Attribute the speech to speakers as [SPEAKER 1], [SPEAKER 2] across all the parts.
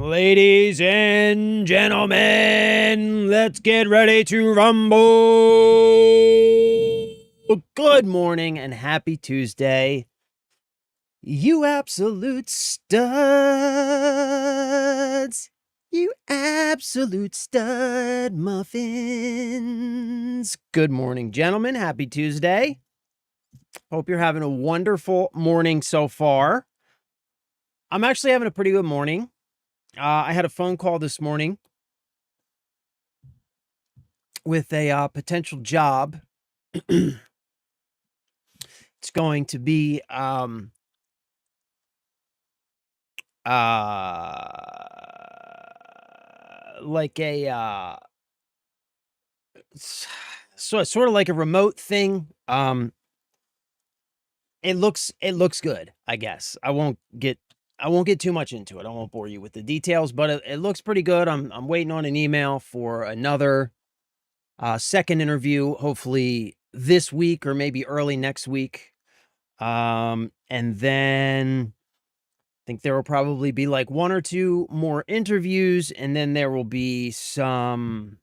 [SPEAKER 1] Ladies and gentlemen, let's get ready to rumble. Good morning and happy Tuesday. You absolute studs. You absolute stud muffins. Good morning, gentlemen. Happy Tuesday. Hope you're having a wonderful morning so far. I'm actually having a pretty good morning. I had a phone call this morning with a potential job. It's going to be like a sort of like a remote thing. It looks good, I guess. I won't get too much into it. I won't bore you with the details, but it looks pretty good. I'm waiting on an email for another second interview, hopefully this week or maybe early next week. And then I think there will probably be like one or two more interviews, and then there will be some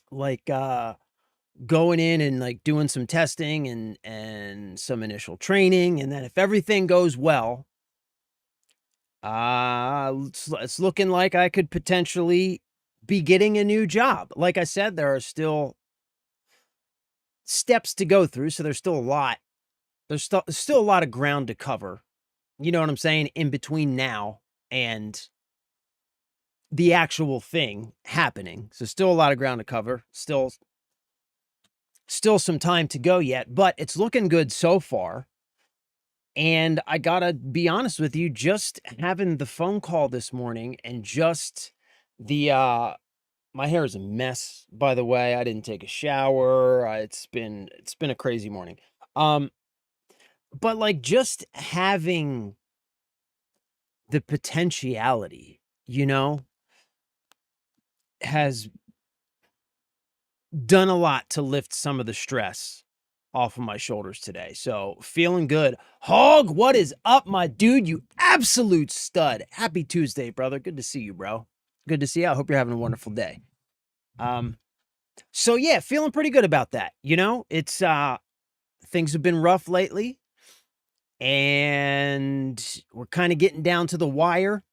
[SPEAKER 1] like going in and like doing some testing and some initial training. And then if everything goes well, it's looking like I could potentially be getting a new job. Like I said, there are still steps to go through, so there's still a lot. There's still a lot of ground to cover. You know what I'm saying? In between now and the actual thing happening. So still a lot of ground to cover. Still some time to go yet, but it's looking good so far. And I gotta be honest with you, just having the phone call this morning and just the my hair is a mess, by the way. I didn't take a shower. It's been a crazy morning. But like just having the potentiality, you know, has done a lot to lift some of the stress off of my shoulders today. So feeling good. Hog, what is up, my dude? You absolute stud. Happy Tuesday, brother. Good to see you, bro. Good to see you. I hope you're having a wonderful day. So yeah, feeling pretty good about that. You know, it's things have been rough lately, and we're kind of getting down to the wire.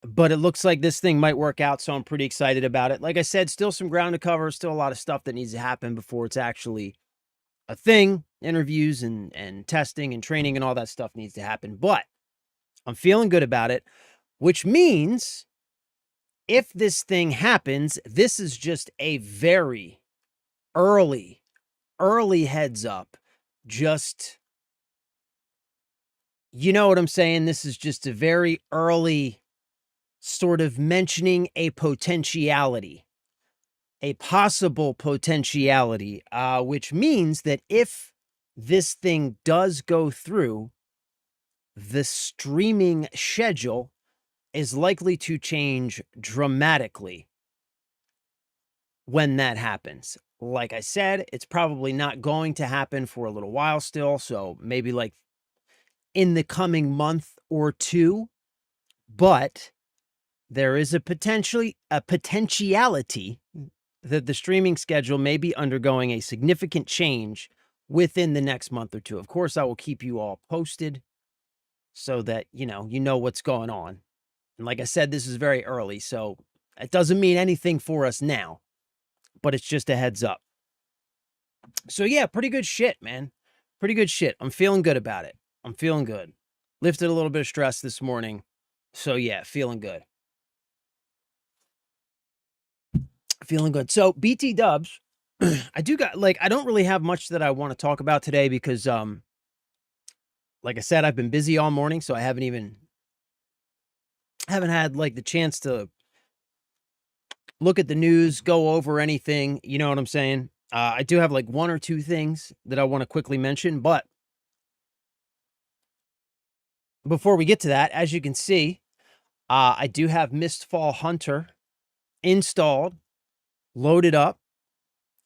[SPEAKER 1] But it looks like this thing might work out, so I'm pretty excited about it. Like I said, still some ground to cover, still a lot of stuff that needs to happen before it's actually a thing. Interviews and testing and training and all that stuff needs to happen. But I'm feeling good about it, which means if this thing happens, this is just a very early heads up. Just, you know what I'm saying? This is just a very early sort of mentioning a potentiality, a possible potentiality, which means that if this thing does go through, the streaming schedule is likely to change dramatically when that happens. Like I said, it's probably not going to happen for a little while still, so maybe like in the coming month or two, but there is a potentiality that the streaming schedule may be undergoing a significant change within the next month or two. Of course, I will keep you all posted so that, you know what's going on. And like I said, this is very early, so it doesn't mean anything for us now, but it's just a heads up. So yeah, pretty good shit, man. Pretty good shit. I'm feeling good about it. I'm feeling good. Lifted a little bit of stress this morning. So yeah, feeling good. Feeling good. So BT dubs, I don't really have much that I want to talk about today because, like I said, I've been busy all morning, so I haven't had like the chance to look at the news, go over anything. You know what I'm saying? I do have like one or two things that I want to quickly mention, but before we get to that, as you can see, I do have Mistfall Hunter installed, loaded up.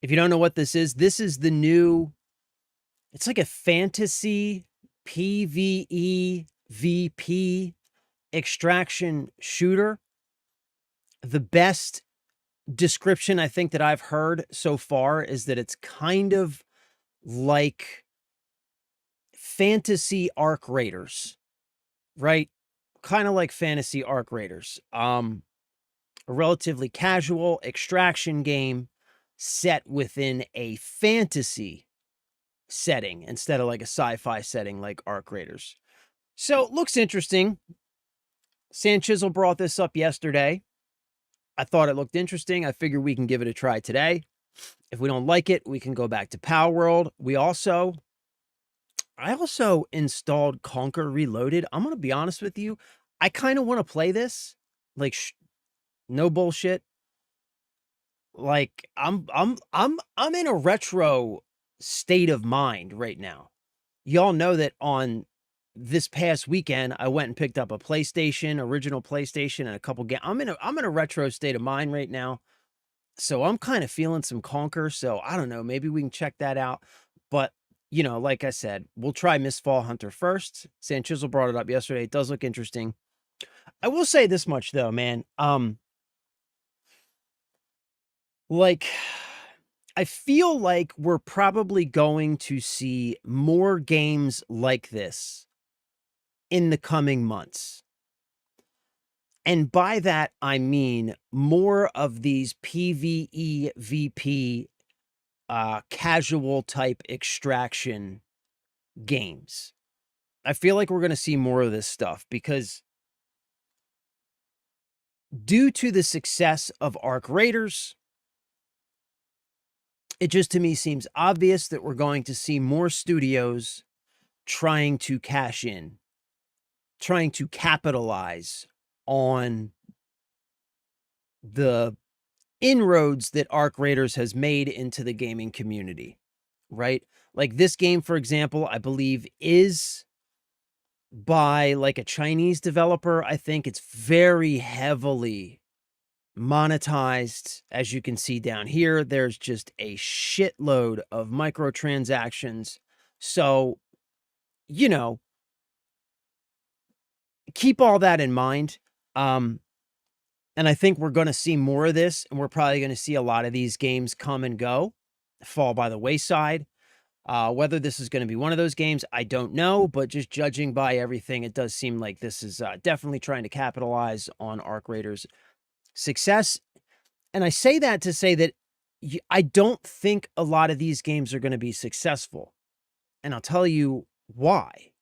[SPEAKER 1] If you don't know what this is the new, it's like a fantasy PvE PvP extraction shooter. The best description I think that I've heard so far is that it's kind of like fantasy Arc Raiders, right? Kind of like fantasy Arc Raiders. A relatively casual extraction game set within a fantasy setting instead of like a sci-fi setting like Arc Raiders. So it looks interesting. Sanchizzle brought this up yesterday. I thought it looked interesting. I figured we can give it a try today. If we don't like it, we can go back to Power World. I also installed Conquer Reloaded. I'm going to be honest with you. I kind of want to play this. Like, no bullshit. Like, I'm in a retro state of mind right now. Y'all know that on this past weekend, I went and picked up a PlayStation, original PlayStation, and a couple games. I'm in a retro state of mind right now. So I'm kind of feeling some Conquer. So I don't know, maybe we can check that out. But, you know, like I said, we'll try Mistfall Hunter first. Sanchizzle brought it up yesterday. It does look interesting. I will say this much though, man. Like, I feel like we're probably going to see more games like this in the coming months. And by that, I mean more of these PvE, VP, casual type extraction games. I feel like we're going to see more of this stuff because due to the success of Arc Raiders, it just to me seems obvious that we're going to see more studios trying to cash in, trying to capitalize on the inroads that Arc Raiders has made into the gaming community, right? Like this game, for example, I believe is by like a Chinese developer. I think it's very heavily monetized. As you can see down here, there's just a shitload of microtransactions. So, you know, keep all that in mind. And I think we're going to see more of this, and we're probably going to see a lot of these games come and go, fall by the wayside. Whether this is going to be one of those games, I don't know, but just judging by everything, it does seem like this is definitely trying to capitalize on Arc Raiders' success. And I say that to say that I don't think a lot of these games are going to be successful. And I'll tell you why.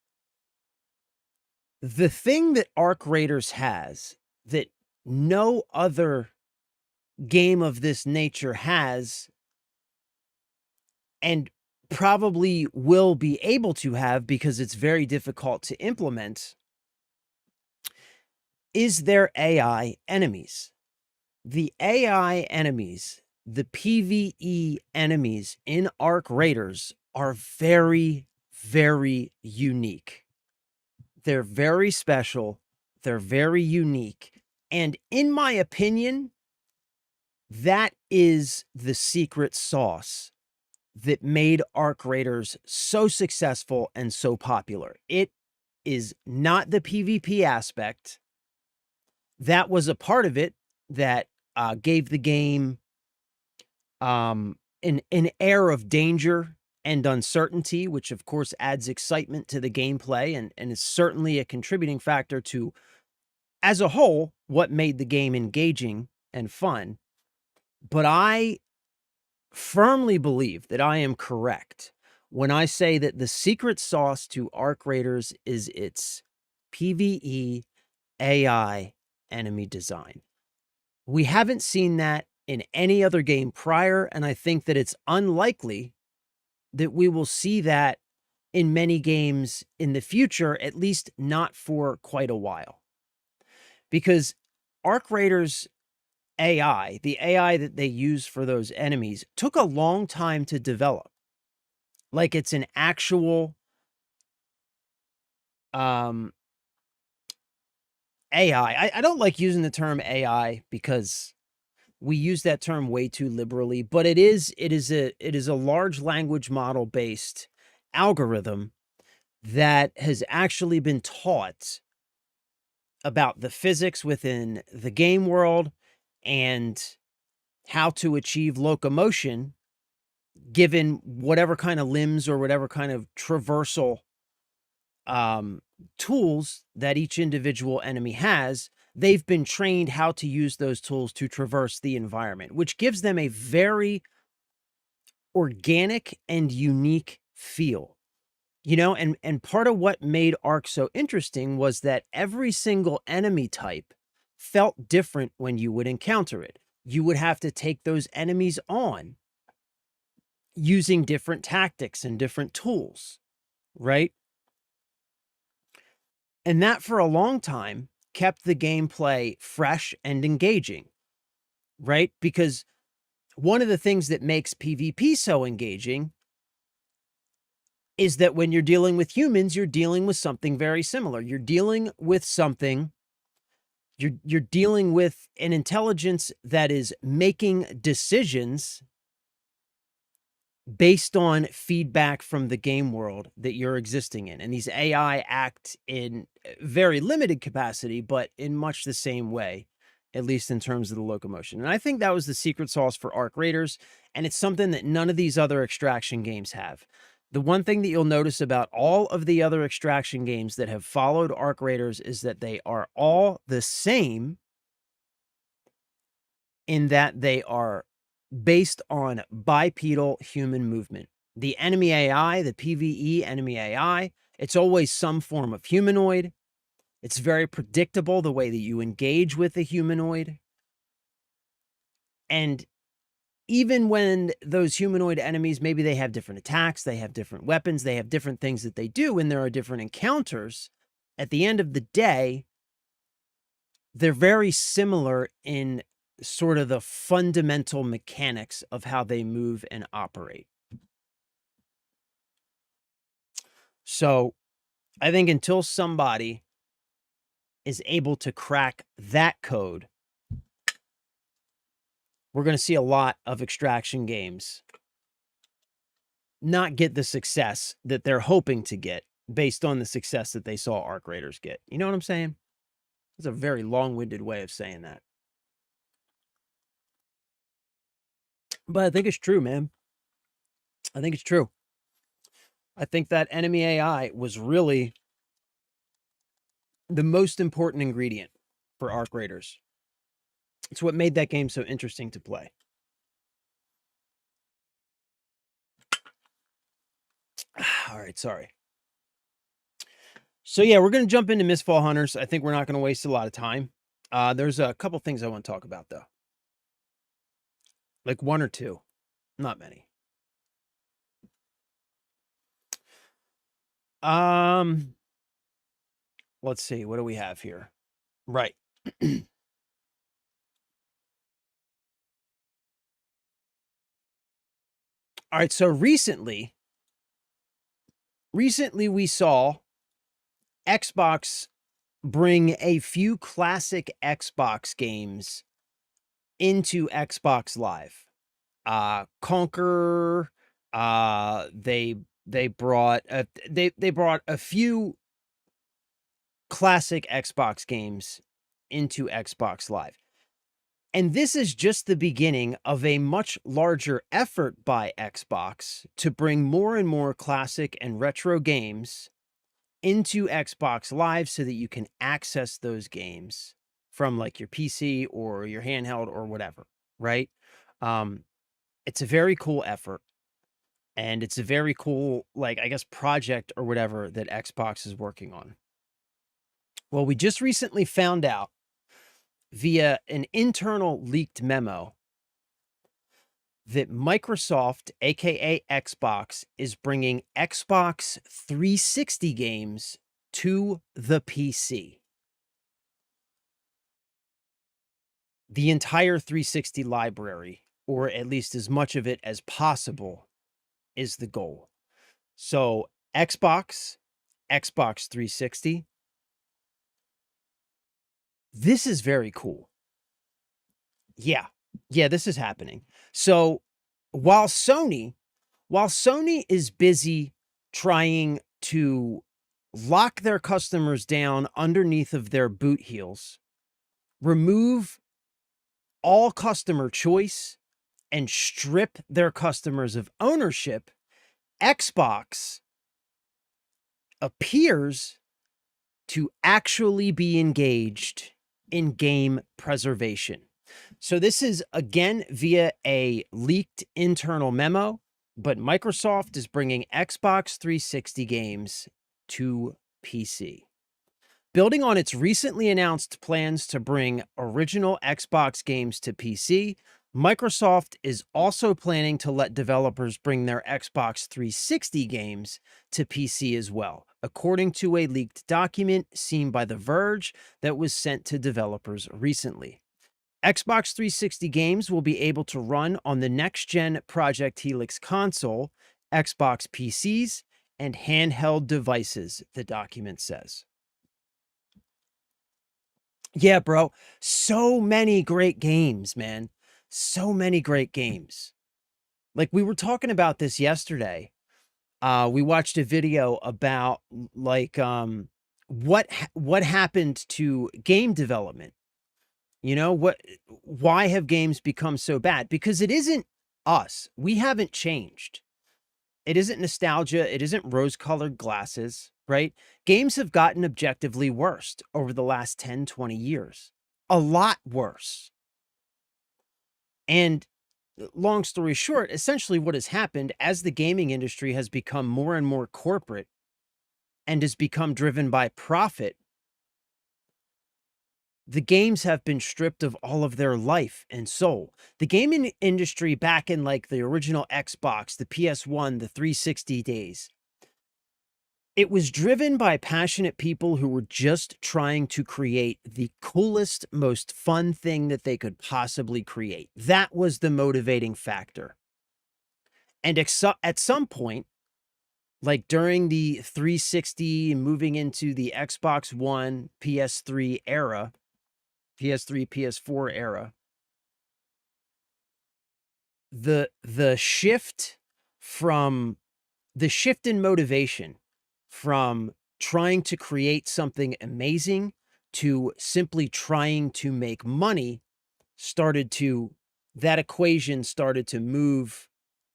[SPEAKER 1] The thing that Arc Raiders has that no other game of this nature has, and probably will be able to have because it's very difficult to implement, is their AI enemies. The AI enemies, the PvE enemies in Arc Raiders are very, very unique. They're very special. They're very unique. And in my opinion, that is the secret sauce that made Arc Raiders so successful and so popular. It is not the PvP aspect. That was a part of it that gave the game an air of danger and uncertainty, which of course adds excitement to the gameplay and is certainly a contributing factor to, as a whole, what made the game engaging and fun. But I firmly believe that I am correct when I say that the secret sauce to Arc Raiders is its PvE AI enemy design. We haven't seen that in any other game prior, and I think that it's unlikely that we will see that in many games in the future, at least not for quite a while. Because Arc Raiders AI, the AI that they use for those enemies, took a long time to develop. Like it's an actual AI. I don't like using the term AI because we use that term way too liberally, but it is a large language model based algorithm that has actually been taught about the physics within the game world and how to achieve locomotion given whatever kind of limbs or whatever kind of traversal um, tools that each individual enemy has. They've been trained how to use those tools to traverse the environment, which gives them a very organic and unique feel. You know, and part of what made Ark so interesting was that every single enemy type felt different when you would encounter it. You would have to take those enemies on using different tactics and different tools, right? And that for a long time kept the gameplay fresh and engaging, right? Because one of the things that makes PvP so engaging is that when you're dealing with humans, you're dealing with something very similar. You're dealing with something, you're dealing with an intelligence that is making decisions based on feedback from the game world that you're existing in. And these AI act in very limited capacity, but in much the same way, at least in terms of the locomotion. And I think that was the secret sauce for Ark Raiders, and it's something that none of these other extraction games have. The one thing that you'll notice about all of the other extraction games that have followed Ark Raiders is that they are all the same in that they are based on bipedal human movement. The enemy AI, the PvE enemy AI, it's always some form of humanoid. It's very predictable the way that you engage with a humanoid. And even when those humanoid enemies, maybe they have different attacks, they have different weapons, they have different things that they do, and there are different encounters, at the end of the day, they're very similar in sort of the fundamental mechanics of how they move and operate. So I think until somebody is able to crack that code, we're going to see a lot of extraction games not get the success that they're hoping to get based on the success that they saw Ark Raiders get. You know what I'm saying? It's a very long-winded way of saying that. But I think it's true, man. I think it's true. I think that enemy AI was really the most important ingredient for Ark Raiders. It's what made that game so interesting to play. All right, sorry. So yeah, we're going to jump into Mistfall Hunters. I think we're not going to waste a lot of time. There's a couple things I want to talk about, though. Like one or two. Not many. Let's see. What do we have here? Right. All right, so recently we saw Xbox bring a few classic Xbox games into Xbox Live. Conquer, they brought a few classic Xbox games into Xbox Live. And this is just the beginning of a much larger effort by Xbox to bring more and more classic and retro games into Xbox Live so that you can access those games from like your PC or your handheld or whatever, right? It's a very cool effort, and it's a very cool, like, I guess, project or whatever that Xbox is working on. Well, we just recently found out via an internal leaked memo that Microsoft, aka Xbox, is bringing Xbox 360 games to the PC. The entire 360 library, or at least as much of it as possible, is the goal. So Xbox 360. This is very cool. Yeah. Yeah, this is happening. So while Sony is busy trying to lock their customers down underneath of their boot heels, remove all customer choice, and strip their customers of ownership, Xbox appears to actually be engaged in game preservation. So this is again via a leaked internal memo, but Microsoft is bringing Xbox 360 games to PC. Building on its recently announced plans to bring original Xbox games to PC, Microsoft is also planning to let developers bring their Xbox 360 games to PC as well, according to a leaked document seen by The Verge that was sent to developers recently. Xbox 360 games will be able to run on the next-gen Project Helix console, Xbox PCs, and handheld devices, the document says. Yeah, bro. So many great games, man. So many great games. Like we were talking about this yesterday. We watched a video about like what happened to game development. You know, why have games become so bad? Because it isn't us. We haven't changed. It isn't nostalgia. It isn't rose-colored glasses, right? Games have gotten objectively worse over the last 10, 20 years. A lot worse. And long story short, essentially what has happened as the gaming industry has become more and more corporate and has become driven by profit, the games have been stripped of all of their life and soul. The gaming industry back in like the original Xbox, the PS1, the 360 days, it was driven by passionate people who were just trying to create the coolest, most fun thing that they could possibly create. That was the motivating factor. And at some point, like during the 360 moving into the Xbox One, PS3 era, PS3, PS4 era, the shift from the shift in motivation from trying to create something amazing to simply trying to make money that equation started to move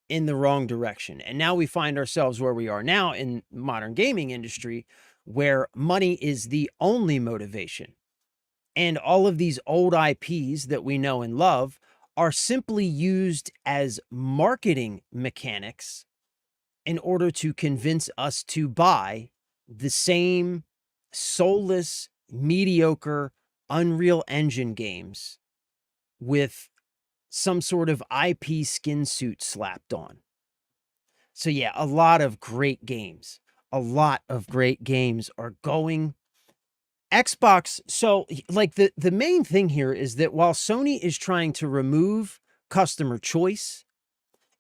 [SPEAKER 1] in the wrong direction. And now we find ourselves where we are now in modern gaming industry, where money is the only motivation. And all of these old IPs that we know and love are simply used as marketing mechanics in order to convince us to buy the same soulless, mediocre Unreal Engine games with some sort of IP skin suit slapped on. So yeah, a lot of great games. A lot of great games are going Xbox. So like the main thing here is that while Sony is trying to remove customer choice,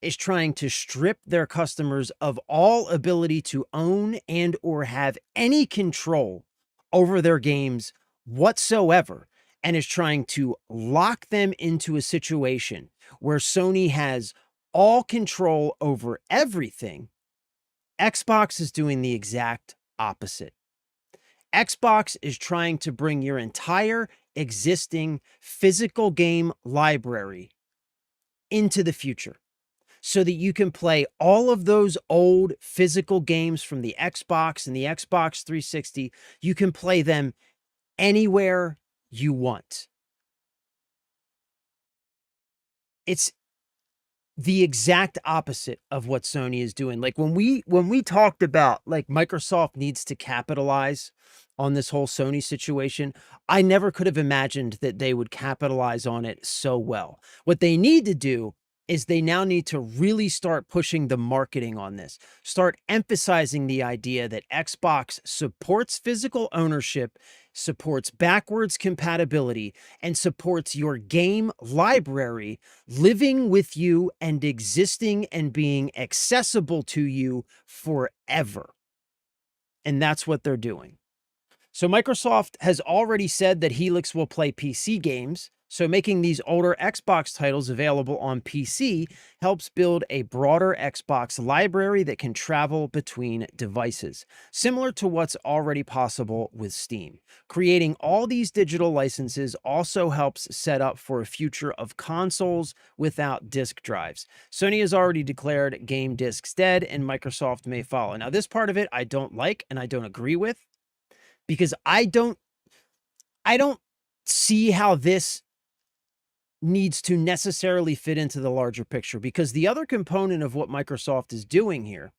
[SPEAKER 1] is trying to strip their customers of all ability to own and or have any control over their games whatsoever, and is trying to lock them into a situation where Sony has all control over everything, Xbox is doing the exact opposite. Xbox is trying to bring your entire existing physical game library into the future so that you can play all of those old physical games from the Xbox and the Xbox 360. You can play them anywhere you want. It's the exact opposite of what Sony is doing. Like when we talked about like Microsoft needs to capitalize on this whole Sony situation, I never could have imagined that they would capitalize on it so well. What they need to do is they now need to really start pushing the marketing on this, start emphasizing the idea that Xbox supports physical ownership, supports backwards compatibility, and supports your game library living with you and existing and being accessible to you forever. And that's what they're doing. So Microsoft has already said that Helix will play PC games, So making these older Xbox titles available on PC helps build a broader Xbox library that can travel between devices, similar to what's already possible with Steam. Creating all these digital licenses also helps set up for a future of consoles without disk drives. Sony has already declared game discs dead, and Microsoft may follow. Now, this part of it I don't like and I don't agree with, because I don't see how this needs to necessarily fit into the larger picture, because the other component of what Microsoft is doing here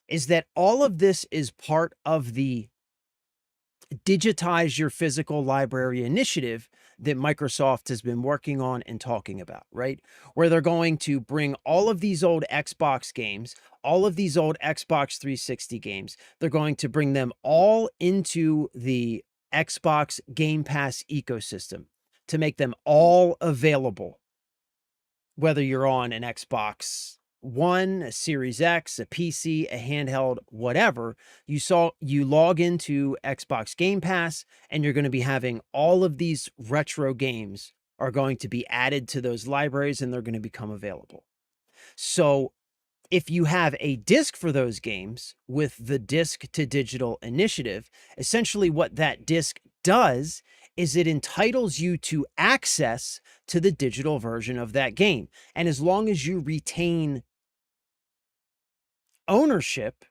[SPEAKER 1] is that all of this is part of the digitize your physical library initiative that Microsoft has been working on and talking about, right? Where they're going to bring all of these old Xbox games, all of these old Xbox 360 games, they're going to bring them all into the Xbox Game Pass ecosystem to make them all available, whether you're on an Xbox One, a Series X, a PC, a handheld, whatever. You log into Xbox Game Pass, and you're going to be having all of these retro games are going to be added to those libraries, and they're going to become available. So if you have a disc for those games with the disc to digital initiative, essentially what that disc does is it entitles you to access to the digital version of that game. And as long as you retain ownership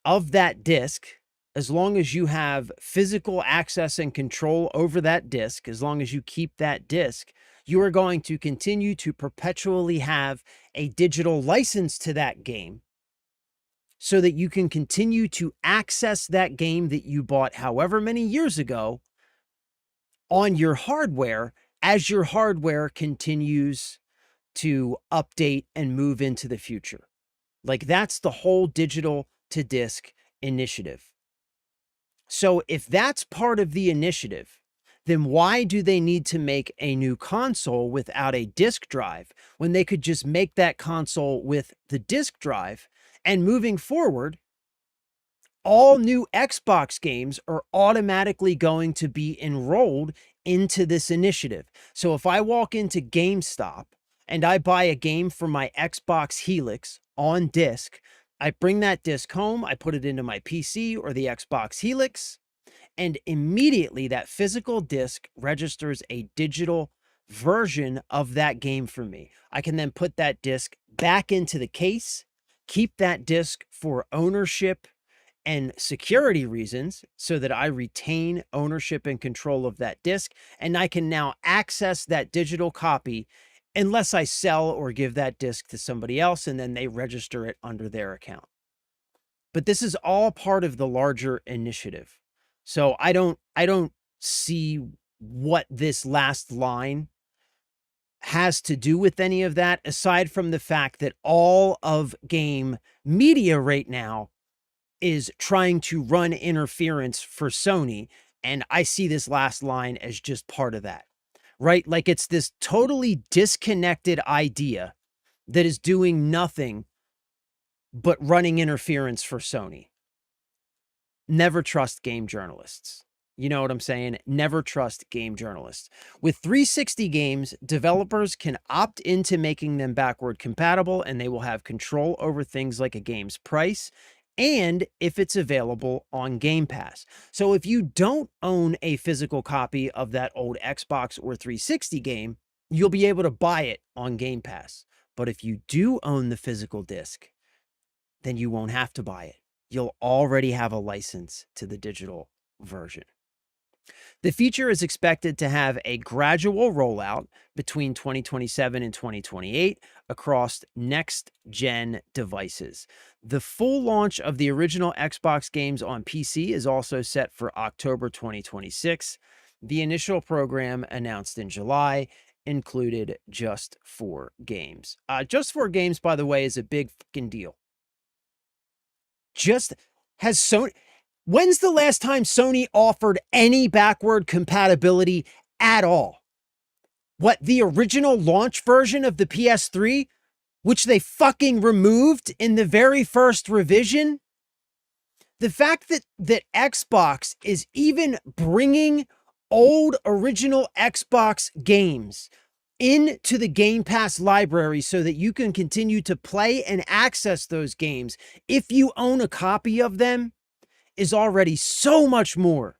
[SPEAKER 1] of that disc, as long as you have physical access and control over that disc, as long as you keep that disc, you are going to continue to perpetually have a digital license to that game, so that you can continue to access that game that you bought however many years ago on your hardware as your hardware continues to update and move into the future. Like, that's the whole digital to disc initiative. So if that's part of the initiative, then why do they need to make a new console without a disk drive when they could just make that console with the disk drive? And moving forward, all new Xbox games are automatically going to be enrolled into this initiative. So if I walk into GameStop and I buy a game for my Xbox Helix on disc, I bring that disc home, I put it into my PC or the Xbox Helix, and immediately that physical disc registers a digital version of that game for me. I can then put that disc back into the case, keep that disc for ownership and security reasons so that I retain ownership and control of that disc, and I can now access that digital copy unless I sell or give that disc to somebody else, and then they register it under their account. But this is all part of the larger initiative. So I don't see what this last line has to do with any of that, aside from the fact that all of game media right now is trying to run interference for Sony. And I see this last line as just part of that, right? Like, it's this totally disconnected idea that is doing nothing but running interference for Sony. Never trust game journalists. You know what I'm saying? Never trust game journalists. With 360 games, developers can opt into making them backward compatible, and they will have control over things like a game's price and if it's available on Game Pass. So if you don't own a physical copy of that old Xbox or 360 game, you'll be able to buy it on Game Pass. But if you do own the physical disc, then you won't have to buy it. You'll already have a license to the digital version. The feature is expected to have a gradual rollout between 2027 and 2028 across next-gen devices. The full launch of the original Xbox games on PC is also set for October 2026. The initial program, announced in July, included just 4 games. Just 4 games, by the way, is a big fucking deal. When's the last time Sony offered any backward compatibility at all? What, the original launch version of the PS3, which they fucking removed in the very first revision? The fact that Xbox is even bringing old original Xbox games into the Game Pass library so that you can continue to play and access those games if you own a copy of them is already so much more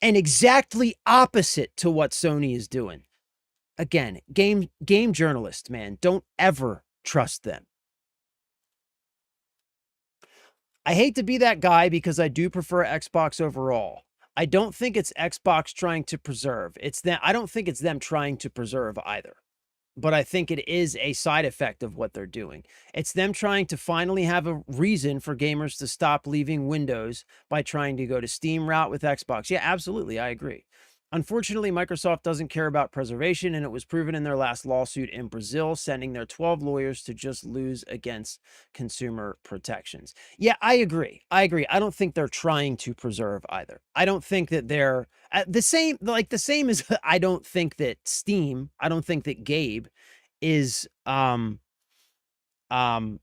[SPEAKER 1] and exactly opposite to what Sony is doing. Again, game journalists, man, don't ever trust them. I hate to be that guy because I do prefer Xbox overall. I don't think it's Xbox trying to preserve. I don't think it's them trying to preserve either. But I think it is a side effect of what they're doing. It's them trying to finally have a reason for gamers to stop leaving Windows by trying to go to Steam route with Xbox. Yeah, absolutely. I agree. Unfortunately, Microsoft doesn't care about preservation, and it was proven in their last lawsuit in Brazil, sending their 12 lawyers to just lose against consumer protections. Yeah, I agree. I don't think they're trying to preserve either. I don't think that they're the same, like the same as I don't think that Steam, I don't think that Gabe is um an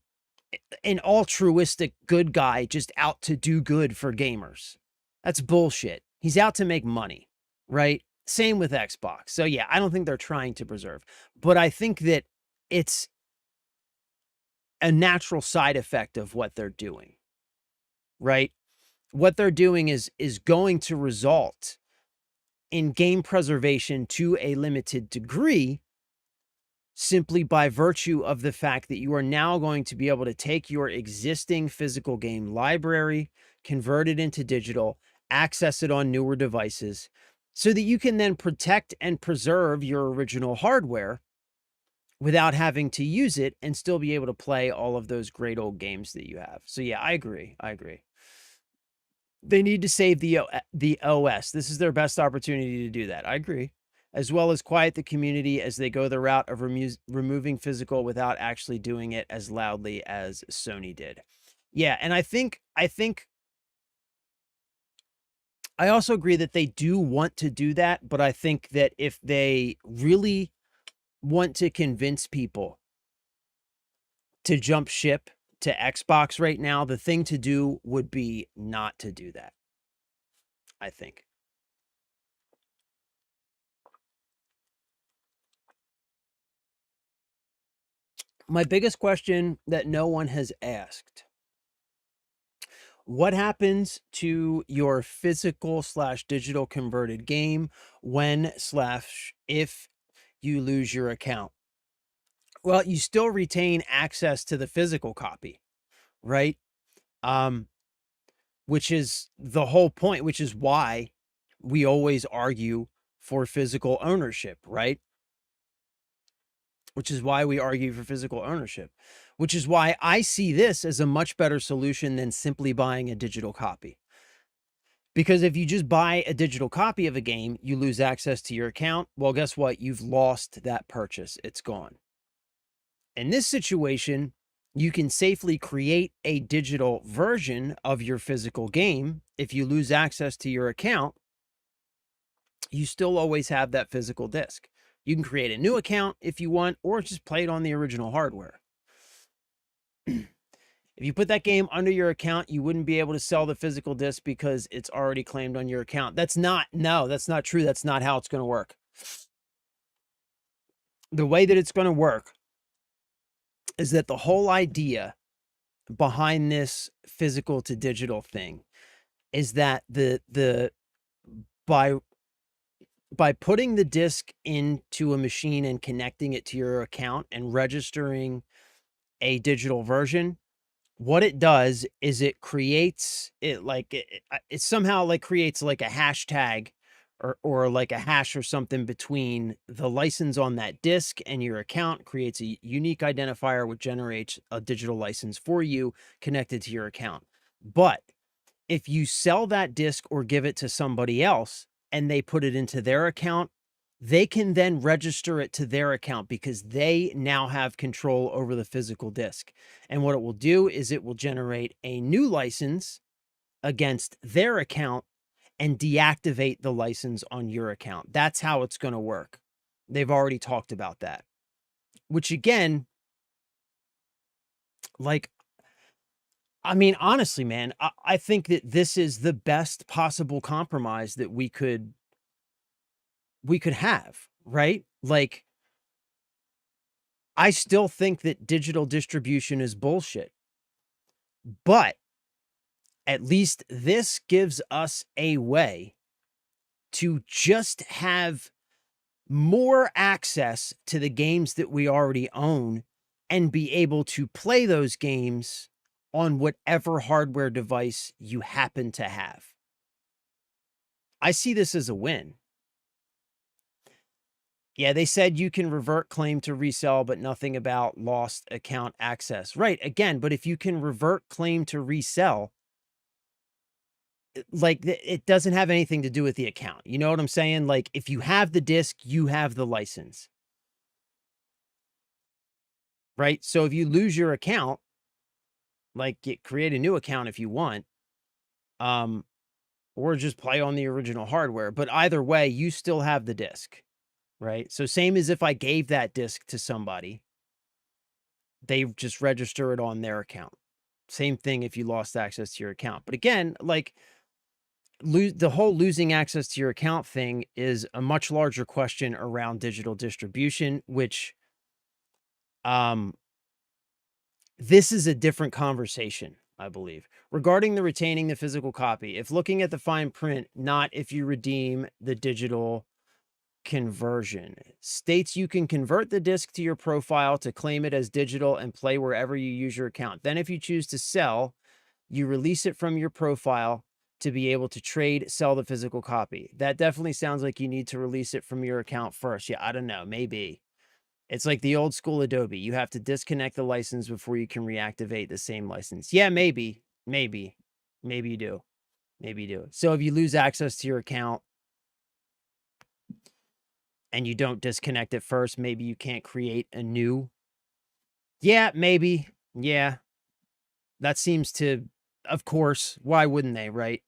[SPEAKER 1] altruistic good guy just out to do good for gamers. That's bullshit. He's out to make money, right? Same with Xbox. So yeah, I don't think they're trying to preserve, but I think that it's a natural side effect of what they're doing, right? What they're doing is going to result in game preservation to a limited degree simply by virtue of the fact that you are now going to be able to take your existing physical game library, convert it into digital, access it on newer devices, so that you can then protect and preserve your original hardware without having to use it and still be able to play all of those great old games that you have. So yeah, I agree. They need to save the OS. This is their best opportunity to do that. I agree. As well as quiet the community as they go the route of removing physical without actually doing it as loudly as Sony did. Yeah, and I think I also agree that they do want to do that, but I think that if they really want to convince people to jump ship to Xbox right now, the thing to do would be not to do that, I think. My biggest question that no one has asked: what happens to your physical / digital converted game when / if you lose your account? Well, you still retain access to the physical copy, right? Um, which is the whole point, which is why we always argue for physical ownership, right? Which is why we argue for physical ownership, which is why I see this as a much better solution than simply buying a digital copy. Because if you just buy a digital copy of a game, you lose access to your account. Well, guess what? You've lost that purchase. It's gone. In this situation, you can safely create a digital version of your physical game. If you lose access to your account, you still always have that physical disc. You can create a new account if you want, or just play it on the original hardware. If you put that game under your account, you wouldn't be able to sell the physical disc because it's already claimed on your account. That's not true. That's not how it's going to work. The way that it's going to work is that the whole idea behind this physical to digital thing is that by putting the disc into a machine and connecting it to your account and registering a digital version, what it does is it creates it like it somehow like creates like a hashtag or like a hash or something between the license on that disc and your account, creates a unique identifier which generates a digital license for you connected to your account. But if you sell that disc or give it to somebody else and they put it into their account, they can then register it to their account because they now have control over the physical disc. And what it will do is it will generate a new license against their account and deactivate the license on your account. That's how it's going to work. They've already talked about that, which again, like, I mean, honestly, man, I think that this is the best possible compromise that we could we could have, right? Like, I still think that digital distribution is bullshit, but at least this gives us a way to just have more access to the games that we already own and be able to play those games on whatever hardware device you happen to have. I see this as a win. Yeah, they said you can revert claim to resell, but nothing about lost account access. Right, again, but if you can revert claim to resell, like, it doesn't have anything to do with the account. You know what I'm saying? Like, if you have the disc, you have the license. Right? So if you lose your account, like, create a new account if you want, or just play on the original hardware. But either way, you still have the disc, right? So same as if I gave that disc to somebody, they just register it on their account. Same thing if you lost access to your account. But again, like, the whole losing access to your account thing is a much larger question around digital distribution, which this is a different conversation, I believe. Regarding the retaining the physical copy, if looking at the fine print, not if you redeem the digital conversion. States you can convert the disc to your profile to claim it as digital and play wherever you use your account. Then if you choose to sell, you release it from your profile to be able to trade, sell the physical copy. That definitely sounds like you need to release it from your account first. Yeah, I don't know, maybe. It's like the old school Adobe. You have to disconnect the license before you can reactivate the same license. Yeah, maybe. Maybe you do. Maybe you do. So if you lose access to your account and you don't disconnect it first, maybe you can't create a new. Yeah, maybe. Yeah. That seems to, of course, why wouldn't they, right?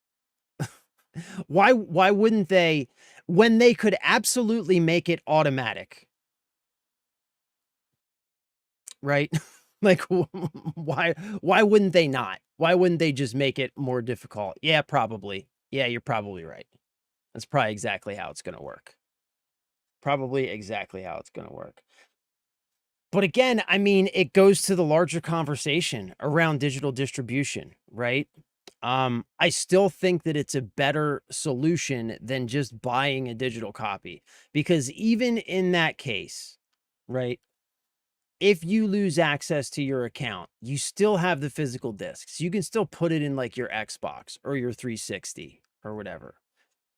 [SPEAKER 1] Why wouldn't they, when they could absolutely make it automatic? Right? Like, why wouldn't they not? Why wouldn't they just make it more difficult? Yeah, probably. Yeah, you're probably right. That's probably exactly how it's gonna work. Probably exactly how it's gonna work. But again, I mean, it goes to the larger conversation around digital distribution, right? I still think that it's a better solution than just buying a digital copy, because even in that case, right? If you lose access to your account, you still have the physical discs. You can still put it in like your Xbox or your 360 or whatever,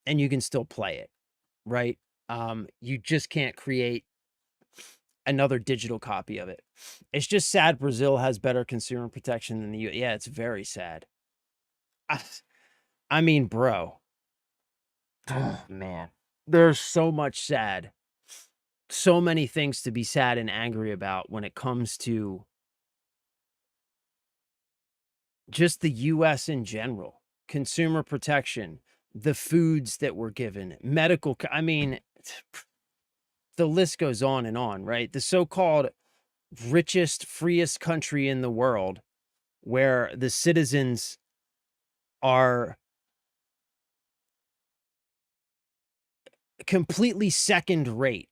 [SPEAKER 1] and you can still play it, right? You just can't create another digital copy of it. It's just sad Brazil has better consumer protection than the U.S. Yeah, it's very sad. I mean, bro. Oh, man. There's so much sad. So many things to be sad and angry about when it comes to just the US in general, consumer protection, the foods that were given, medical, I mean, the list goes on, right? The so-called richest, freest country in the world, where the citizens are completely second rate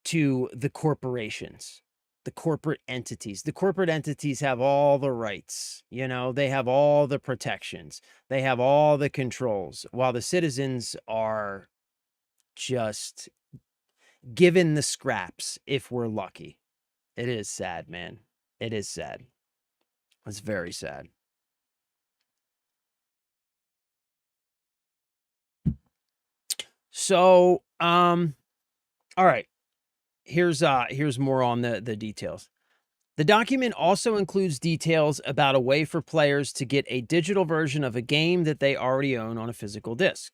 [SPEAKER 1] to the corporations, the corporate entities. The corporate entities have all the rights, you know, they have all the protections, they have all the controls, while the citizens are just given the scraps if we're lucky. It is sad, man. It is sad. It's very sad. So, all right. Here's more on the details. The document also includes details about a way for players to get a digital version of a game that they already own on a physical disc,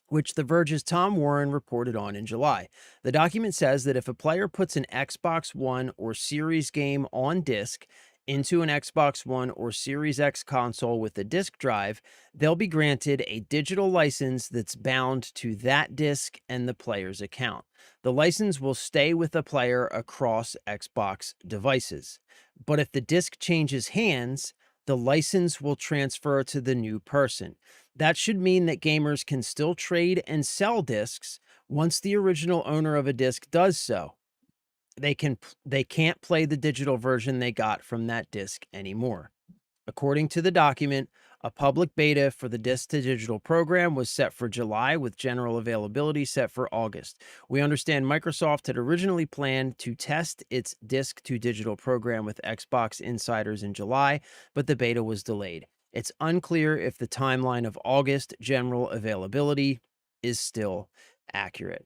[SPEAKER 1] which The Verge's Tom Warren reported on in July. The document says that if a player puts an Xbox One or Series game on disc into an Xbox One or Series X console with a disk drive, they'll be granted a digital license that's bound to that disc and the player's account. The license will stay with the player across Xbox devices. But if the disc changes hands, the license will transfer to the new person. That should mean that gamers can still trade and sell discs once the original owner of a disc does so. They can't play the digital version they got from that disc anymore. According to the document, a public beta for the disc to digital program was set for July, with general availability set for August. We understand Microsoft had originally planned to test its disc to digital program with Xbox insiders in July, but the beta was delayed. It's unclear if the timeline of August general availability is still accurate.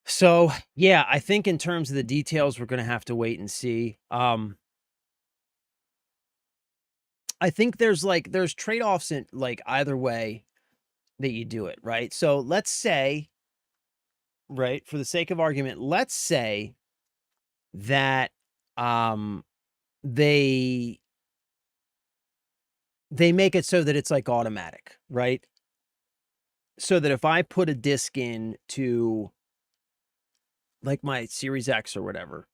[SPEAKER 1] So, yeah, I think in terms of the details, we're going to have to wait and see. I think there's trade-offs in like either way that you do it, right? So let's say, right, for the sake of argument, let's say that they make it so that it's like automatic, right? So that if I put a disc in to like my Series X or whatever,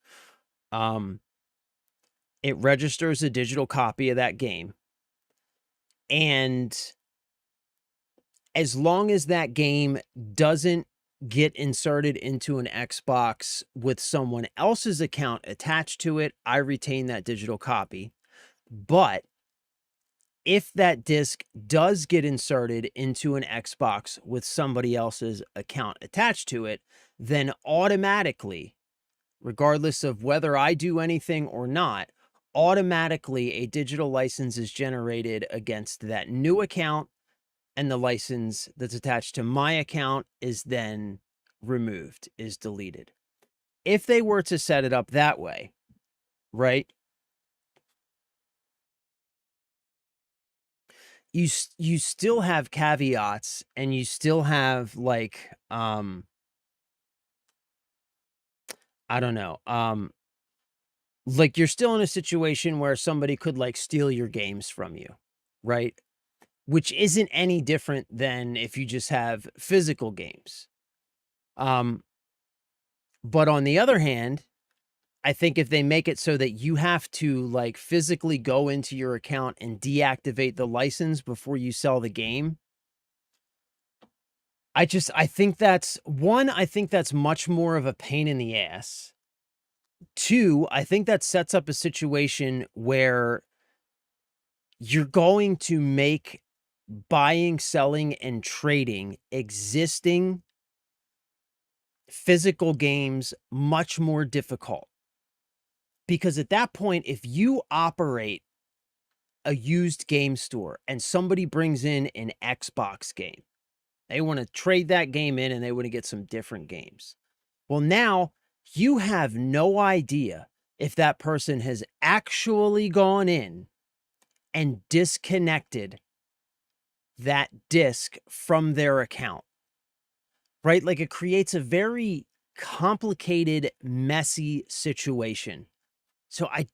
[SPEAKER 1] it registers a digital copy of that game. And as long as that game doesn't get inserted into an Xbox with someone else's account attached to it, I retain that digital copy. But if that disc does get inserted into an Xbox with somebody else's account attached to it, then automatically, regardless of whether I do anything or not, automatically a digital license is generated against that new account, and the license that's attached to my account is then removed, is deleted. If they were to set it up that way, right? You still have caveats, and you still have like I don't know, like you're still in a situation where somebody could like steal your games from you, right? Which isn't any different than if you just have physical games. But on the other hand, I think if they make it so that you have to like physically go into your account and deactivate the license before you sell the game, I think that's one, I think that's much more of a pain in the ass. Two, I think that sets up a situation where you're going to make buying, selling, and trading existing physical games much more difficult. Because at that point, if you operate a used game store and somebody brings in an Xbox game, they want to trade that game in and they want to get some different games. Well, now you have no idea if that person has actually gone in and disconnected that disc from their account, right? Like it creates a very complicated, messy situation. So I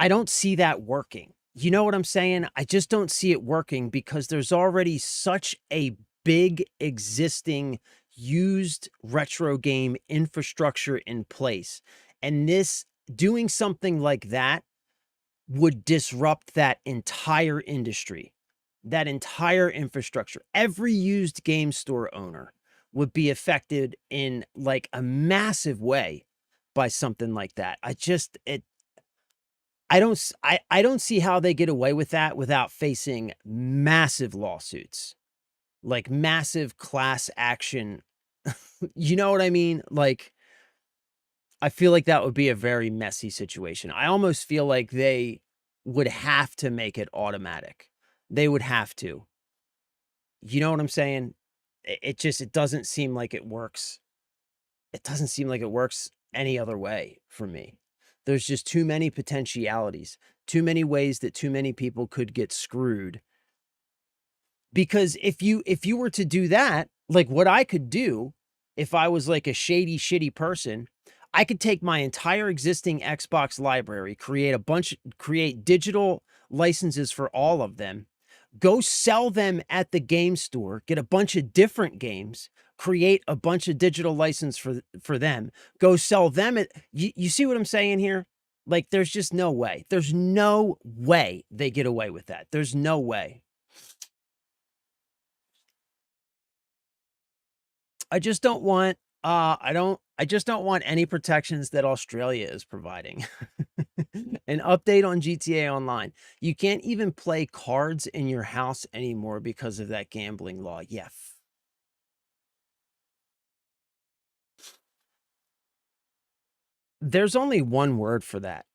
[SPEAKER 1] don't see that working. You know what I'm saying? I just don't see it working because there's already such a big existing used retro game infrastructure in place. And this doing something like that would disrupt that entire industry, that entire infrastructure. Every used game store owner would be affected in like a massive way by something like that. I don't see how they get away with that without facing massive lawsuits, like massive class action. You know what I mean? Like, I feel like that would be a very messy situation. I almost feel like they would have to make it automatic. They would have to. You know what I'm saying? It doesn't seem like it works. It doesn't seem like it works any other way for me. There's just too many potentialities, too many ways that too many people could get screwed. Because if you were to do that, like what I could do if I was like a shady, shitty person, I could take my entire existing Xbox library, create digital licenses for all of them, go sell them at the game store, get a bunch of different games, create a bunch of digital license for them, go sell them at, you see what I'm saying here? Like, there's just no way. There's no way they get away with that. There's no way. I just don't want I just don't want any protections that Australia is providing. An update on GTA Online. You can't even play cards in your house anymore because of that gambling law. Yeah. There's only one word for that.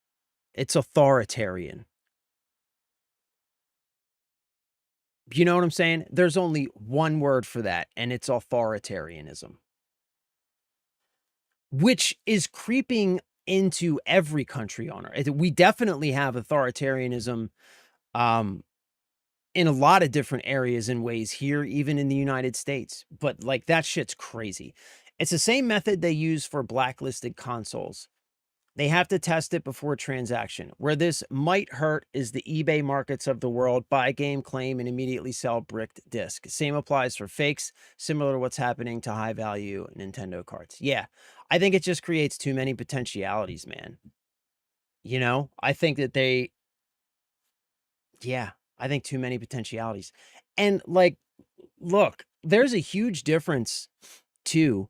[SPEAKER 1] It's authoritarian. You know what I'm saying? There's only one word for that, and it's authoritarianism, which is creeping into every country on Earth. We definitely have authoritarianism um, in a lot of different areas and ways here, even in the United States. But like that shit's crazy. It's the same method they use for blacklisted consoles. They have to test it before transaction. Where this might hurt is the eBay markets of the world. Buy a game, claim, and immediately sell bricked disc. Same applies for fakes, similar to what's happening to high value Nintendo cards. Yeah, I think it just creates too many potentialities, man. You know, I think that yeah, I think too many potentialities. And like, look, there's a huge difference too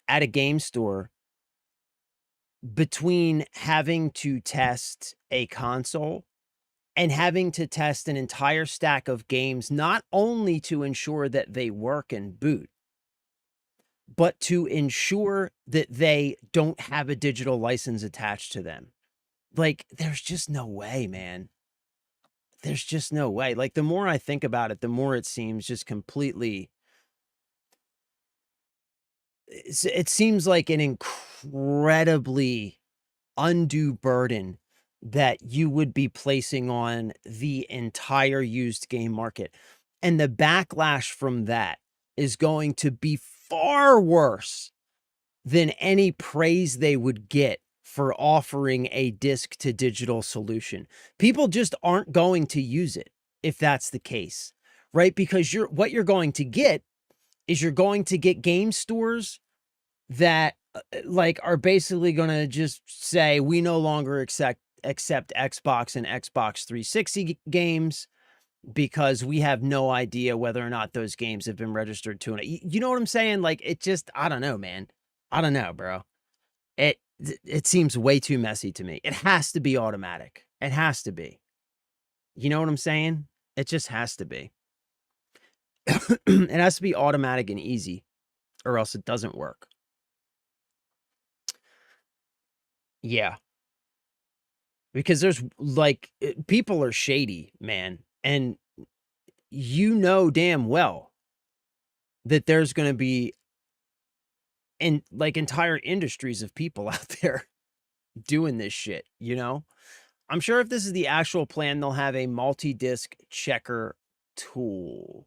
[SPEAKER 1] at a game store between having to test a console and having to test an entire stack of games, not only to ensure that they work and boot, but to ensure that they don't have a digital license attached to them. Like, there's just no way, man. There's just no way. Like, the more I think about it, the more it seems just completely. It seems like an incredibly undue burden that you would be placing on the entire used game market. And the backlash from that is going to be far worse than any praise they would get for offering a disc to digital solution. People just aren't going to use it if that's the case, right? Because what you're going to get is you're going to get game stores that like are basically going to just say we no longer accept Xbox and Xbox 360 games because we have no idea whether or not those games have been registered to it. You know what I'm saying? Like it just I don't know, man. I don't know, bro. It seems way too messy to me. It has to be automatic. It has to be. You know what I'm saying? It just has to be. It has to be automatic and easy or else it doesn't work. Yeah. Because there's like people are shady, man. And you know damn well that there's going to be like entire industries of people out there doing this shit, you know? I'm sure if this is the actual plan, they'll have a multi-disc checker tool.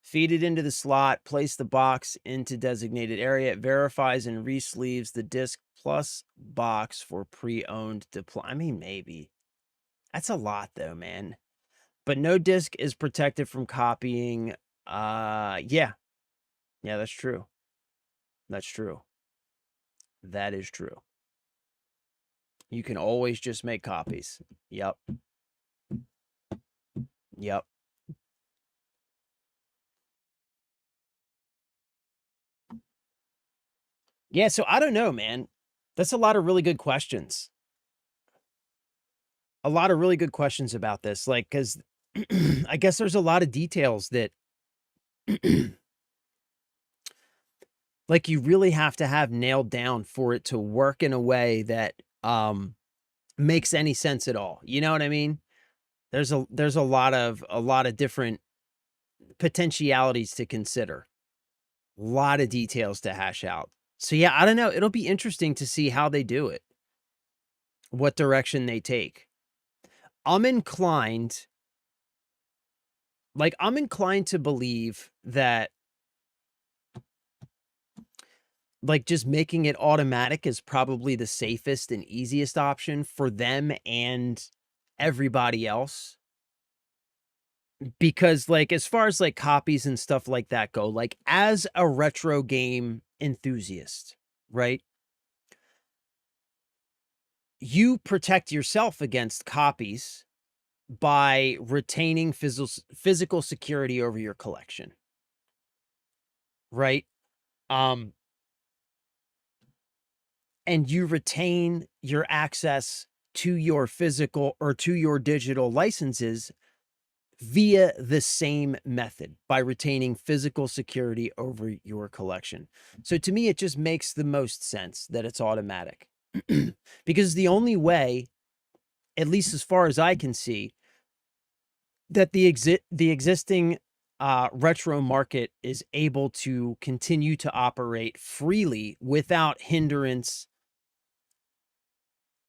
[SPEAKER 1] Feed it into the slot, place the box into designated area. It verifies and re-sleeves the disc plus box for pre-owned deploy. I mean, maybe. That's a lot though, man. But no disc is protected from copying. Yeah. Yeah, that's true. That's true. That is true. You can always just make copies. Yep. Yep. Yeah, so I don't know, man. That's a lot of really good questions. A lot of really good questions about this. Like, because I guess there's a lot of details that like you really have to have nailed down for it to work in a way that makes any sense at all. You know what I mean? There's a lot of different potentialities to consider. A lot of details to hash out. So yeah, I don't know. It'll be interesting to see how they do it. What direction they take. I'm inclined to believe that like just making it automatic is probably the safest and easiest option for them and everybody else. Because like as far as like copies and stuff like that go, like as a retro game enthusiast, right? you protect yourself against copies by retaining physical security over your collection, right? Um, and you retain your access to your physical or to your digital licenses via the same method by retaining physical security over your collection. So to me, it just makes the most sense that it's automatic because the only way, at least as far as I can see, that the existing retro market is able to continue to operate freely without hindrance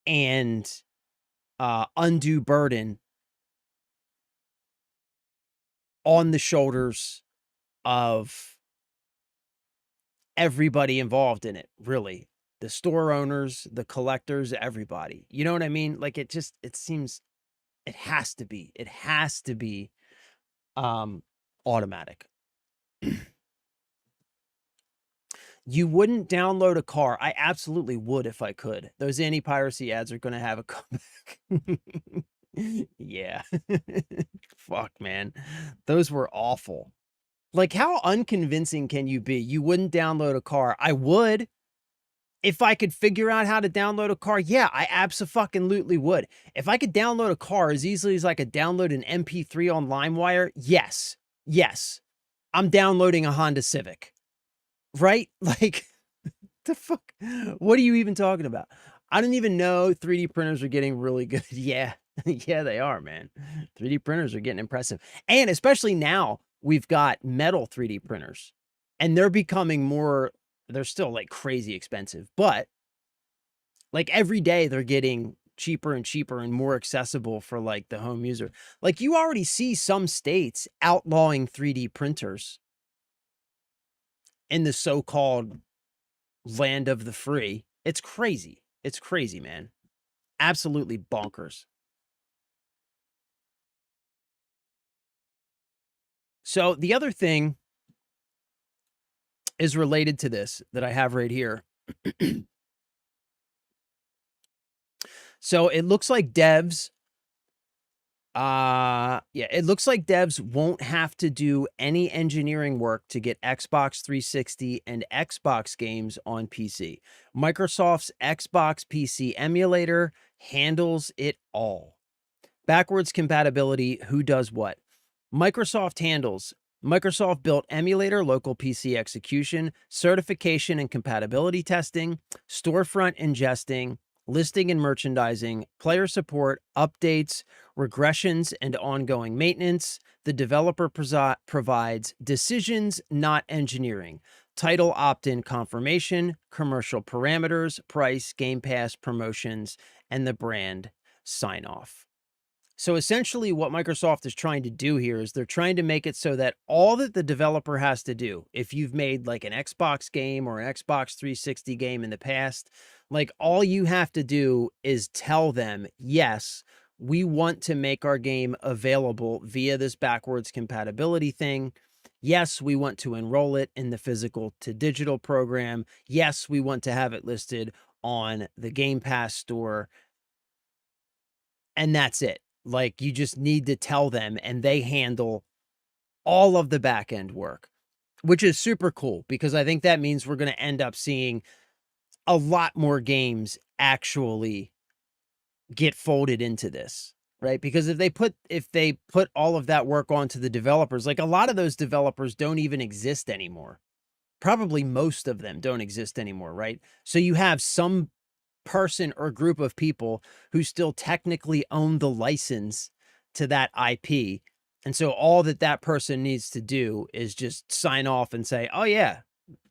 [SPEAKER 1] and undue burden on the shoulders of everybody involved in it, really. The store owners, the collectors, everybody. You know what I mean? Like it seems it has to be. It has to be automatic. You wouldn't download a car. I absolutely would if I could. Those anti-piracy ads are going to have a comeback. Yeah. Fuck, man. Those were awful. Like, how unconvincing can you be? You wouldn't download a car. I would. If I could figure out how to download a car, yeah, I abso-fucking-lutely would. If I could download a car as easily as I could download an MP3 on LimeWire, yes. Yes. I'm downloading a Honda Civic. Right? Like, the fuck? What are you even talking about? I didn't even know 3D printers are getting really good. Yeah. Yeah, they are, man. 3D printers are getting impressive. And especially now, we've got metal 3D printers. And they're becoming more, they're still like crazy expensive. But like every day, they're getting cheaper and cheaper and more accessible for like the home user. Like you already see some states outlawing 3D printers in the so-called land of the free. It's crazy. It's crazy, man. Absolutely bonkers. So the other thing is related to this that I have right here. So it looks like devs, it looks like devs won't have to do any engineering work to get Xbox 360 and Xbox games on PC. Microsoft's Xbox PC emulator handles it all. Backwards compatibility, who does what? Microsoft handles Microsoft-built emulator, local PC execution, certification and compatibility testing, storefront ingesting, listing and merchandising, player support, updates, regressions, and ongoing maintenance. The developer provides decisions, not engineering. Title opt-in confirmation, commercial parameters, price, Game Pass promotions, and the brand sign-off. So essentially what Microsoft is trying to do here is they're trying to make it so that all that the developer has to do, if you've made like an Xbox game or an Xbox 360 game in the past, like all you have to do is tell them, yes, we want to make our game available via this backwards compatibility thing. Yes, we want to enroll it in the physical to digital program. Yes, we want to have it listed on the Game Pass store. And that's it. Like, you just need to tell them, and they handle all of the back end work, which is super cool because I think that means we're going to end up seeing a lot more games actually get folded into this, right? Because if they put all of that work onto the developers, like a lot of those developers don't even exist anymore. Probably most of them don't exist anymore, right? So you have some person or group of people who still technically own the license to that IP. And so all that person needs to do is just sign off and say, oh yeah,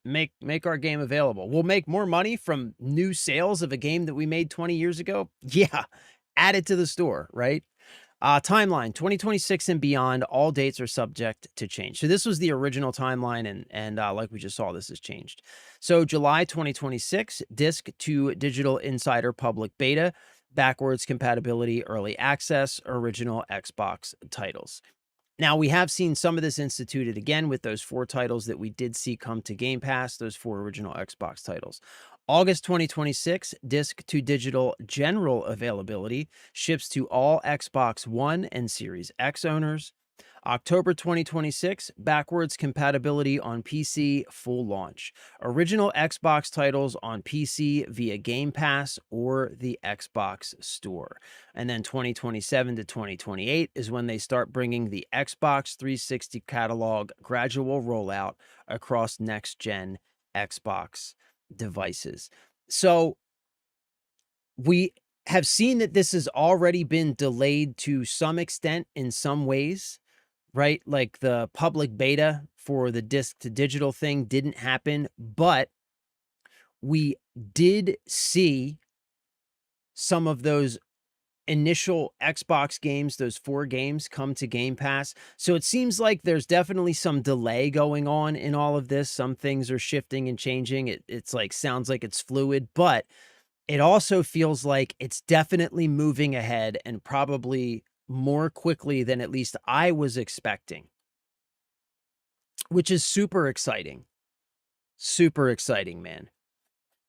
[SPEAKER 1] make our game available. We'll make more money from new sales of a game that we made 20 years ago. Yeah. Add it to the store, right? Timeline 2026 and beyond, all dates are subject to change. So this was the original timeline, and like we just saw, this has changed. So July 2026, disc to digital insider public beta, backwards compatibility, early access, original Xbox titles. Now, we have seen some of this instituted again with those 4 titles that we did see come to Game Pass, those 4 original Xbox titles. August 2026, disc to digital general availability ships to all Xbox One and Series X owners. October 2026, backwards compatibility on PC full launch. Original Xbox titles on PC via Game Pass or the Xbox Store. And then 2027 to 2028 is when they start bringing the Xbox 360 catalog gradual rollout across next-gen Xbox devices. So we have seen that this has already been delayed to some extent in some ways, right? Like the public beta for the disc to digital thing didn't happen, but we did see some of those initial Xbox games, those 4 games, come to Game Pass. So it seems like there's definitely some delay going on in all of this. Some things are shifting and changing. It's like sounds like it's fluid, but it also feels like it's definitely moving ahead and probably more quickly than at least I was expecting, which is super exciting. Super exciting, man.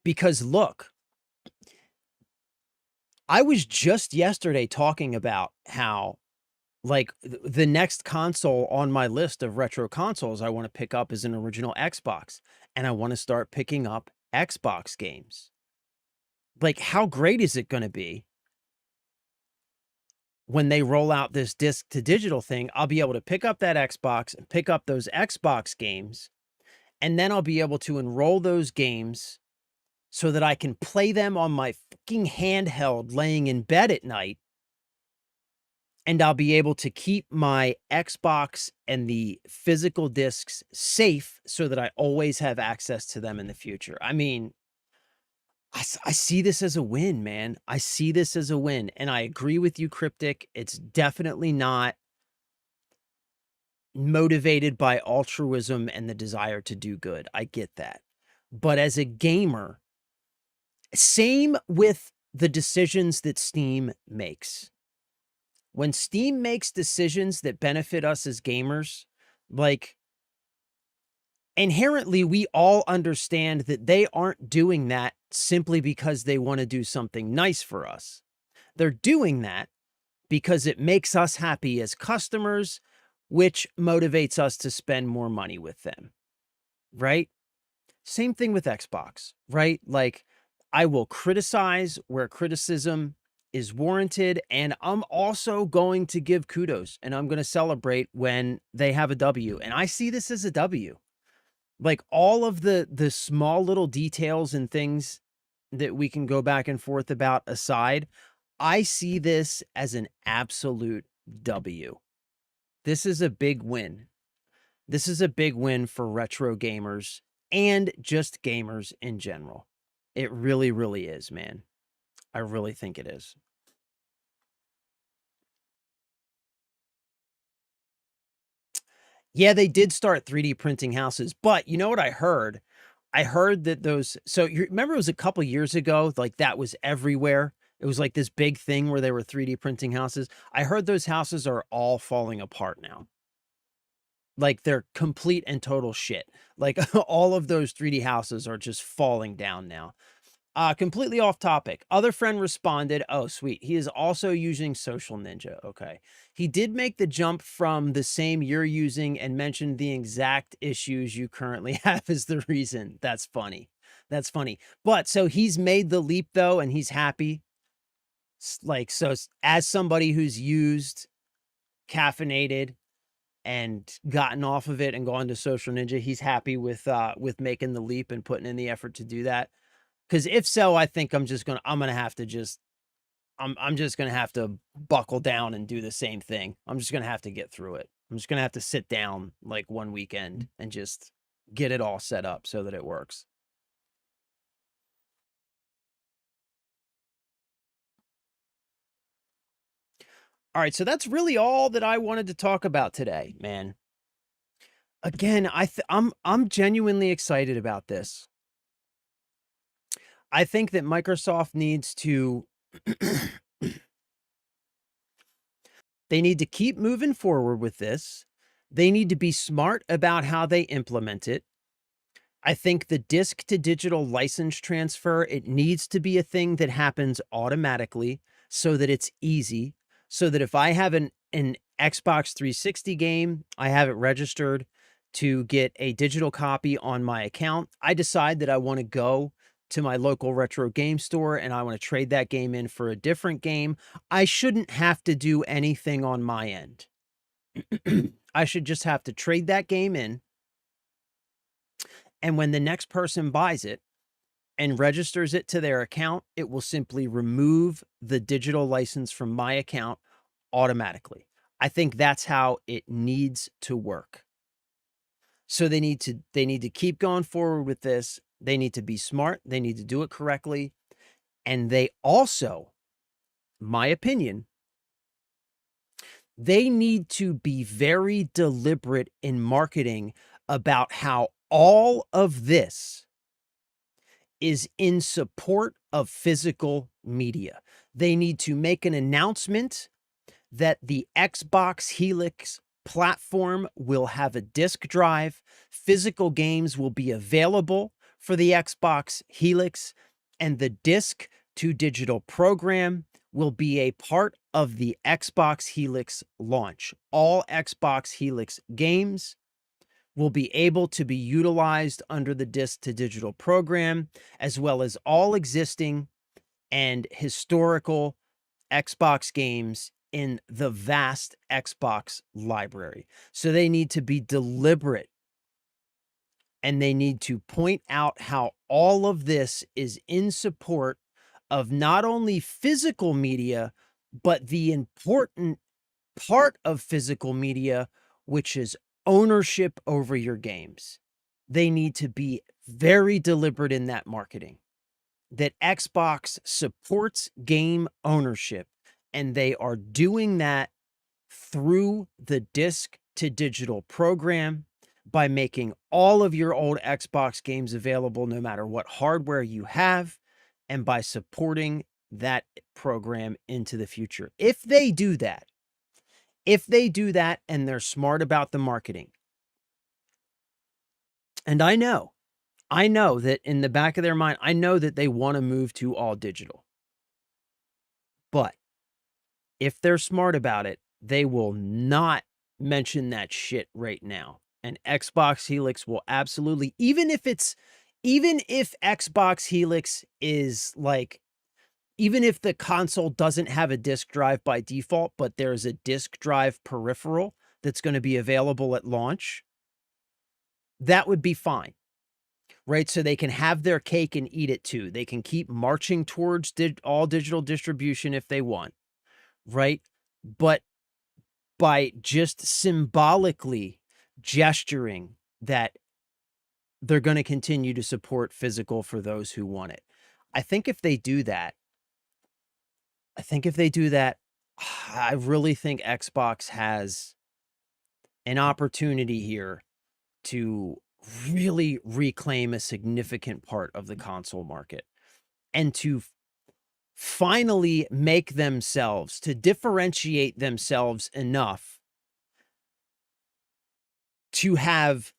[SPEAKER 1] Because look, I was just yesterday talking about how like the next console on my list of retro consoles I want to pick up is an original Xbox, and I want to start picking up Xbox games. Like, how great is it going to be when they roll out this disc to digital thing? I'll be able to pick up that Xbox and pick up those Xbox games, and then I'll be able to enroll those games so that I can play them on my fucking handheld laying in bed at night. And I'll be able to keep my Xbox and the physical discs safe so that I always have access to them in the future. I mean, I see this as a win, man. I see this as a win. And I agree with you, Cryptic. It's definitely not motivated by altruism and the desire to do good. I get that. But as a gamer, same with the decisions that Steam makes. When Steam makes decisions that benefit us as gamers, like inherently, we all understand that they aren't doing that simply because they want to do something nice for us. They're doing that because it makes us happy as customers, which motivates us to spend more money with them, right? Same thing with Xbox, right? Like, I will criticize where criticism is warranted, and I'm also going to give kudos, and I'm going to celebrate when they have a W, and I see this as a W. Like, all of the small little details and things that we can go back and forth about aside, I see this as an absolute W. This is a big win. This is a big win for retro gamers and just gamers in general. It really, really is, man. I really think it is. Yeah, they did start 3D printing houses, but you know what I heard? I heard that those so you remember it was a couple years ago, like that was everywhere. It was like this big thing where they were 3D printing houses. I heard those houses are all falling apart now. Like they're complete and total shit. Like all of those 3D houses are just falling down now. Completely off topic. Other friend responded, oh, sweet. He is also using Social Ninja. Okay. He did make the jump from the same you're using and mentioned the exact issues you currently have as the reason. That's funny. That's funny. But so he's made the leap though, and he's happy. Like, so as somebody who's used caffeinated and gotten off of it and gone to Social Ninja, he's happy with making the leap and putting in the effort to do that. Because if so, I think I'm just gonna have to just I'm just gonna have to buckle down and do the same thing. I'm just gonna have to get through it. I'm just gonna have to sit down like one weekend and just get it all set up so that it works. All right, so that's really all that I wanted to talk about today, man. Again, I'm genuinely excited about this. I think that Microsoft needs to they need to keep moving forward with this. They need to be smart about how they implement it. I think the disc to digital license transfer, it needs to be a thing that happens automatically so that it's easy. So that if I have an Xbox 360 game, I have it registered to get a digital copy on my account. I decide that I want to go to my local retro game store and I want to trade that game in for a different game. I shouldn't have to do anything on my end. I should just have to trade that game in. And when the next person buys it and registers it to their account, it will simply remove the digital license from my account automatically. I think that's how it needs to work. So they need to keep going forward with this. They need to be smart. They need to do it correctly. And they also, my opinion, they need to be very deliberate in marketing about how all of this is in support of physical media. They need to make an announcement that the Xbox Helix platform will have a disk drive. Physical games will be available for the Xbox Helix, and the disk to digital program will be a part of the Xbox Helix launch. All Xbox Helix games will be able to be utilized under the disc to digital program, as well as all existing and historical Xbox games in the vast Xbox library. So they need to be deliberate and they need to point out how all of this is in support of not only physical media, but the important part of physical media, which is ownership over your games. They need to be very deliberate in that marketing, that Xbox supports game ownership, and they are doing that through the disc to digital program by making all of your old Xbox games available no matter what hardware you have, and by supporting that program into the future. If they do that and they're smart about the marketing, and I know that in the back of their mind, I know that they want to move to all digital. But if they're smart about it, they will not mention that shit right now. And Xbox Helix will absolutely, even if Xbox Helix is like, even if the console doesn't have a disk drive by default, but there's a disk drive peripheral that's going to be available at launch, that would be fine, right? So they can have their cake and eat it too. They can keep marching towards all digital distribution if they want, right? But by just symbolically gesturing that they're going to continue to support physical for those who want it. I think if they do that, I really think Xbox has an opportunity here to really reclaim a significant part of the console market and to finally make themselves, to differentiate themselves enough to have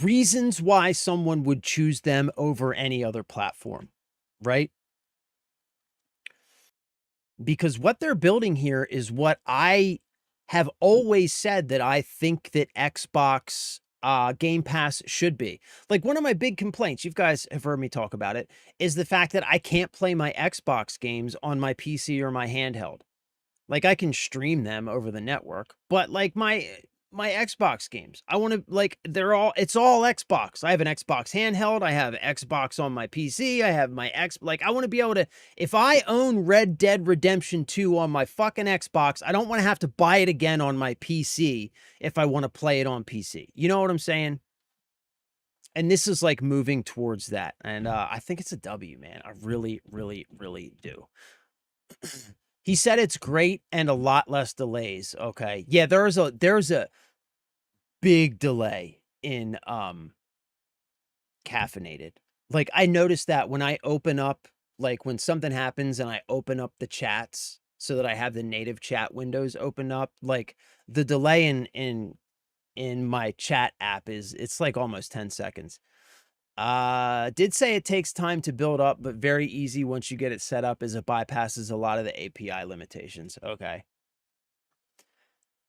[SPEAKER 1] reasons why someone would choose them over any other platform, right? Because what they're building here is what I have always said that I think that Xbox Game Pass should be. Like, one of my big complaints, you guys have heard me talk about it, is the fact that I can't play my Xbox games on my PC or my handheld. Like, I can stream them over the network, but like my Xbox games, I want to, like, it's all Xbox. I have an Xbox handheld, I have Xbox on my PC, I have my like, I want to be able to, if I own Red Dead Redemption 2 on my fucking Xbox, I don't want to have to buy it again on my PC if I want to play it on PC. You know what I'm saying? And this is like moving towards that. And I think it's a W, man. I really, really, really do. He said it's great and a lot less delays. Okay. Yeah, there's a big delay in caffeinated. Like, I noticed that when I open up, like when something happens and I open up the chats so that I have the native chat windows open up, like the delay in in my chat app is it's like almost 10 seconds. Did say it takes time to build up, but very easy once you get it set up as it bypasses a lot of the API limitations. Okay.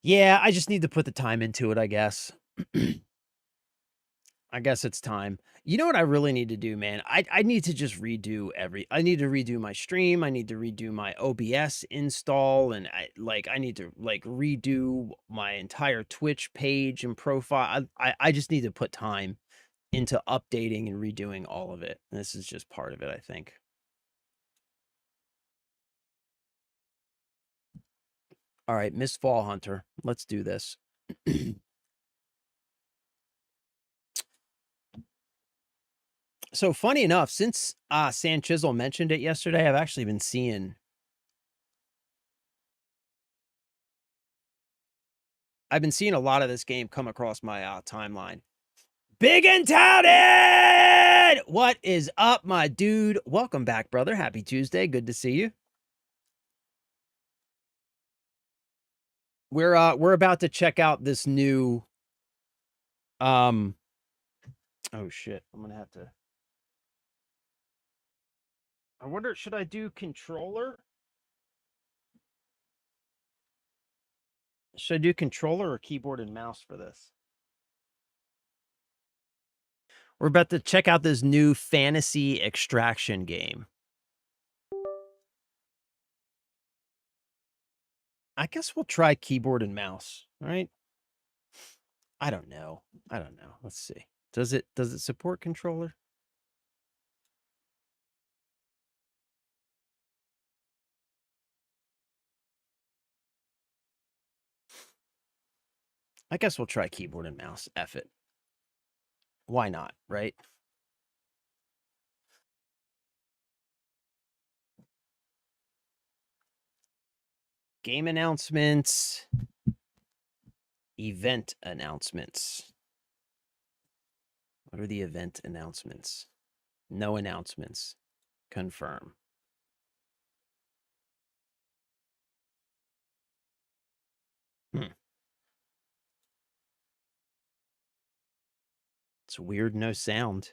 [SPEAKER 1] Yeah, I just need to put the time into it, I guess. I guess it's time. You know what I really need to do, man? I need to just redo I need to redo my stream. I need to redo my OBS install, and I need to like redo my entire Twitch page and profile. I just need to put time into updating and redoing all of it. And this is just part of it, I think. All right, Miss Fall Hunter, let's do this. So funny enough, since San Chisel mentioned it yesterday, I've actually been seeing a lot of this game come across my timeline. Big and touted! What is up, my dude? Welcome back, brother. Happy Tuesday. Good to see you. We're about to check out this new oh shit. I'm gonna have to. I wonder, should I do controller? Should I do controller or keyboard and mouse for this? We're about to check out this new fantasy extraction game. I guess we'll try keyboard and mouse, right? I don't know. Let's see. Does it support controller? I guess we'll try keyboard and mouse. F it. Why not, right? Game announcements. Event announcements. What are the event announcements? No announcements. Confirm. It's weird, no sound.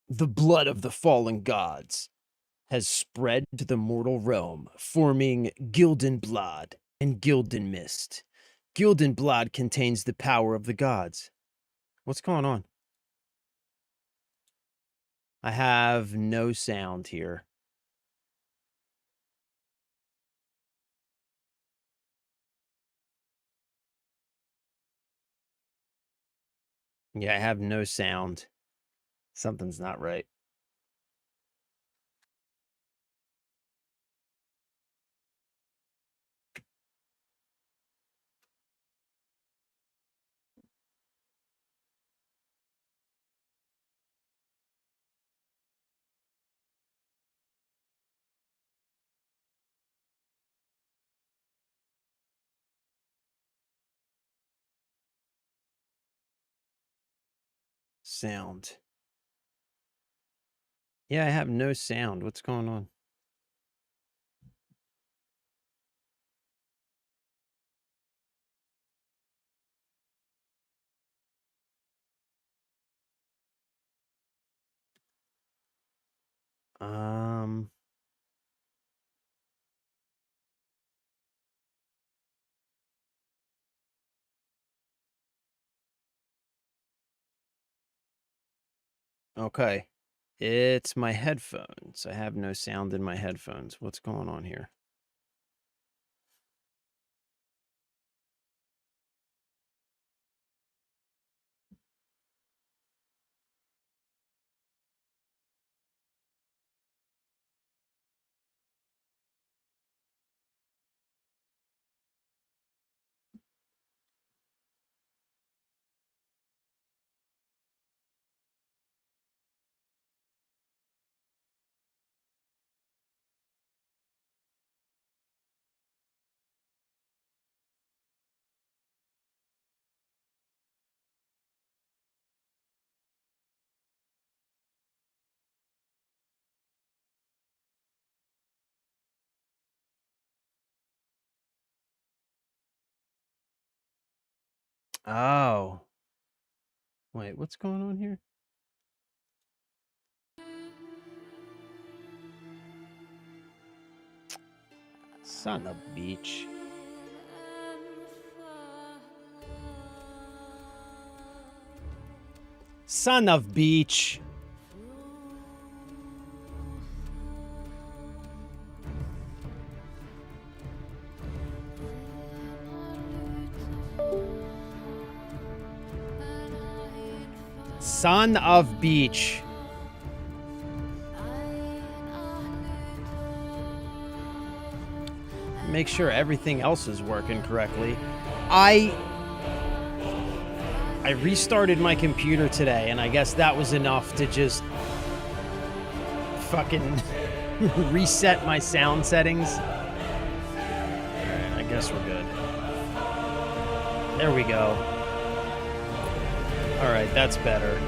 [SPEAKER 1] The blood of the fallen gods has spread to the mortal realm, forming Gildenblad and Gildenmist. Gildenblad contains the power of the gods. What's going on? I have no sound here. Yeah, I have no sound. Something's not right. Sound. Yeah, I have no sound. What's going on? Okay. It's my headphones. I have no sound in my headphones. What's going on here? Oh. Wait, what's going on here? Son of a beach. Son of beach. Son of beach. Make sure everything else is working correctly. I restarted my computer today, and I guess that was enough to just fucking reset my sound settings. Alright, I guess we're good. There we go. Alright, that's better.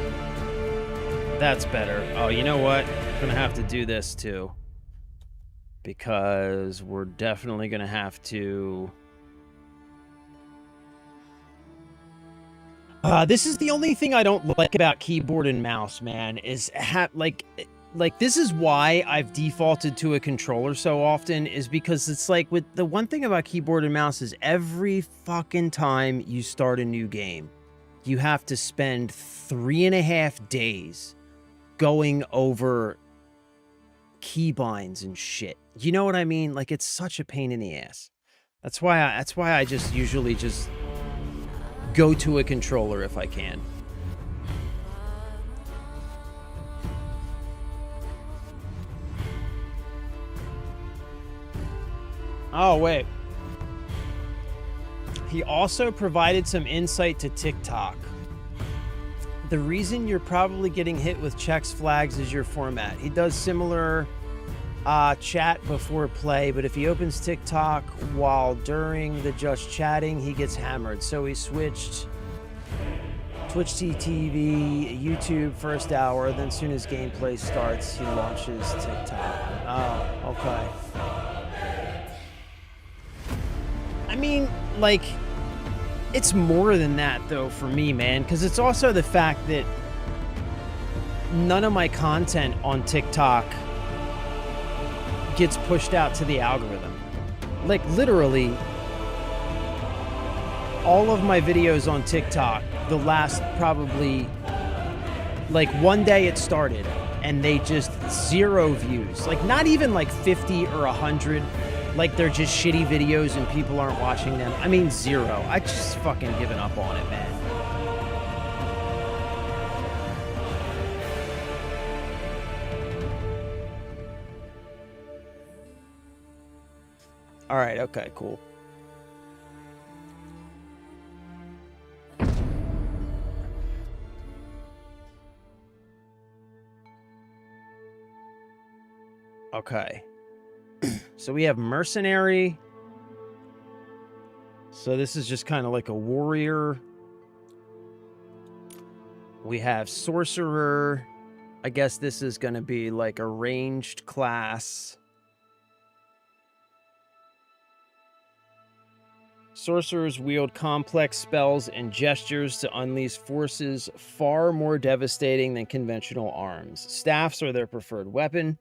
[SPEAKER 1] That's better. Oh, you know what? I'm gonna have to do this too. Because we're definitely gonna have to... this is the only thing I don't like about keyboard and mouse, man, is like this is why I've defaulted to a controller so often, is because it's like, with the one thing about keyboard and mouse is every fucking time you start a new game, you have to spend 3.5 days going over keybinds and shit. You know what I mean? Like, it's such a pain in the ass. That's why I just usually just go to a controller if I can. Oh, wait. He also provided some insight to TikTok. The reason you're probably getting hit with checks flags is your format. He does similar chat before play, but if he opens TikTok while during the just chatting, he gets hammered. So he switched Twitch TV, YouTube first hour, then soon as gameplay starts, he launches TikTok. Oh, okay. I mean, like, it's more than that, though, for me, man, because it's also the fact that none of my content on TikTok gets pushed out to the algorithm. Like, literally, all of my videos on TikTok, the last probably, like, one day it started, and they just 0 views. Like, not even like 50 or 100. Like, they're just shitty videos and people aren't watching them. I mean, 0. I just fucking given up on it, man. All right, okay, cool. Okay. So we have mercenary. So this is just kind of like a warrior. We have sorcerer. I guess this is going to be like a ranged class. Sorcerers wield complex spells and gestures to unleash forces far more devastating than conventional arms. Staffs are their preferred weapon.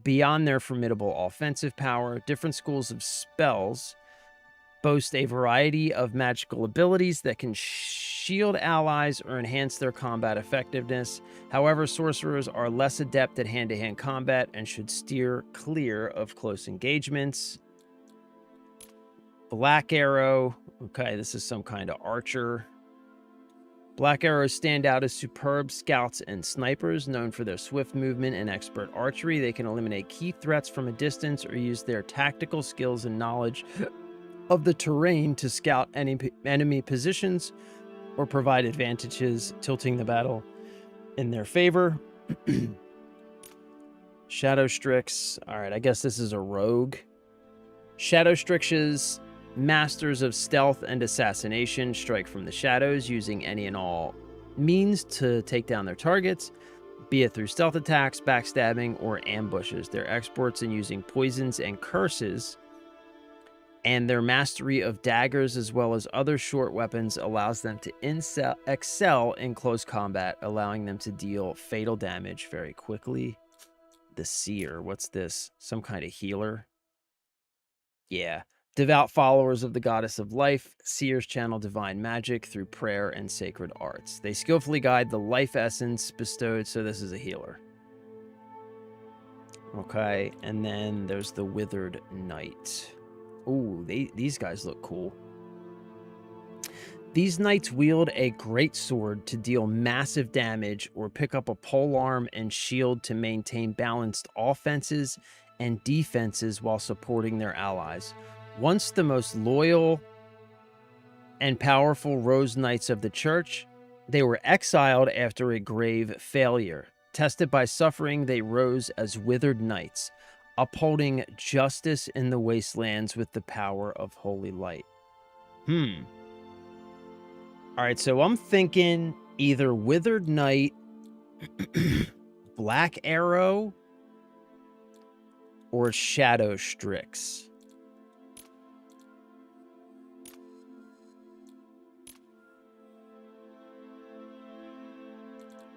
[SPEAKER 1] Beyond their formidable offensive power, different schools of spells boast a variety of magical abilities that can shield allies or enhance their combat effectiveness. However, sorcerers are less adept at hand-to-hand combat and should steer clear of close engagements. Black Arrow. Okay, this is some kind of archer. Black Arrows stand out as superb scouts and snipers. Known for their swift movement and expert archery, they can eliminate key threats from a distance or use their tactical skills and knowledge of the terrain to scout enemy positions or provide advantages, tilting the battle in their favor. Shadow Strix. All right, I guess this is a rogue. Shadow Strixes, masters of stealth and assassination, strike from the shadows using any and all means to take down their targets, be it through stealth attacks, backstabbing, or ambushes. They're experts in using poisons and curses And their mastery of daggers as well as other short weapons allows them to excel in close combat, allowing them to deal fatal damage very quickly. The Seer, what's this? Some kind of healer? Yeah. Devout followers of the goddess of life, seers channel divine magic through prayer and sacred arts. They skillfully guide the life essence bestowed, so this is a healer. Okay, and then there's the Withered Knight. Ooh, these guys look cool. These knights wield a great sword to deal massive damage or pick up a polearm and shield to maintain balanced offenses and defenses while supporting their allies. Once the most loyal and powerful Rose Knights of the Church, they were exiled after a grave failure. Tested by suffering, they rose as Withered Knights, upholding justice in the wastelands with the power of holy light. All right, so I'm thinking either Withered Knight, Black Arrow, or Shadow Strix.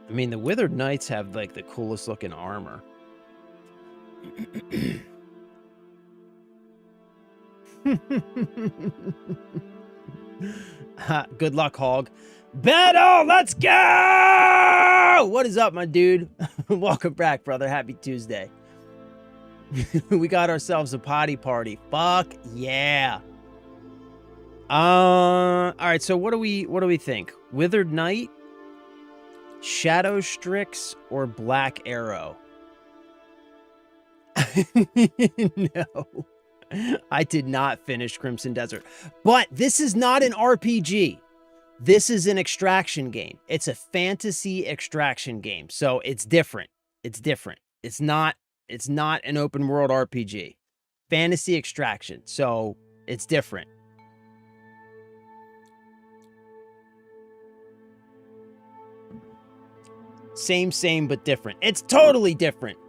[SPEAKER 1] I mean, the Withered Knights have, like, the coolest looking armor. Good luck, Hog. Battle! Let's go! What is up, my dude? Welcome back, brother. Happy Tuesday. We got ourselves a potty party. Fuck yeah. All right, so what do we think? Withered Knight, Shadow Strix, or Black Arrow? No. I did not finish Crimson Desert. But this is not an RPG. This is an extraction game. It's a fantasy extraction game. So it's different. It's different. It's not an open world RPG. Fantasy extraction. So it's different. Same, but different. It's totally different.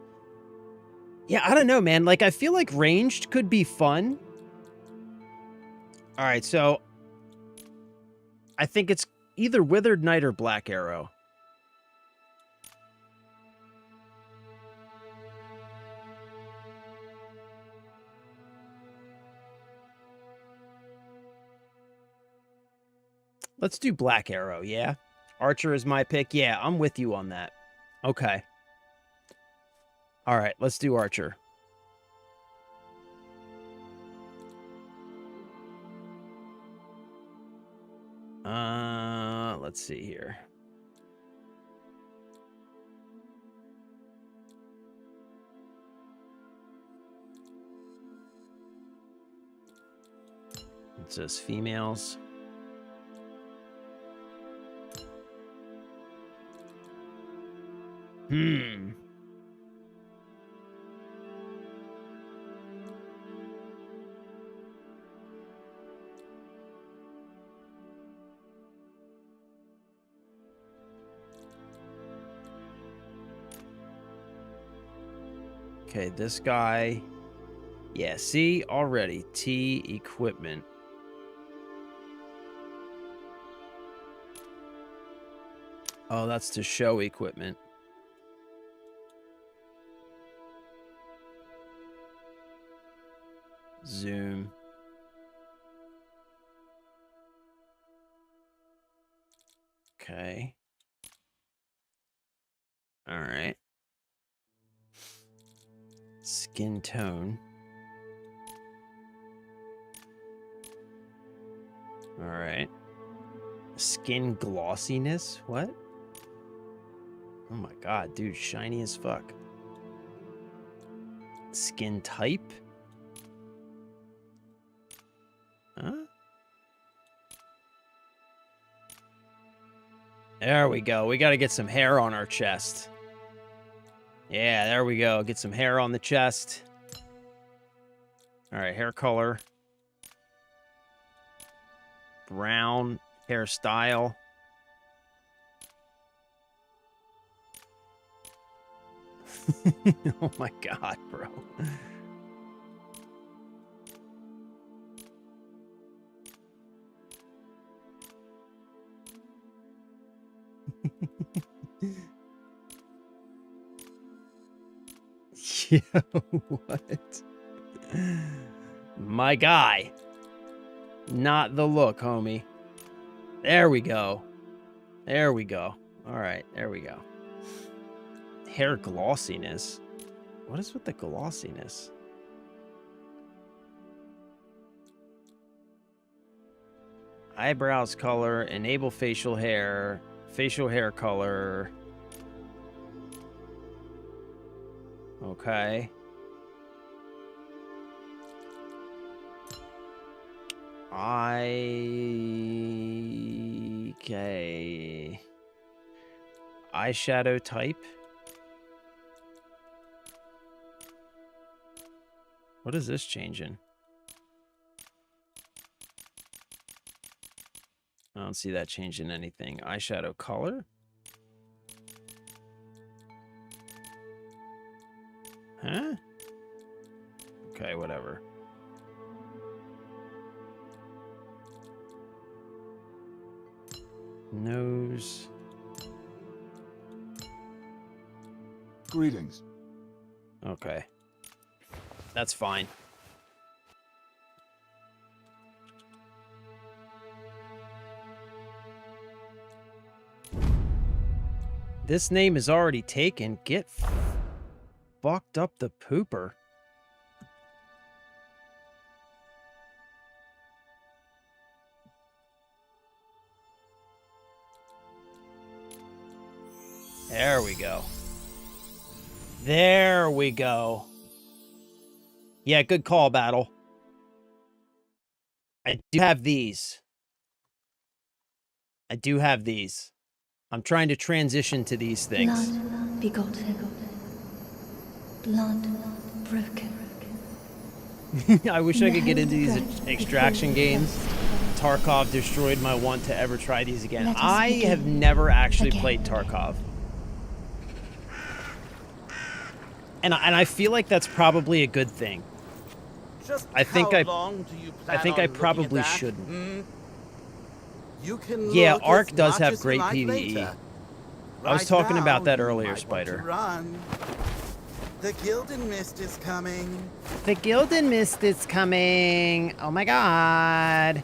[SPEAKER 1] Yeah, I don't know, man. Like, I feel like ranged could be fun. All right, so I think it's either Withered Knight or Black Arrow. Let's do Black Arrow, yeah? Archer is my pick. Yeah, I'm with you on that. Okay. All right, let's do Archer. Let's see here. It says females. Okay, this guy. Yeah, see, already. T equipment. Oh, that's to show equipment. Zoom. Okay. All right. Skin tone. All right. Skin glossiness? What? Oh my god, dude, shiny as fuck. Skin type? Huh? There we go. We got to get some hair on our chest. Yeah, there we go. Get some hair on the chest. All right, hair color. Brown hairstyle. Oh my god, bro. Yeah, what? My guy. Not the look, homie. There we go. There we go. All right, there we go. Hair glossiness. What is with the glossiness? Eyebrows color, enable facial hair color. Okay. Okay. Eyeshadow type. What is this changing? I don't see that changing anything. Eyeshadow color? Huh? Okay, whatever. Nose.
[SPEAKER 2] Greetings.
[SPEAKER 1] Okay. That's fine. This name is already taken. Get fucked up the pooper. There we go. There we go. Yeah, good call, Battle. I do have these. I do have these. I'm trying to transition to these things.
[SPEAKER 3] Blood begotten. Blood broken.
[SPEAKER 1] I wish I could get into these extraction games. Tarkov destroyed my want to ever try these again. I have never actually played Tarkov. And I feel like that's probably a good thing.
[SPEAKER 4] Just
[SPEAKER 1] I think
[SPEAKER 4] how long do you plan
[SPEAKER 1] I
[SPEAKER 4] on
[SPEAKER 1] probably
[SPEAKER 4] looking at that?
[SPEAKER 1] shouldn't.
[SPEAKER 4] You can
[SPEAKER 1] Yeah,
[SPEAKER 4] look
[SPEAKER 1] Ark
[SPEAKER 4] as
[SPEAKER 1] does
[SPEAKER 4] much
[SPEAKER 1] have
[SPEAKER 4] as you
[SPEAKER 1] great
[SPEAKER 4] like
[SPEAKER 1] PvE.
[SPEAKER 4] later.
[SPEAKER 1] I was
[SPEAKER 4] Right
[SPEAKER 1] talking
[SPEAKER 4] now,
[SPEAKER 1] about that
[SPEAKER 4] you
[SPEAKER 1] earlier,
[SPEAKER 4] might want to
[SPEAKER 1] Spider.
[SPEAKER 4] run. The Gildan Mist is coming.
[SPEAKER 1] The Gildan Mist is coming. Oh my god.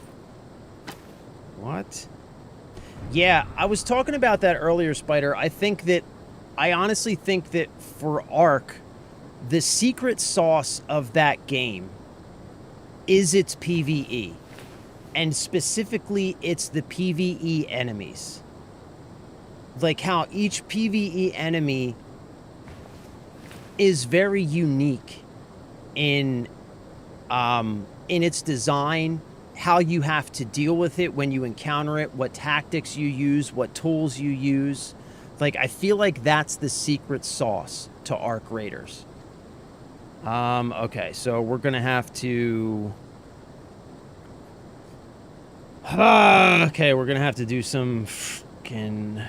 [SPEAKER 1] What? Yeah, I was talking about that earlier, Spider. I honestly think that for Ark, the secret sauce of that game is its PvE. And specifically, it's the PvE enemies. Like how each PvE enemy is very unique in its design, how you have to deal with it when you encounter it, what tactics you use, what tools you use. Like, I feel like that's the secret sauce to Ark Raiders. Okay, so we're gonna have to... okay, we're gonna have to do some fucking...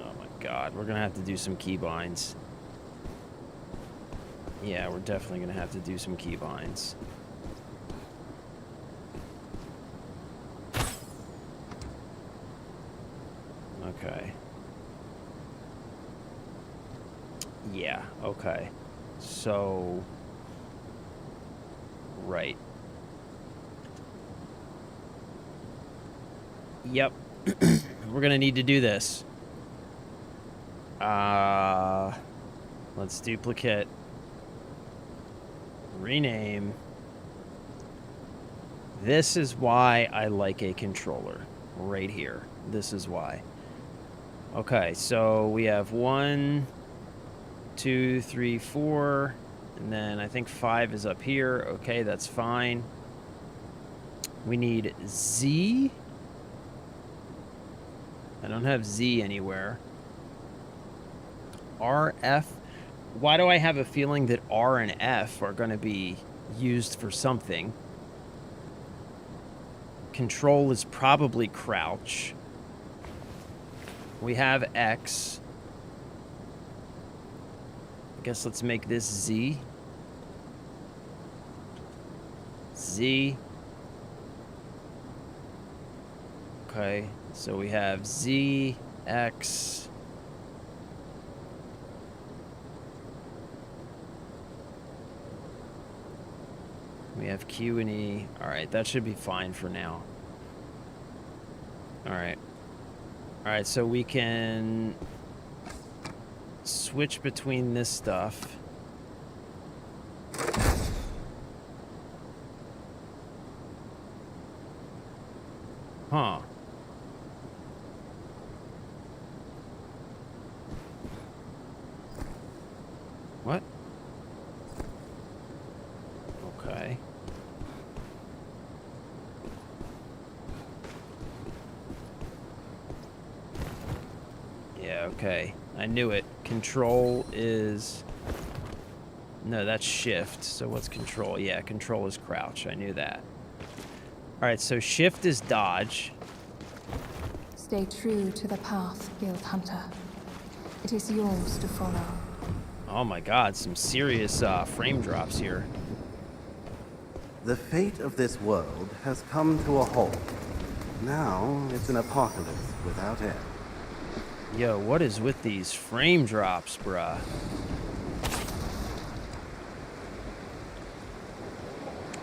[SPEAKER 1] oh my god, we're gonna have to do some keybinds. Yeah, we're definitely gonna have to do some keybinds. Okay. Yeah, okay. So... right. Yep. We're gonna need to do this. Let's duplicate. Rename. This is why I like a controller. Right here. This is why. Okay, so we have 1, 2, 3, 4, and then I think 5 is up here. Okay, that's fine. We need Z. I don't have Z anywhere. RF. Why do I have a feeling that R and F are going to be used for something? Control is probably crouch. We have X. I guess let's make this Z. Z. Okay, so we have Z, X. We have Q and E. Alright, that should be fine for now. Alright. Alright, so we can switch between this stuff. Huh. What? Okay. Yeah, okay. I knew it. Control is... No, that's shift. So what's control? Yeah, control is crouch. I knew that. Alright, so shift is dodge.
[SPEAKER 2] Stay true to the path, Guild Hunter. It is yours to follow.
[SPEAKER 1] Oh my god, some serious frame drops here.
[SPEAKER 5] The fate of this world has come to a halt. Now it's an apocalypse without end.
[SPEAKER 1] Yo, what is with these frame drops, bruh?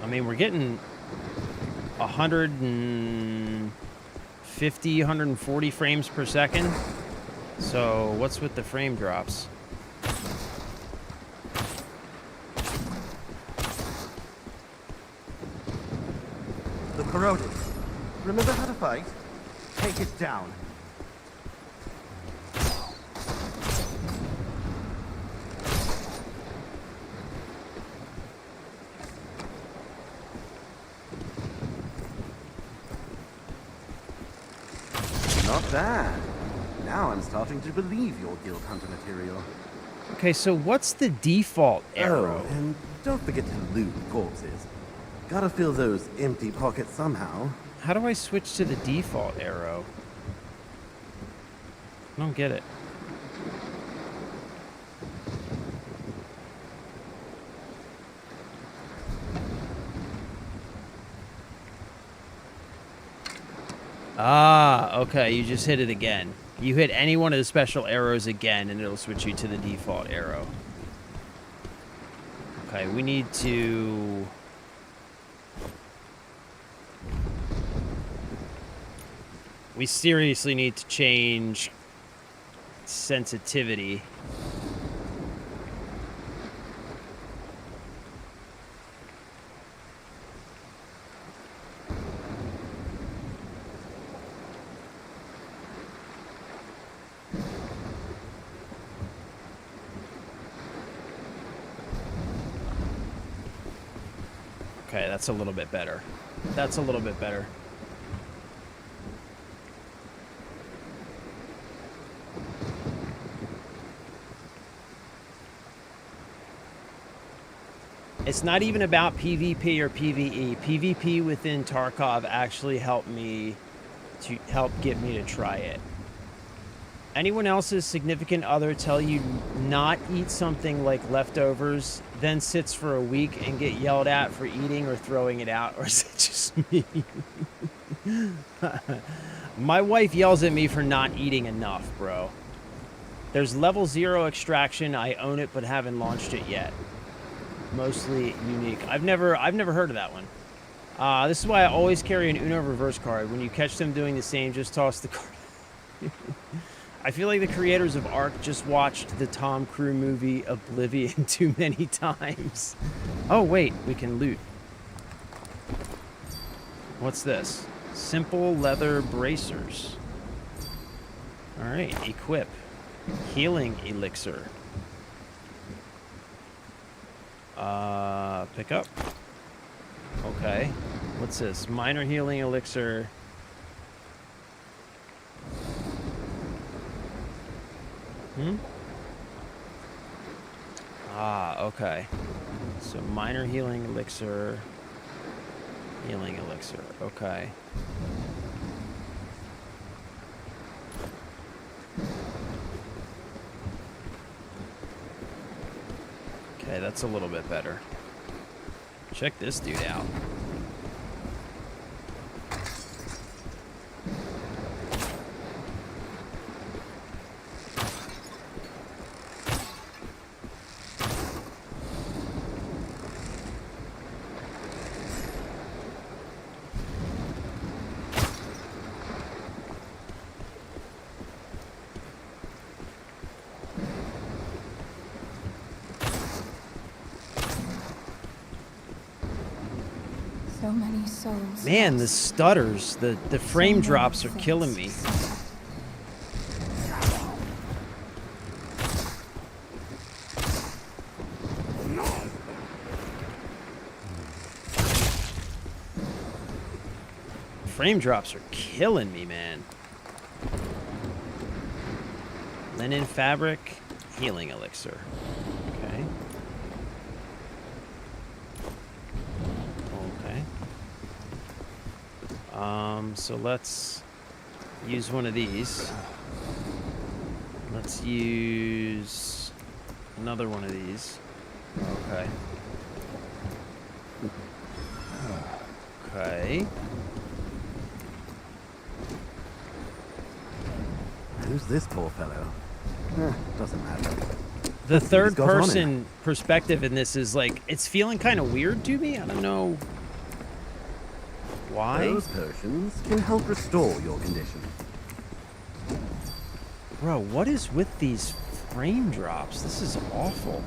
[SPEAKER 1] I mean, we're getting 150, 140 frames per second. So, what's with the frame drops?
[SPEAKER 5] The corroded. Remember how to fight? Take it down. Not bad. Now I'm starting to believe you're Guild Hunter material.
[SPEAKER 1] Okay, so what's the default arrow?
[SPEAKER 5] Oh, and don't forget to loot corpses. Gotta fill those empty pockets somehow.
[SPEAKER 1] How do I switch to the default arrow? I don't get it. Ah, okay, you just hit it again. You hit any one of the special arrows again, and it'll switch you to the default arrow. Okay, we need to... We seriously need to change sensitivity. Okay, that's a little bit better. That's a little bit better. It's not even about PvP or PvE. PvP within Tarkov actually helped me to get me to try it. Anyone else's significant other tell you not eat something like leftovers, then sits for a week and get yelled at for eating or throwing it out, or is it just me? My wife yells at me for not eating enough, bro. There's level 0 extraction. I own it, but haven't launched it yet. Mostly unique. I've never heard of that one. This is why I always carry an Uno reverse card. When you catch them doing the same, just toss the card. I feel like the creators of Ark just watched the Tom Cruise movie Oblivion too many times. Oh, wait, we can loot. What's this? Simple leather bracers. Alright, equip. Healing elixir. Pick up. Okay. What's this? Minor healing elixir. Ah, okay. So minor healing elixir. Healing elixir. Okay. Okay, that's a little bit better. Check this dude out.
[SPEAKER 2] So many souls.
[SPEAKER 1] Man, the
[SPEAKER 2] lost.
[SPEAKER 1] stutters, the frame
[SPEAKER 2] So
[SPEAKER 1] drops
[SPEAKER 2] many
[SPEAKER 1] are killing
[SPEAKER 2] fates
[SPEAKER 1] me.
[SPEAKER 2] severed.
[SPEAKER 1] Frame drops are killing me, man. Linen fabric, healing elixir. Okay. Okay. So let's use one of these. Let's use another one of these. Okay. Okay.
[SPEAKER 5] Who's this poor fellow? Doesn't matter.
[SPEAKER 1] The
[SPEAKER 5] He's
[SPEAKER 1] third
[SPEAKER 5] got on him.
[SPEAKER 1] person perspective in this is like, it's feeling kind of weird to me. I don't know why.
[SPEAKER 5] Those potions can help restore your condition.
[SPEAKER 1] Bro, what is with these frame drops? This is awful.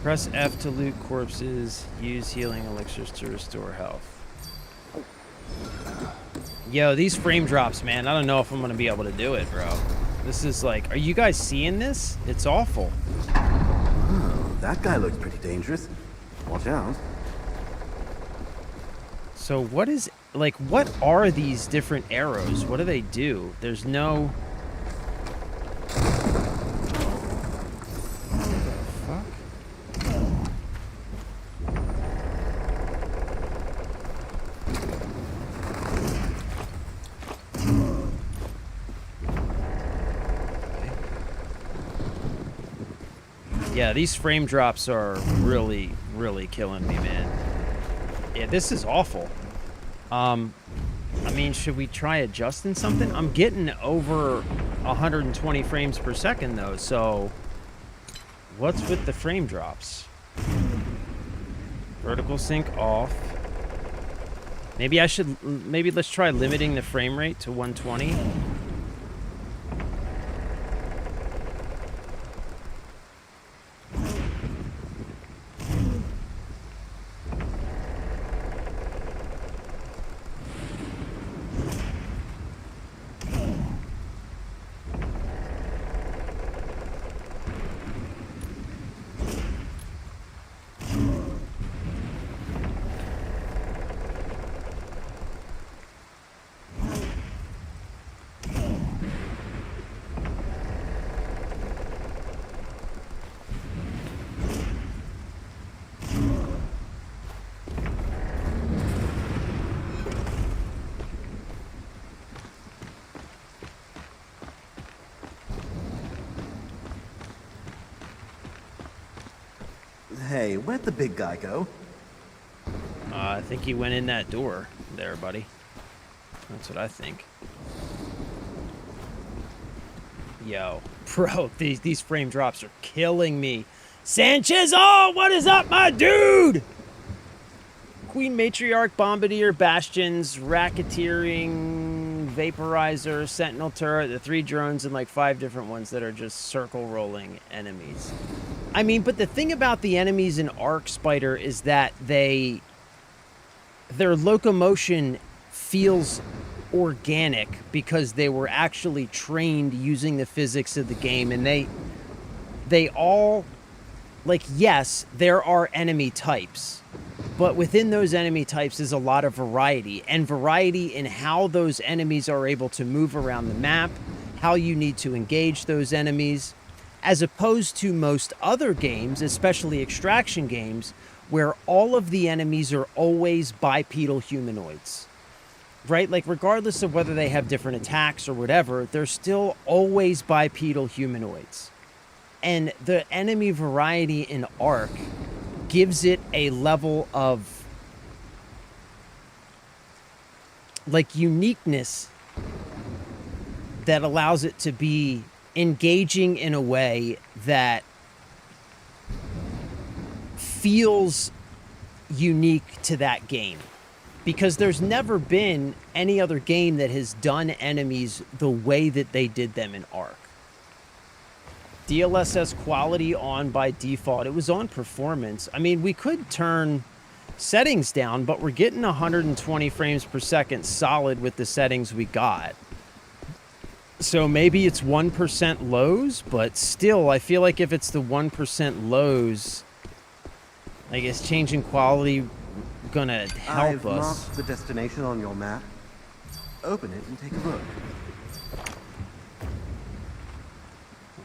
[SPEAKER 1] Press F to loot corpses. Use healing elixirs to restore health. Yo, these frame drops, man. I don't know if I'm going to be able to do it, bro. This is like, are you guys seeing this? It's awful.
[SPEAKER 5] Oh, that guy looks pretty dangerous. Watch out.
[SPEAKER 1] So what is, like, what are these different arrows? What do they do? There's no... What the fuck? Yeah, these frame drops are really, really killing me, man. Yeah, this is awful. I mean, should we try adjusting something? I'm getting over 120 frames per second, though, so... What's with the frame drops? Vertical sync off. Maybe I should... Maybe let's try limiting the frame rate to 120.
[SPEAKER 5] Hey, where'd the big guy go?
[SPEAKER 1] I think he went in that door there, buddy. That's what I think. Yo, bro, these frame drops are killing me. Sanchez, oh, what is up, my dude? Queen Matriarch, Bombardier, Bastions, Racketeering, Vaporizer, Sentinel Turret, the 3 drones, and like 5 different ones that are just circle rolling enemies. I mean, but the thing about the enemies in Arc Spider is that their locomotion feels organic because they were actually trained using the physics of the game, and they all, like, yes, there are enemy types, but within those enemy types is a lot of variety, and variety in how those enemies are able to move around the map, how you need to engage those enemies, as opposed to most other games, especially extraction games, where all of the enemies are always bipedal humanoids, right? Like, regardless of whether they have different attacks or whatever, they're still always bipedal humanoids. And the enemy variety in Ark gives it a level of, like, uniqueness that allows it to be engaging in a way that feels unique to that game, because there's never been any other game that has done enemies the way that they did them in Ark. DLSS quality on by default. It was on performance. I mean, we could turn settings down, but we're getting 120 frames per second solid with the settings we got. So maybe it's 1% lows, but still, I feel like if it's the 1% lows, I guess changing quality gonna help
[SPEAKER 5] I've
[SPEAKER 1] us.
[SPEAKER 5] marked the destination on your map. Open it and take a look.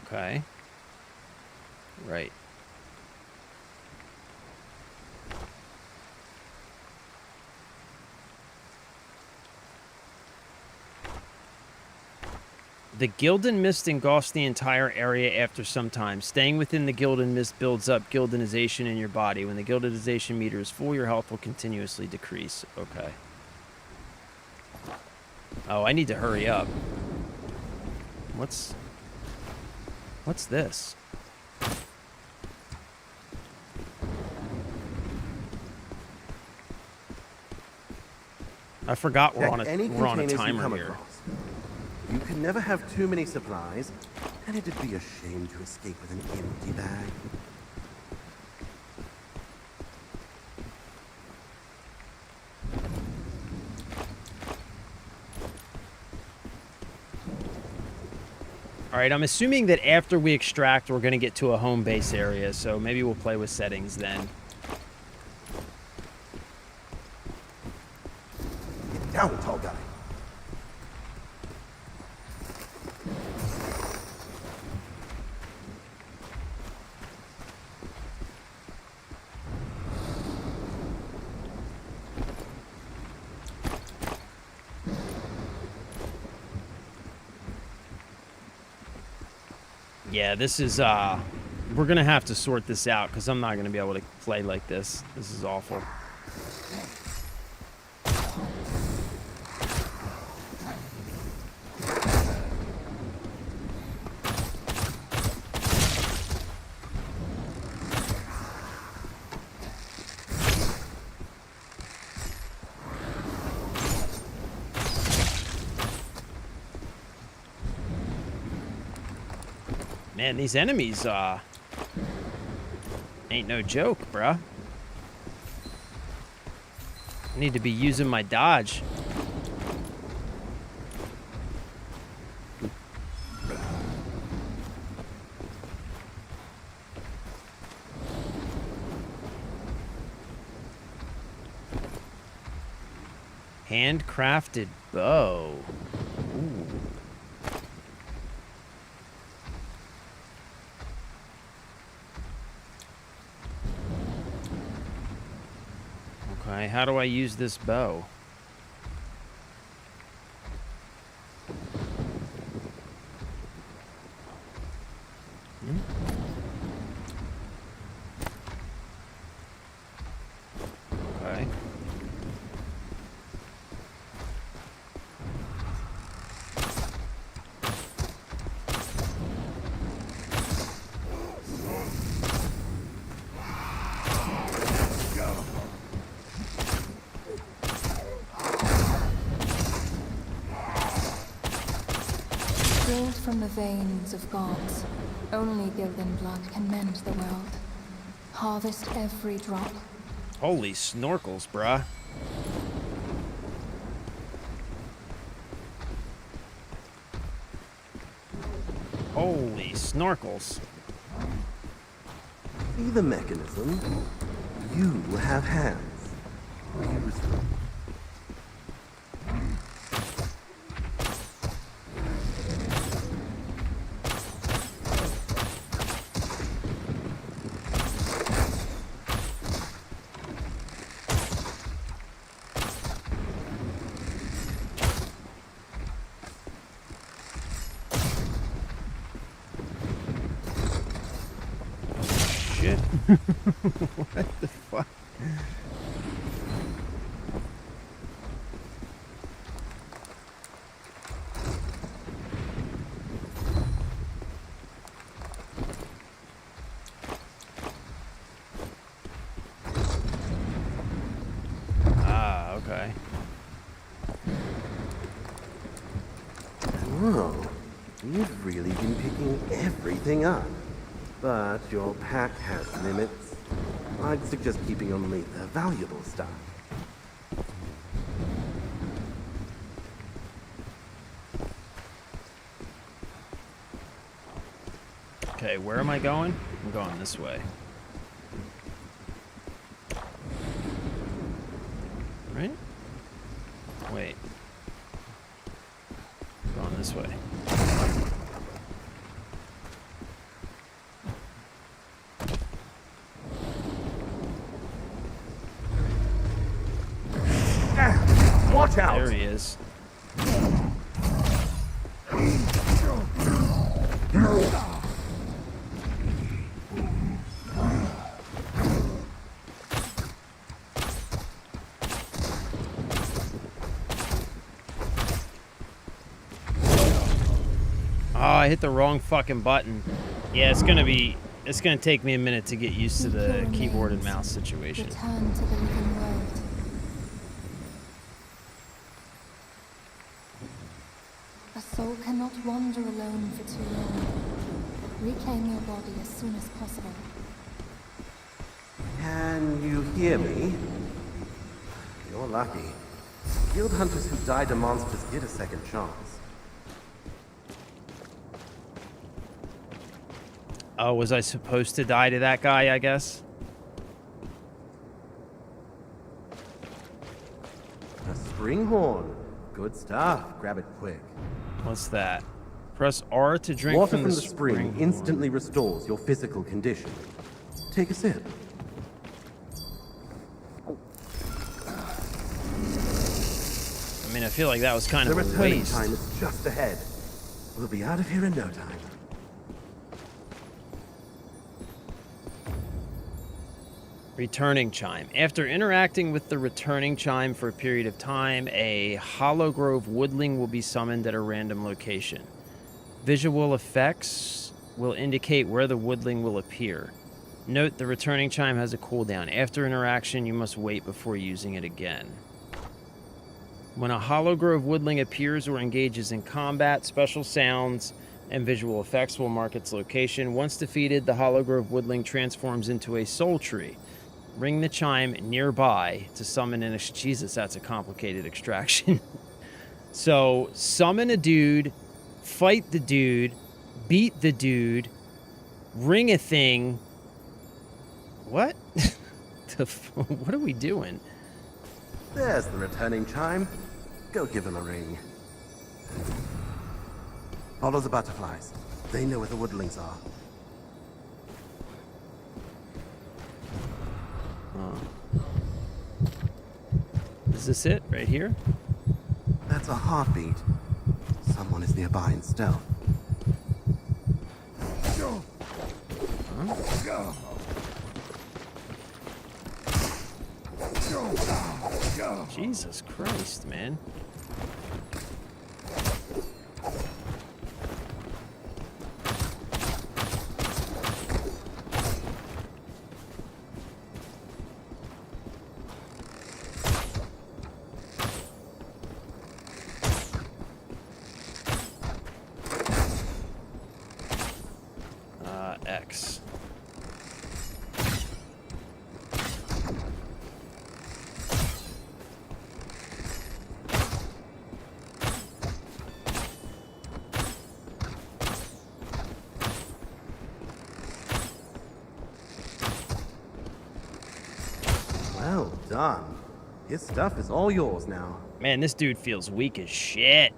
[SPEAKER 1] Okay. Right. The Gildan Mist engulfs the entire area after some time. Staying within the Gildan Mist builds up Gildanization in your body. When the Gildanization meter is full, your health will continuously decrease. Okay. Oh, I need to hurry up. What's this? I forgot we're
[SPEAKER 5] Check
[SPEAKER 1] on
[SPEAKER 5] any
[SPEAKER 1] a
[SPEAKER 5] containers you
[SPEAKER 1] timer
[SPEAKER 5] come
[SPEAKER 1] here.
[SPEAKER 5] across. You can never have too many supplies, and it'd be a shame to escape with an empty bag.
[SPEAKER 1] All right, I'm assuming that after we extract, we're going to get to a home base area, so maybe we'll play with settings then.
[SPEAKER 5] Get down, tall guy.
[SPEAKER 1] Yeah, this is, we're going to have to sort this out because I'm not going to be able to play like this. This is awful. Man, these enemies, ain't no joke, bruh. I need to be using my dodge. Handcrafted bow. Ooh. Okay, how do I use this bow? Okay.
[SPEAKER 2] Drilled from the veins of gods, only Gildan blood can mend the world. Harvest every drop.
[SPEAKER 1] Holy snorkels, bruh. Holy snorkels.
[SPEAKER 5] See the mechanism? You have hands. Use them.
[SPEAKER 1] Shit. What the fuck? Ah, okay.
[SPEAKER 5] Whoa, you've really been picking picking everything up. But your pack has limits. I'd suggest keeping only the valuable stuff.
[SPEAKER 1] Okay, where am I going? I'm going this way. Right? Wait. I'm going this way.
[SPEAKER 5] Watch out!
[SPEAKER 1] There he is. I hit the wrong fucking button. Yeah, it's gonna take me a minute to get used to the keyboard and mouse situation.
[SPEAKER 2] Return to the living world. A soul cannot wander alone for too long. Reclaim your body as soon as possible.
[SPEAKER 5] Can you hear me? You're lucky. Guild hunters who die to monsters get a second chance.
[SPEAKER 1] Oh, was I supposed to die to that guy, I guess?
[SPEAKER 5] A spring horn. Good stuff. Grab it quick.
[SPEAKER 1] What's that? Press R to drink
[SPEAKER 5] Water
[SPEAKER 1] from the spring
[SPEAKER 5] instantly restores your physical condition. Take a sip.
[SPEAKER 1] I mean, I feel like that was kind
[SPEAKER 5] The
[SPEAKER 1] of a
[SPEAKER 5] returning
[SPEAKER 1] waste.
[SPEAKER 5] time is just ahead. We'll be out of here in no time.
[SPEAKER 1] Returning chime. After interacting with the returning chime for a period of time, a Hollow Grove woodling will be summoned at a random location. Visual effects will indicate where the woodling will appear. Note the returning chime has a cooldown. After interaction, you must wait before using it again. When a Hollow Grove woodling appears or engages in combat, special sounds and visual effects will mark its location. Once defeated, the Hollow Grove woodling transforms into a soul tree. Ring the chime nearby to summon an... Jesus, that's a complicated extraction. So, summon a dude, fight the dude, beat the dude, ring a thing. What? What are we doing?
[SPEAKER 5] There's the returning chime. Go give him a ring. Follow the butterflies. They know where the woodlings are.
[SPEAKER 1] Is this it? Right here?
[SPEAKER 5] That's a heartbeat. Someone is nearby in stealth.
[SPEAKER 1] Jesus Christ, man. X.
[SPEAKER 5] Well done. His stuff is all yours now.
[SPEAKER 1] Man, this dude feels weak as shit.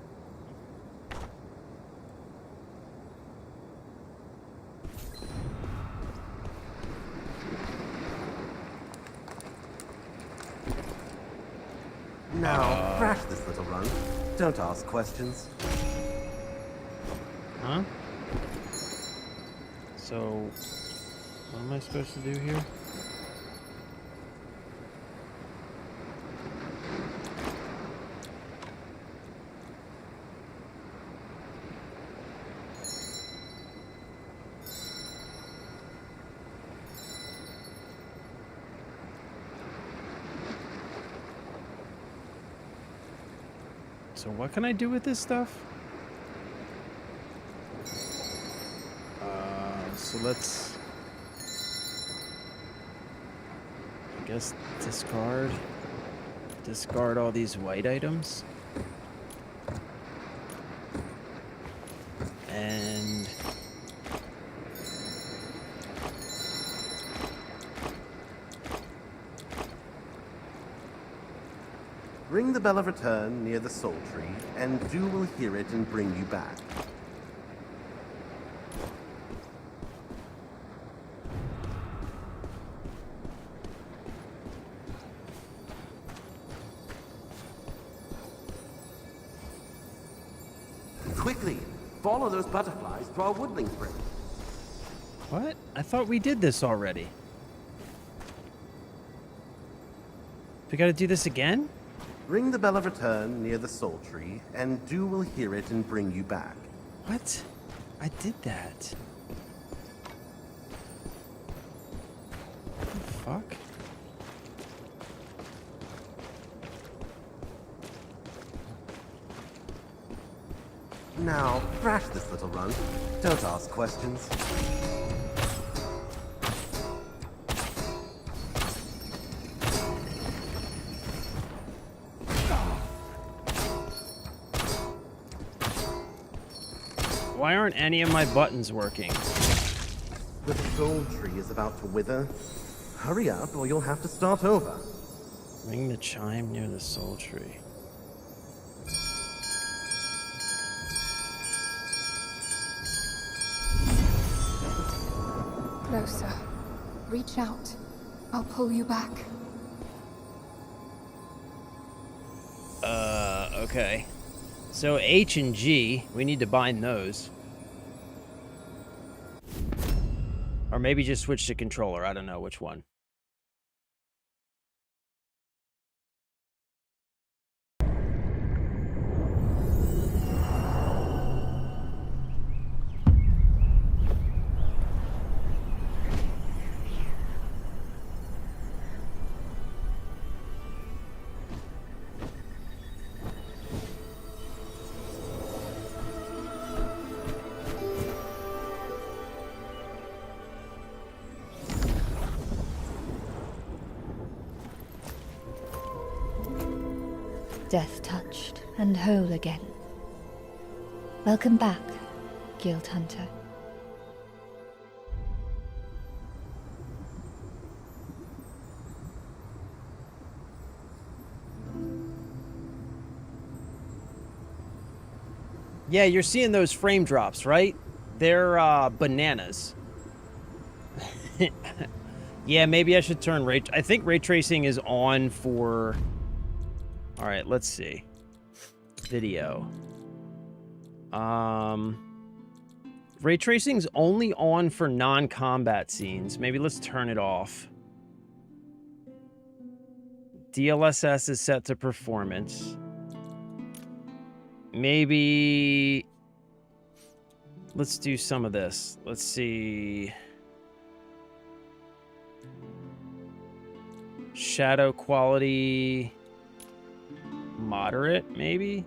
[SPEAKER 5] Now, crash this little run. Don't ask questions.
[SPEAKER 1] Huh? So, what am I supposed to do here? So what can I do with this stuff? so let's... I guess discard all these white items. And...
[SPEAKER 5] Ring the bell of return near the soul tree, and dew will hear it and bring you back. Quickly! Follow those butterflies to our woodling spring.
[SPEAKER 1] What? I thought we did this already. We gotta do this again?
[SPEAKER 5] Ring the bell of return near the soul tree, and dew will hear it and bring you back.
[SPEAKER 1] What? I did that. What the fuck?
[SPEAKER 5] Now, crash this little run. Don't ask questions.
[SPEAKER 1] Why aren't any of my buttons working?
[SPEAKER 5] The soul tree is about to wither. Hurry up, or you'll have to start over.
[SPEAKER 1] Ring the chime near the soul tree.
[SPEAKER 2] Closer. Reach out. I'll pull you back.
[SPEAKER 1] Okay. So H and G, we need to bind those. Or maybe just switch to controller. I don't know which one.
[SPEAKER 3] Death touched and whole again. Welcome back, Guild Hunter.
[SPEAKER 1] Yeah, you're seeing those frame drops, right? They're bananas. Yeah, maybe I should turn ray... I think ray tracing is on for... All right, let's see. Video. Ray tracing's only on for non-combat scenes. Maybe let's turn it off. DLSS is set to performance. Maybe... Let's do some of this. Let's see... Shadow quality... Moderate, maybe?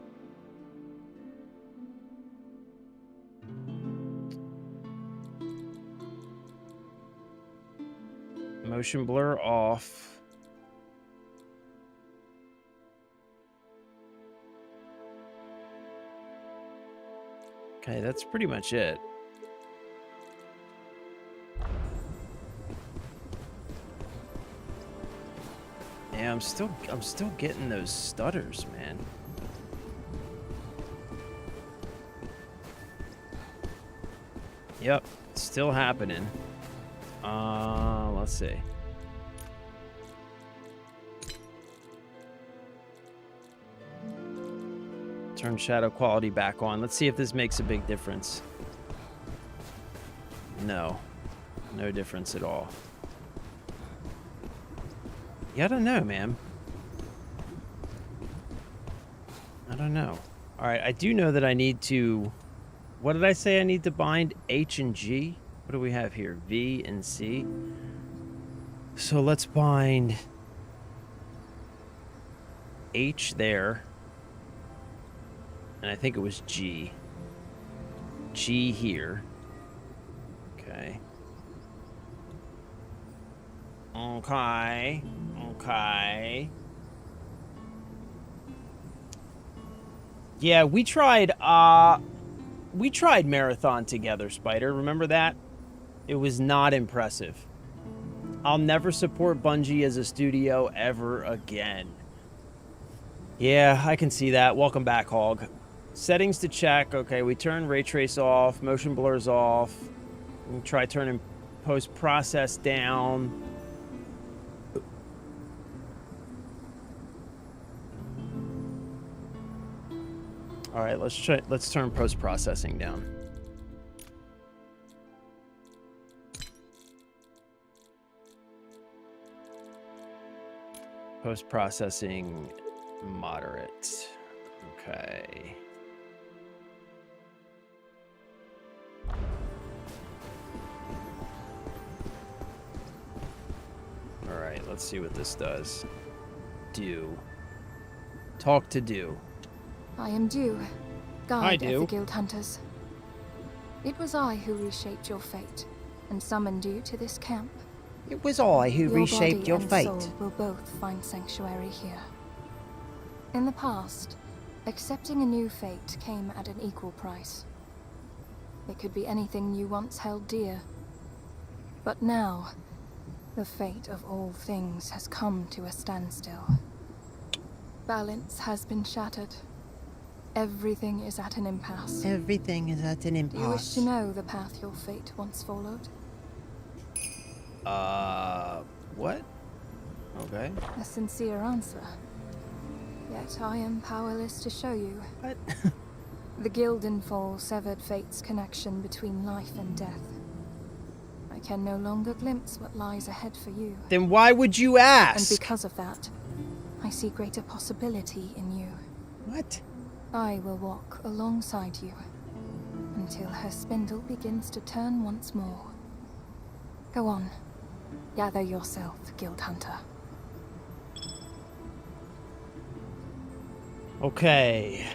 [SPEAKER 1] Motion blur off. Okay, that's pretty much it. Yeah, I'm still getting those stutters, man. Yep, still happening. Let's see. Turn shadow quality back on. Let's see if this makes a big difference. No. No difference at all. Yeah, I don't know, man. I don't know. All right, I do know that I need to... What did I say I need to bind? H and G? What do we have here? V and C? So let's bind H there. And I think it was G. G here. Okay. Okay. Okay. Yeah, we tried Marathon together, Spider. Remember that? It was not impressive. I'll never support Bungie as a studio ever again. Yeah, I can see that. Welcome back, Hog. Settings to check. Okay, we turn ray trace off, motion blurs off. We try turning post-process down. All right, let's turn post-processing down. Post-processing moderate. Okay. All right, let's see what this does. Do. Talk to Do.
[SPEAKER 2] I am Dew,
[SPEAKER 1] Hi,
[SPEAKER 2] guide of
[SPEAKER 1] Dew.
[SPEAKER 2] the Guild Hunters. It was I who reshaped your fate and summoned you to this camp.
[SPEAKER 1] It was I who
[SPEAKER 2] Your
[SPEAKER 1] reshaped
[SPEAKER 2] body
[SPEAKER 1] your
[SPEAKER 2] and
[SPEAKER 1] fate.
[SPEAKER 2] soul will both find sanctuary here. In the past, accepting a new fate came at an equal price. It could be anything you once held dear. But now, the fate of all things has come to a standstill. Balance has been shattered. Everything is at an impasse.
[SPEAKER 1] Everything is at an
[SPEAKER 2] Do you wish to
[SPEAKER 1] impasse.
[SPEAKER 2] know the path your fate once followed?
[SPEAKER 1] What? Okay.
[SPEAKER 2] A sincere answer. Yet I am powerless to show you.
[SPEAKER 1] What?
[SPEAKER 2] The Gildenfall severed fate's connection between life and death. I can no longer glimpse what lies ahead for you.
[SPEAKER 1] Then why would you ask?
[SPEAKER 2] And because of that, I see greater possibility in you.
[SPEAKER 1] What?
[SPEAKER 2] I will walk alongside you until her spindle begins to turn once more. Go on. Gather yourself, Guild Hunter.
[SPEAKER 1] Okay.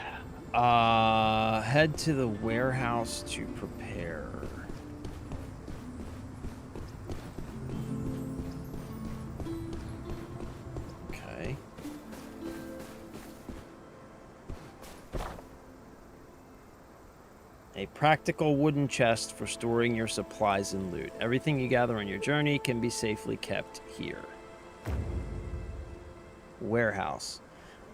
[SPEAKER 1] Head to the warehouse to prepare. Okay. A practical wooden chest for storing your supplies and loot. Everything you gather on your journey can be safely kept here. Warehouse.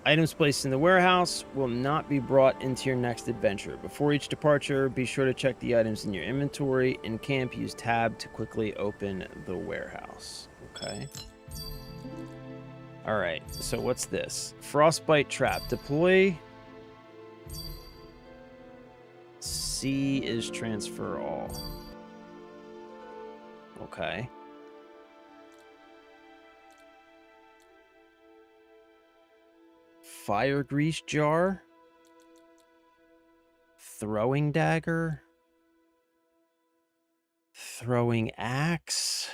[SPEAKER 1] Items placed in the warehouse will not be brought into your next adventure. Before each departure, be sure to check the items in your inventory. In camp, use tab to quickly open the warehouse. Okay. All right, so what's this? Frostbite trap. Deploy. C is transfer all. Okay. Fire grease jar. Throwing dagger. Throwing axe.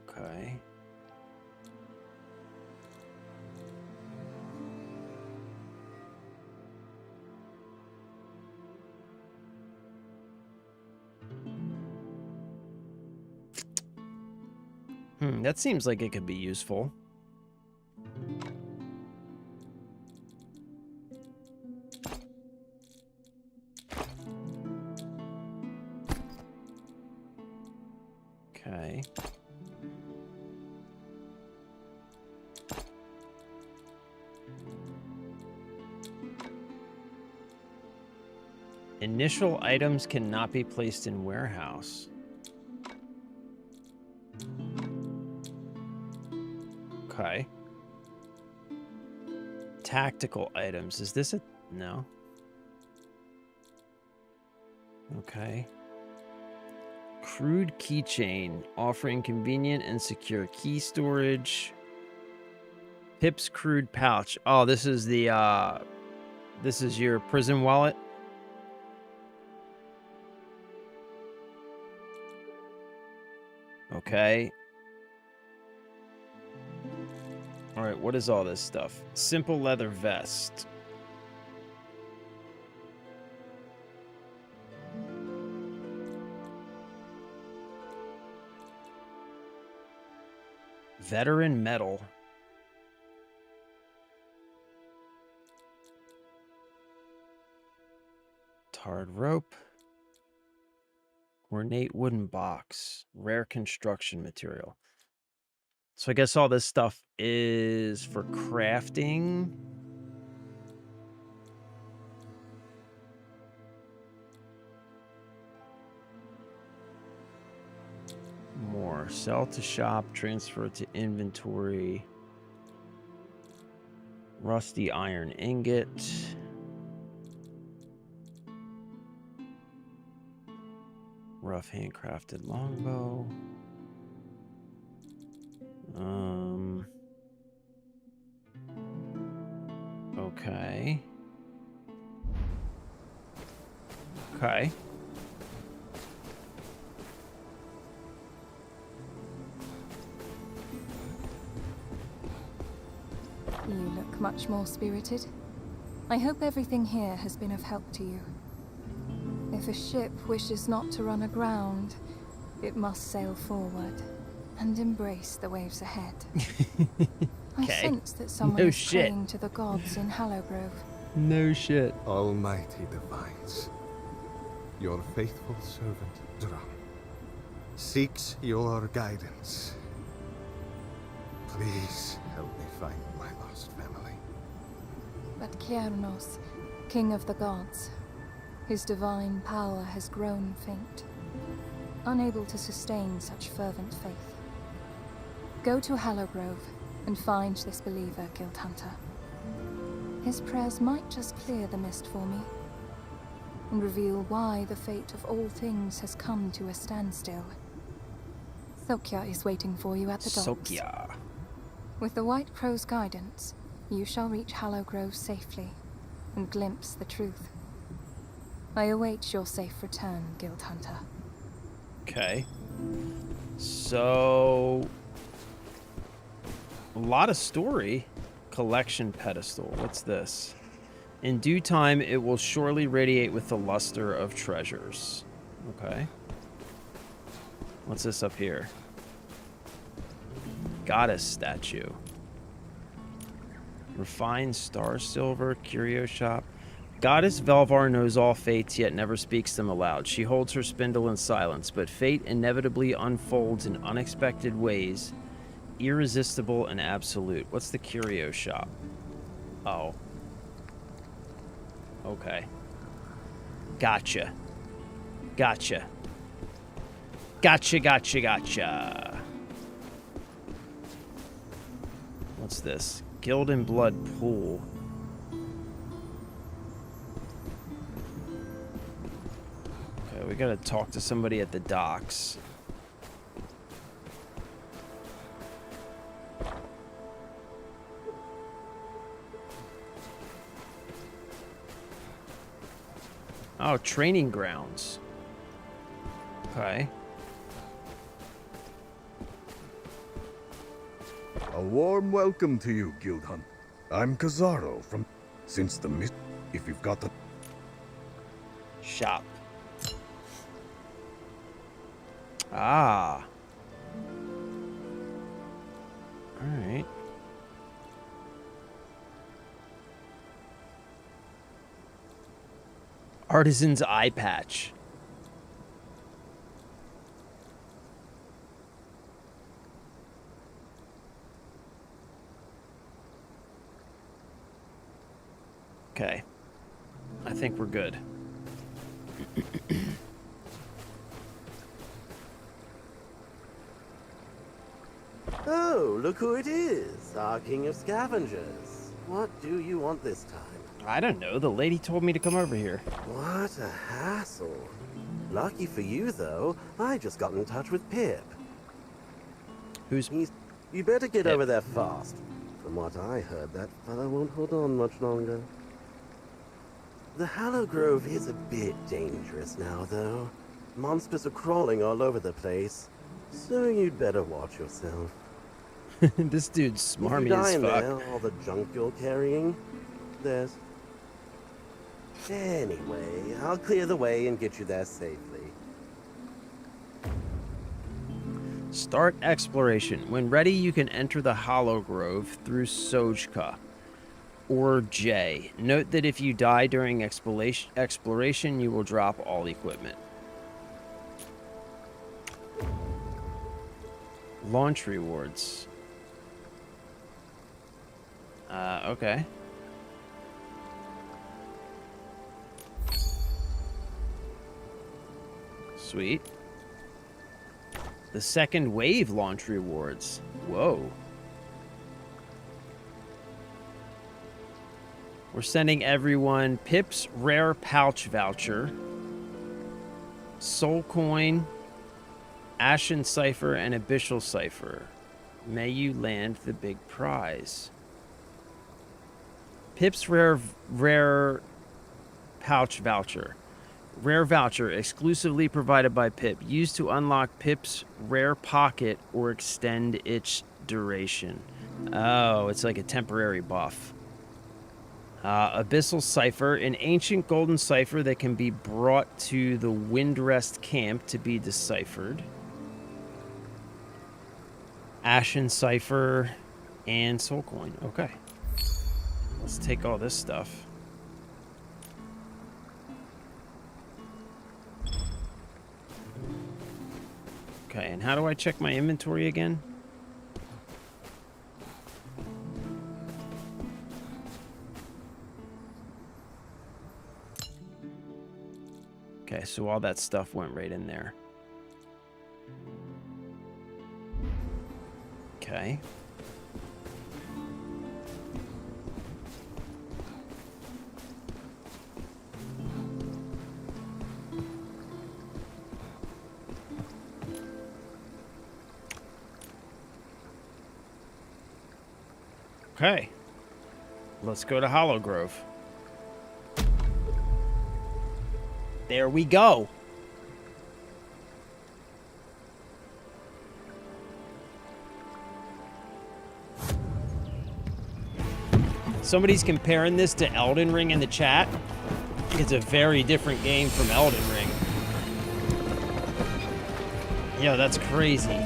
[SPEAKER 1] Okay. That seems like it could be useful. Okay. Initial items cannot be placed in warehouse. Okay. Tactical items. Is this a... No. Okay. Crude keychain, offering convenient and secure key storage. Pip's crude pouch. Oh, this is the, this is your prison wallet? Okay. All right, what is all this stuff? Simple leather vest. Veteran medal. Tarred rope. Ornate wooden box. Rare construction material. So I guess all this stuff is for crafting. More. Sell to shop, transfer to inventory. Rusty iron ingot. Rough handcrafted longbow. Okay. Okay.
[SPEAKER 2] You look much more spirited. I hope everything here has been of help to you. If a ship wishes not to run aground, it must sail forward and embrace the waves ahead. I sense that someone is praying to the gods in Hallowgrove.
[SPEAKER 1] No shit.
[SPEAKER 6] Almighty Divines, your faithful servant, Drum, seeks your guidance. Please help me find my lost family.
[SPEAKER 2] But Kiernos, king of the gods, his divine power has grown faint, unable to sustain such fervent faith. Go to Hallowgrove and find this believer, Guild Hunter. His prayers might just clear the mist for me, and reveal why the fate of all things has come to a standstill. Sokya is waiting for you at the docks.
[SPEAKER 1] Sokya.
[SPEAKER 2] With the White Crow's guidance, you shall reach Hallowgrove safely, and glimpse the truth. I await your safe return, Guild Hunter.
[SPEAKER 1] Okay. So... a lot of story. Collection pedestal. What's this? In due time, it will surely radiate with the luster of treasures. Okay. What's this up here? Goddess statue. Refined star silver, curio shop. Goddess Velvar knows all fates, yet never speaks them aloud. She holds her spindle in silence, but fate inevitably unfolds in unexpected ways, irresistible and absolute. What's the curio shop? Oh. Okay. Gotcha. Gotcha. Gotcha, gotcha, gotcha. What's this? Guild and Blood Pool. Okay, we gotta talk to somebody at the docks. Oh, training grounds. Okay.
[SPEAKER 7] A warm welcome to you, Guild Hunt. I'm Kazaro from... Since the mist... If you've got the...
[SPEAKER 1] Shop. Ah. Alright. Artisan's eye patch. Okay. I think we're good.
[SPEAKER 5] Oh, look who it is, our king of scavengers. What do you want this time?
[SPEAKER 1] I don't know. The lady told me to come over here.
[SPEAKER 5] What a hassle. Lucky for you, though, I just got in touch with Pip.
[SPEAKER 1] Who's...
[SPEAKER 5] You better get
[SPEAKER 1] Pip?
[SPEAKER 5] over there fast. From what I heard, that fellow won't hold on much longer. The Hallowgrove is a bit dangerous now, though. Monsters are crawling all over the place, so you'd better watch yourself.
[SPEAKER 1] This dude's
[SPEAKER 5] If you
[SPEAKER 1] smarmy
[SPEAKER 5] die
[SPEAKER 1] as
[SPEAKER 5] in
[SPEAKER 1] fuck.
[SPEAKER 5] there, all the junk you're carrying, there's... Anyway, I'll clear the way and get you there safely.
[SPEAKER 1] Start exploration. When ready, you can enter the Hollow Grove through Sojka or J. Note that if you die during exploration, you will drop all equipment. Launch rewards. Okay. Sweet. The second wave launch rewards. Whoa. We're sending everyone Pip's Rare Pouch Voucher, Soul Coin, Ashen Cipher, and Abyssal Cipher. May you land the big prize. Pip's Rare Pouch Voucher. Rare voucher exclusively provided by Pip. Used to unlock Pip's Rare Pocket or extend its duration. Oh, it's like a temporary buff. Abyssal Cipher, an ancient golden cipher that can be brought to the Windrest camp to be deciphered. Ashen Cipher and Soul Coin. Okay. Let's take all this stuff. Okay, and how do I check my inventory again? Okay, so all that stuff went right in there. Okay. Okay. Let's go to Hollow Grove. There we go. Somebody's comparing this to Elden Ring in the chat. It's a very different game from Elden Ring. Yo, that's crazy.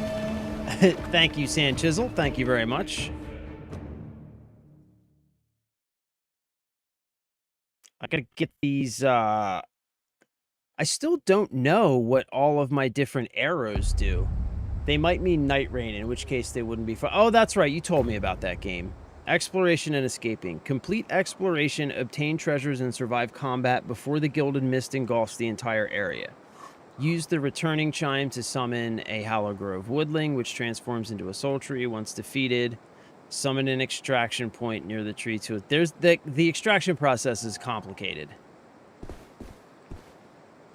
[SPEAKER 1] Thank you, Sand Chisel. Thank you very much. I gotta get these, I still don't know what all of my different arrows do. They might mean Night Rain, in which case they wouldn't be fun. Oh, that's right. You told me about that game. Exploration and escaping. Complete exploration, obtain treasures, and survive combat before the Gilded Mist engulfs the entire area. Use the returning chime to summon a Hollow Grove woodling, which transforms into a soul tree once defeated. Summon an extraction point near the tree to it. There's the extraction process is complicated.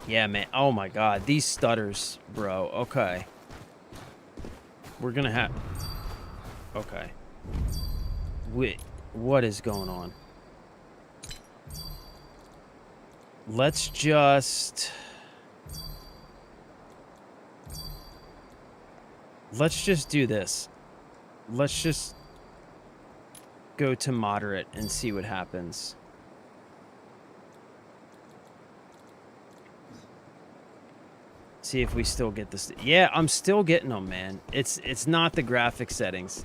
[SPEAKER 1] Yeah, man. Oh my god. These stutters, bro. Okay. We're gonna have... Okay. Wait. What is going on? Let's just... Let's just do this. Let's just go to moderate and see what happens. See if we still get this. Yeah, I'm still getting them, man. It's not the graphic settings.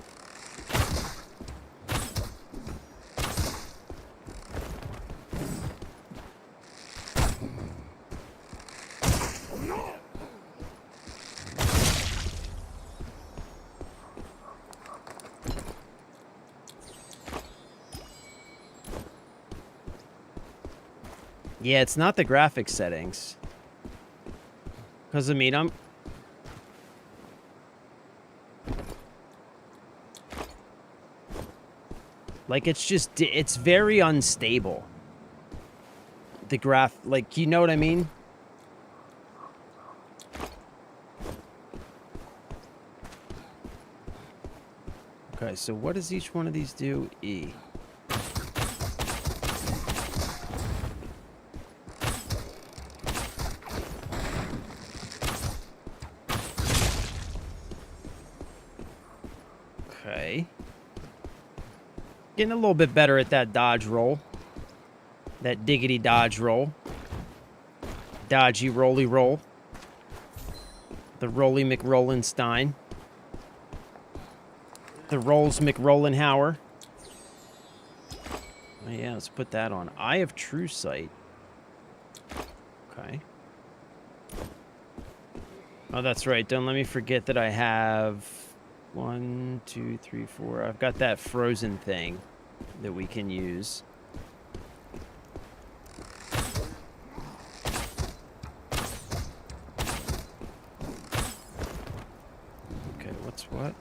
[SPEAKER 1] Yeah, it's not the graphic settings. Because, I mean, I'm... Like, it's just... It's very unstable. The graph... Like, you know what I mean? Okay, so what does each one of these do? E. Getting a little bit better at that dodge roll. That diggity dodge roll. Dodgy rolly roll. The Rolly McRollenstein. The Rolls McRollenhauer. Oh, yeah, let's put that on. Eye of True Sight. Okay. Oh, that's right. Don't let me forget that I have 1, 2, 3, 4. I've got that frozen thing that we can use. Okay, what's what?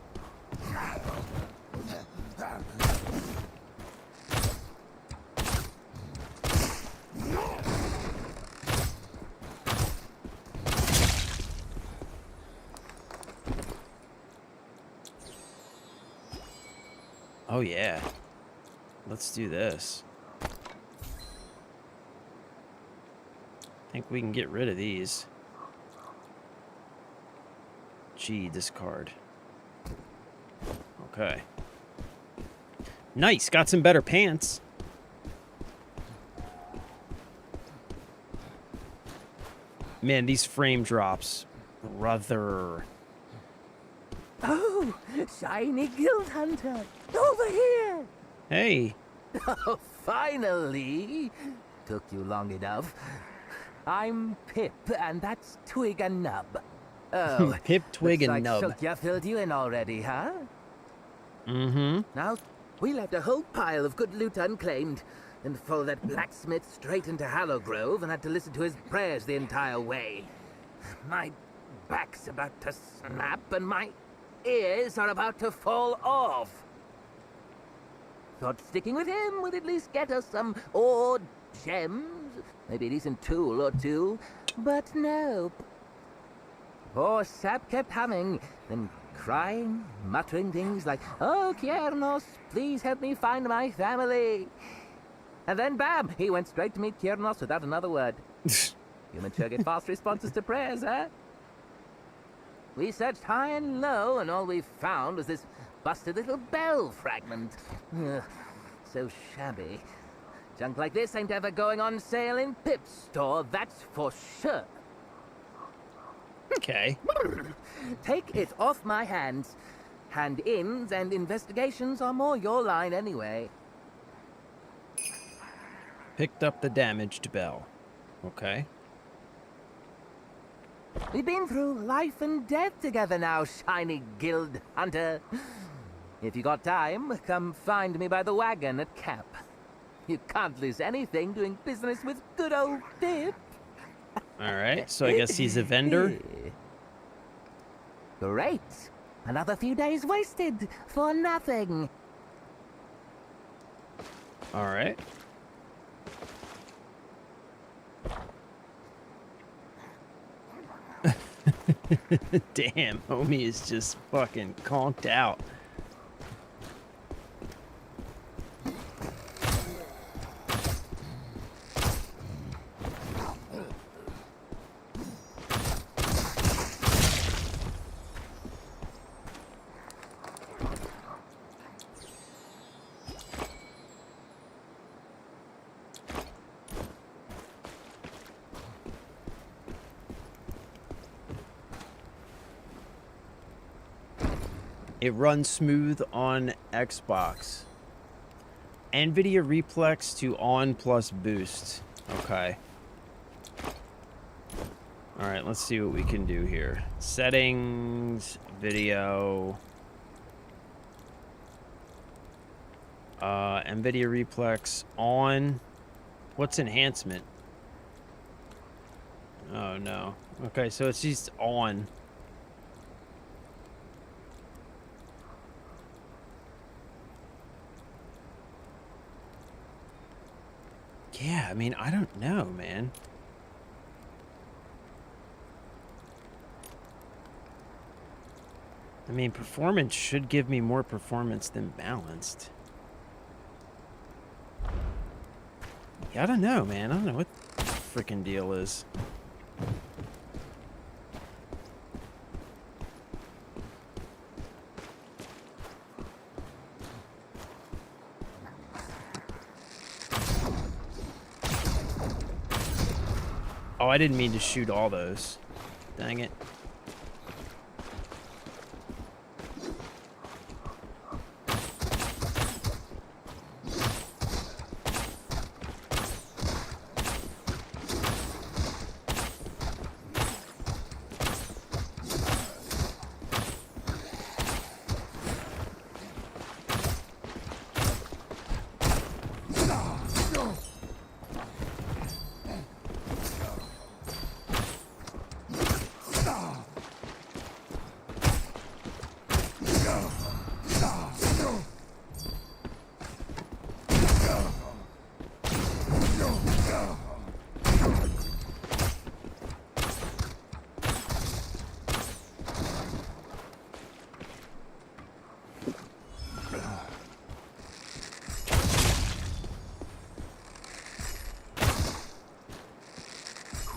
[SPEAKER 1] Oh, yeah. Let's do this. I think we can get rid of these. Gee, discard. Okay. Nice, got some better pants. Man, these frame drops. Brother.
[SPEAKER 8] Oh, shiny guild hunter, over here!
[SPEAKER 1] Hey.
[SPEAKER 8] Oh, finally! Took you long enough. I'm Pip, and that's Twig and Nub. Oh,
[SPEAKER 1] Pip, Twig, and
[SPEAKER 8] looks
[SPEAKER 1] Nub.
[SPEAKER 8] like Shulkya filled you in already, huh?
[SPEAKER 1] Mm-hmm.
[SPEAKER 8] Now, we left a whole pile of good loot unclaimed, and followed that blacksmith straight into Hallowgrove and had to listen to his prayers the entire way. My back's about to snap, and my ears are about to fall off. Thought sticking with him would at least get us some odd gems, maybe a decent tool or two, but nope. Poor Sap kept humming, then crying, muttering things like, "Oh, Kiernos, please help me find my family." And then bam, he went straight to meet Kiernos without another word. Human sure get fast responses to prayers, huh? We searched high and low, and all we found was this busted little bell fragment. Ugh, so shabby. Junk like this ain't ever going on sale in Pip's store, that's for sure.
[SPEAKER 1] Okay.
[SPEAKER 8] Take it off my hands. Hand-ins and investigations are more your line anyway.
[SPEAKER 1] Picked up the damaged bell. Okay.
[SPEAKER 8] We've been through life and death together now, shiny guild hunter. If you got time, come find me by the wagon at Cap. You can't lose anything doing business with good old Pip.
[SPEAKER 1] Alright, so I guess he's a vendor.
[SPEAKER 8] Great. Another few days wasted for nothing.
[SPEAKER 1] Alright. Damn, homie is just fucking conked out. It runs smooth on Xbox. NVIDIA Replex to on plus boost. Okay. Alright, let's see what we can do here. Settings, video. NVIDIA Replex on. What's enhancement? Oh no. Okay, so it's just on. Yeah, I mean, I don't know, man. I mean, performance should give me more performance than balanced. Yeah, I don't know, man. I don't know what the freaking deal is. Oh, I didn't mean to shoot all those. Dang it.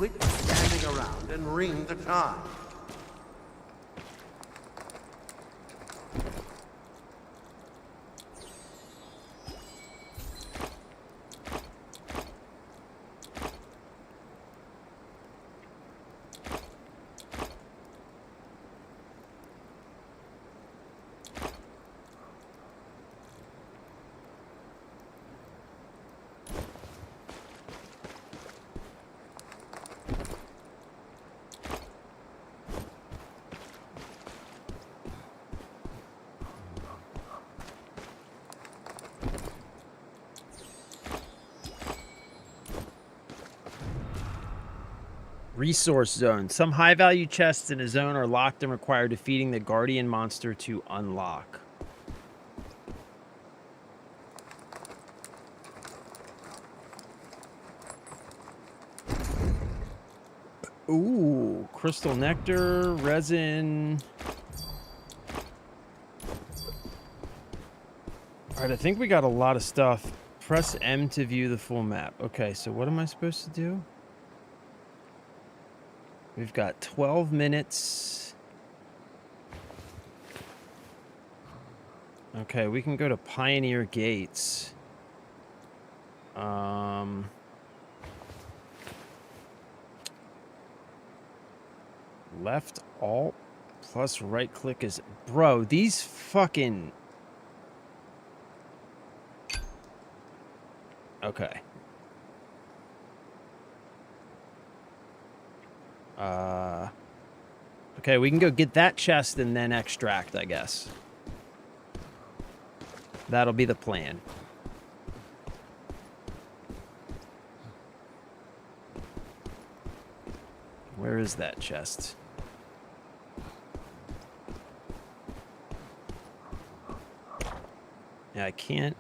[SPEAKER 9] quit standing around and ring the charm.
[SPEAKER 1] Resource zone. Some high-value chests in a zone are locked and require defeating the guardian monster to unlock. Ooh, crystal nectar, resin. All right, I think we got a lot of stuff. Press M to view the full map. Okay, so what am I supposed to do? We've got 12 minutes. Okay, we can go to Pioneer Gates. Left Alt plus right click is... Bro, these fucking... Okay. Okay, we can go get that chest and then extract, I guess. That'll be the plan. Where is that chest? Yeah, I can't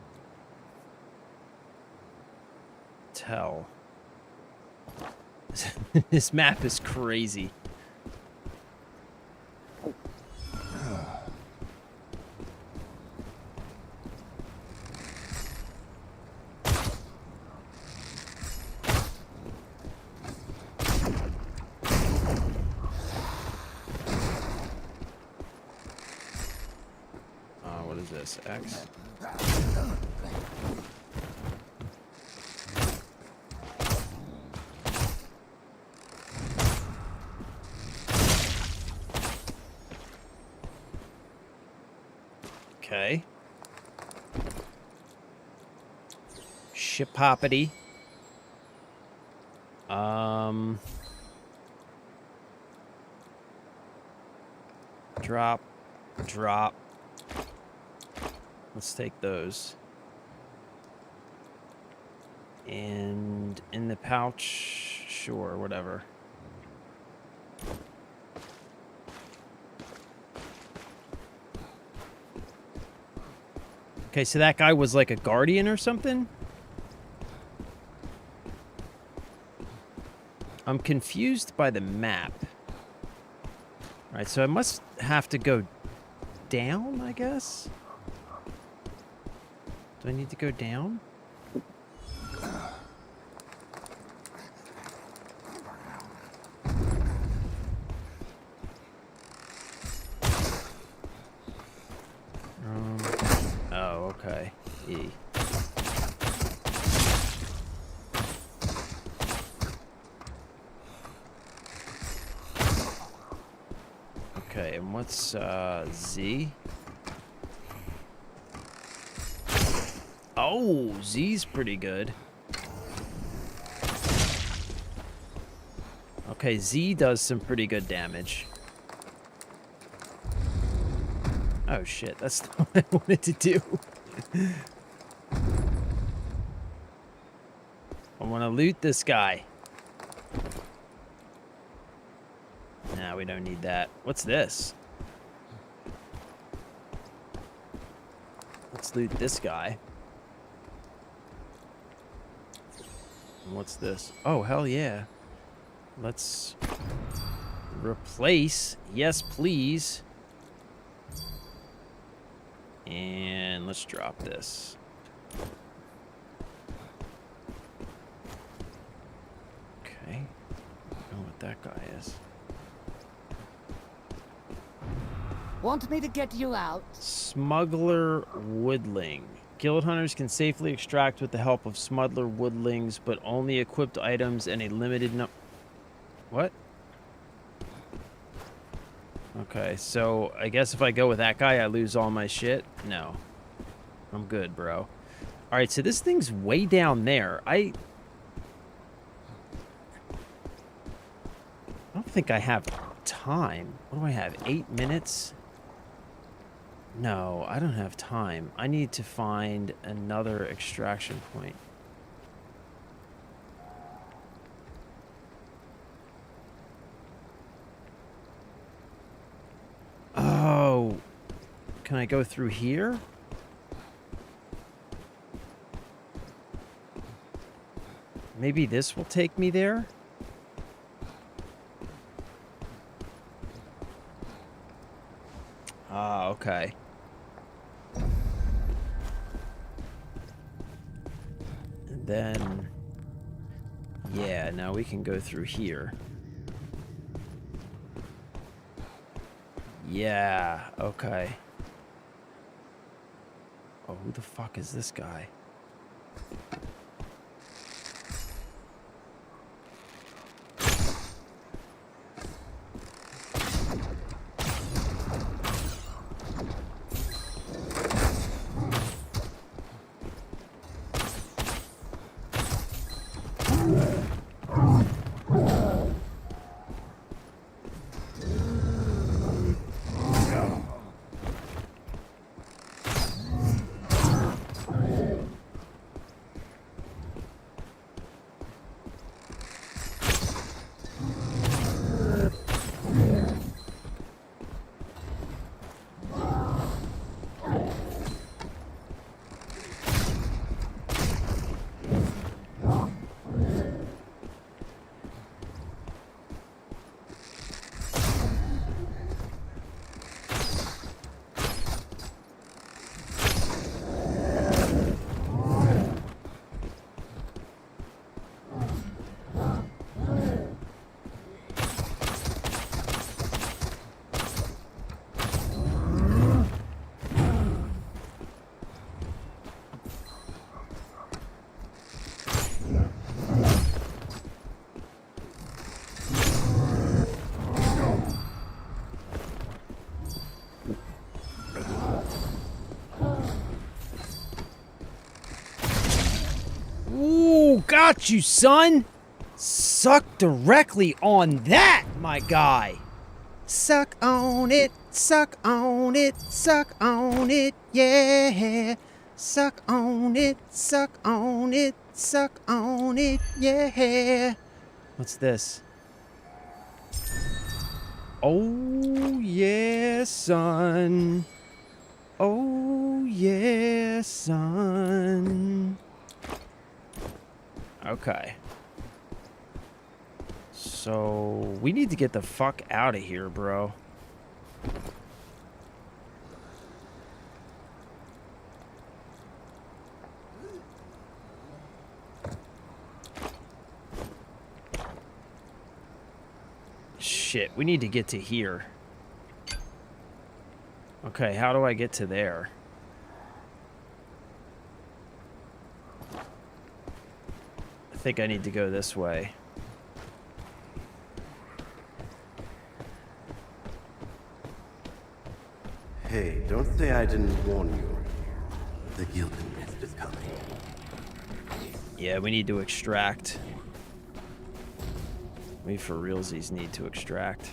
[SPEAKER 1] tell. This map is crazy. What is this? X? Okay. Ship hoppity. Drop. Drop. Let's take those. And in the pouch, sure, whatever. Okay, so that guy was like a guardian or something? I'm confused by the map. All right, so I must have to go down, I guess? Do I need to go down? Oh, okay. E. Okay, and what's Z? Oh, Z's pretty good. Okay, Z does some pretty good damage. Oh shit, that's not what I wanted to do. I want to loot this guy. Nah, we don't need that. What's this? Let's loot this guy. And what's this? Oh, hell yeah. Let's replace. Yes, please. And let's drop this. Okay. know what that guy is.
[SPEAKER 8] Want me to get you out?
[SPEAKER 1] Smuggler Woodling. Guild hunters can safely extract with the help of smuggler woodlings, but only equipped items and a limited number. What? Okay, so I guess if I go with that guy, I lose all my shit? No. I'm good, bro. Alright, so this thing's way down there. I don't think I have time. What do I have? 8 minutes? No, I don't have time. I need to find another extraction point. Oh. Can I go through here? Maybe this will take me there? Ah, okay. And then... yeah, now we can go through here. Yeah, okay. Oh, who the fuck is this guy? Got you, son! Suck directly on that, my guy! Suck on it, suck on it, suck on it, yeah! Suck on it, suck on it, suck on it, yeah! What's this? Oh, yeah, son. Oh, yeah, son. Okay. So, we need to get the fuck out of here, bro. Shit, we need to get to here. Okay, how do I get to there? I think I need to go this way.
[SPEAKER 9] Hey, don't say I didn't warn you. The Gilded Mist is coming.
[SPEAKER 1] Yeah, we need to extract. We for realsies need to extract.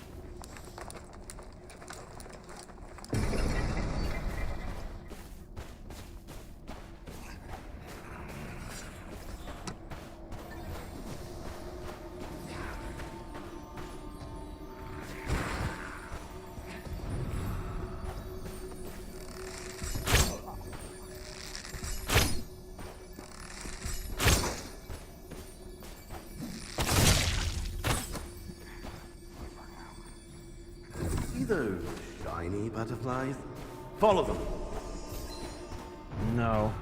[SPEAKER 9] Those shiny butterflies. Follow them.
[SPEAKER 1] No.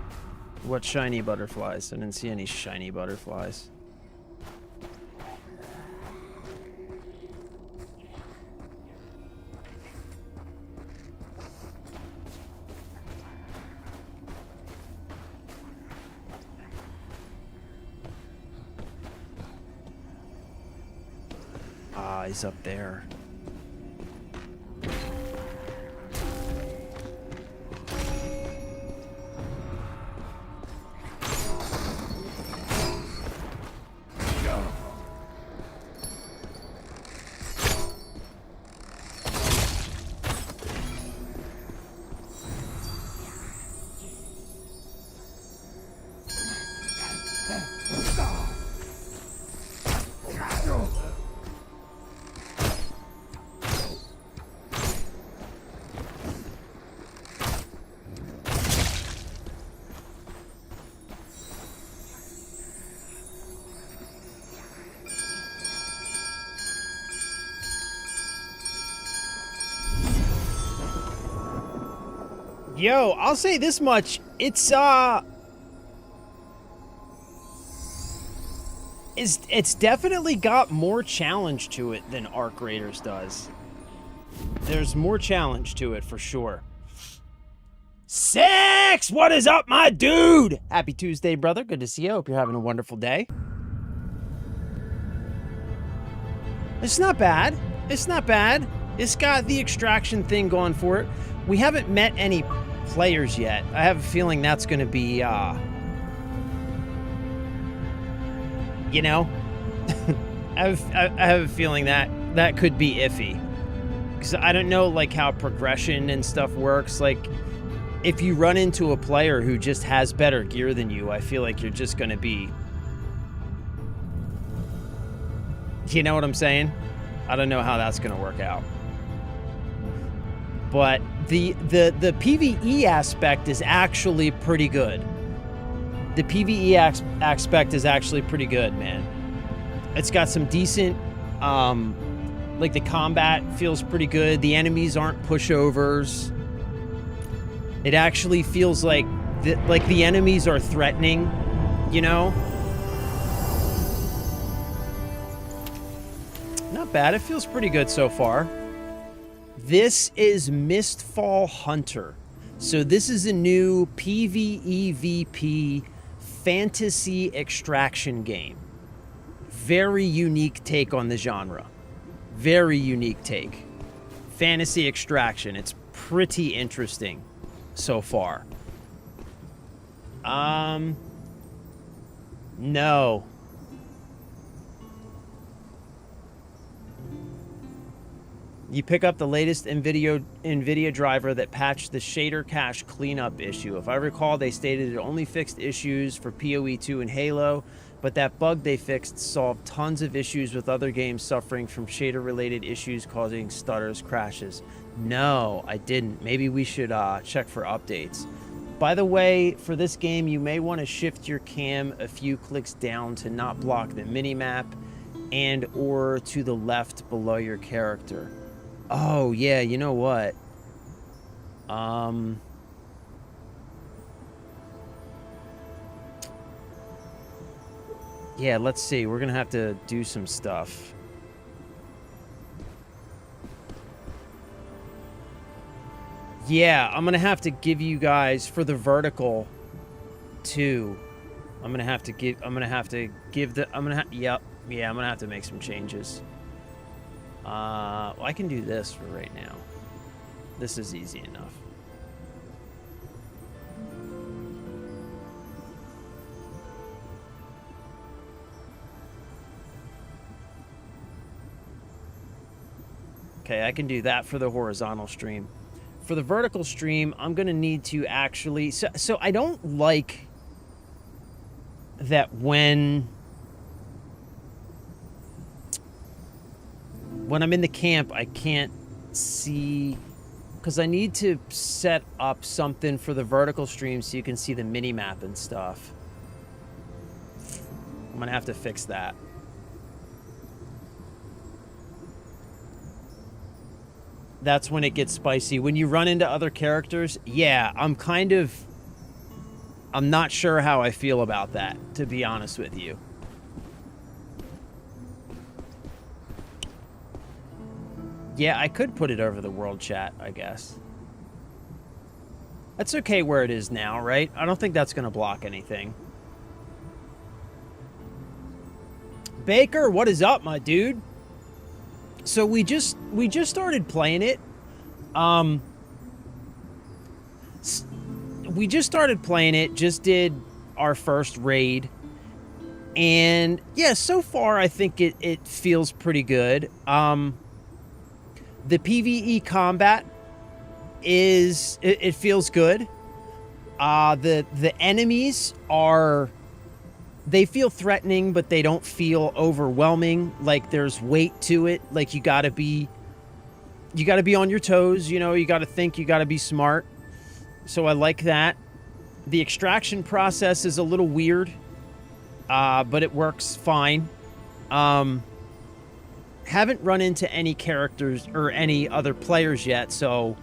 [SPEAKER 1] What shiny butterflies? I didn't see any shiny butterflies. Ah, he's up there. Yo, I'll say this much. It's definitely got more challenge to it than Arc Raiders does. There's more challenge to it for sure. Six! What is up, my dude? Happy Tuesday, brother. Good to see you. Hope you're having a wonderful day. It's not bad. It's not bad. It's got the extraction thing going for it. We haven't met any players yet. I have a feeling that's going to be, you know, I have a feeling that could be iffy. Because I don't know, like, how progression and stuff works. Like, if you run into a player who just has better gear than you, I feel like you're just going to be... You know what I'm saying? I don't know how that's going to work out. But the PvE aspect is actually pretty good. The PvE aspect is actually pretty good, man. It's got some decent, like the combat feels pretty good. The enemies aren't pushovers. It actually feels like the enemies are threatening, you know? Not bad. It feels pretty good so far. This is Mistfall Hunter. So this is a new PvEVP fantasy extraction game. Very unique take on the genre. Very unique take. Fantasy extraction. It's pretty interesting so far. No. You pick up the latest NVIDIA driver that patched the shader cache cleanup issue. If I recall, they stated it only fixed issues for PoE 2 and Halo, but that bug they fixed solved tons of issues with other games suffering from shader-related issues causing stutters, crashes. No, I didn't. Maybe we should check for updates. By the way, for this game, you may want to shift your cam a few clicks down to not block the minimap and or to the left below your character. Oh, yeah, you know what? Yeah, let's see. We're gonna have to do some stuff. Yeah, I'm gonna have to give you guys, for the vertical, too. Yeah, I'm gonna have to make some changes. Well, I can do this for right now. This is easy enough. Okay, I can do that for the horizontal stream. For the vertical stream, I'm going to need to actually... So I don't like that when I'm in the camp, I can't see... Because I need to set up something for the vertical stream so you can see the mini-map and stuff. I'm going to have to fix that. That's when it gets spicy. When you run into other characters, yeah, I'm not sure how I feel about that, to be honest with you. Yeah, I could put it over the world chat, I guess. That's okay where it is now, right? I don't think that's going to block anything. Baker, what is up, my dude? So we just started playing it. We just started playing it, just did our first raid. And yeah, so far I think it feels pretty good. The PvE combat is it feels good. The enemies they feel threatening, but they don't feel overwhelming. Like there's weight to it. Like you gotta be on your toes, you know, you gotta think, you gotta be smart. So I like that. The extraction process is a little weird, but it works fine. Haven't run into any characters or any other players yet, so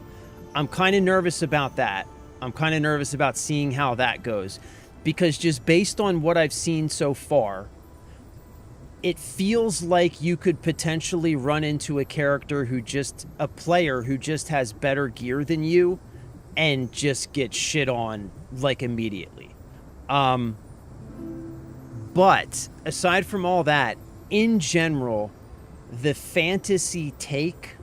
[SPEAKER 1] I'm kind of nervous about that. I'm kind of nervous about seeing how that goes. Because just based on what I've seen so far, it feels like you could potentially run into a player who just has better gear than you and just get shit on like immediately. But aside from all that, in general, the fantasy take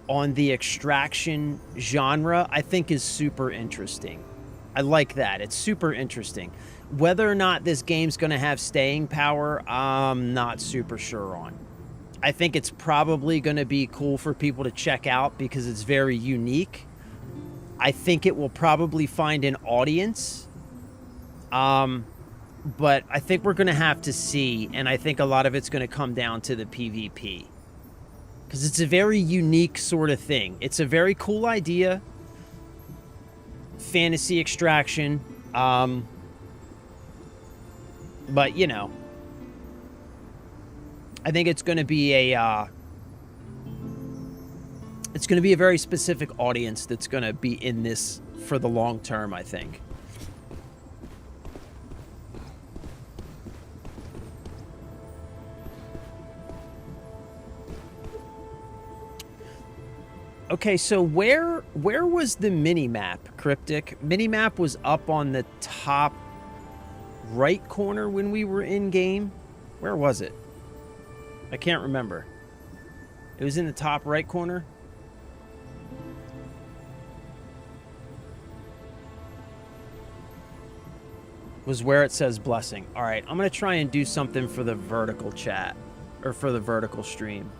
[SPEAKER 1] on the extraction genre, I think is super interesting. I like that. It's super interesting. Whether or not this game's going to have staying power, I'm not super sure on. I think it's probably going to be cool for people to check out because it's very unique. I think it will probably find an audience. But I think we're going to have to see, and I think a lot of it's going to come down to the PvP. Because it's a very unique sort of thing. It's a very cool idea. Fantasy extraction. But, you know, I think it's going to be a very specific audience that's going to be in this for the long term, I think. Okay, so where was the mini-map, Cryptic? Mini-map was up on the top right corner when we were in-game. Where was it? I can't remember. It was in the top right corner? Was where it says blessing. All right, I'm going to try and do something for the vertical chat. Or for the vertical stream.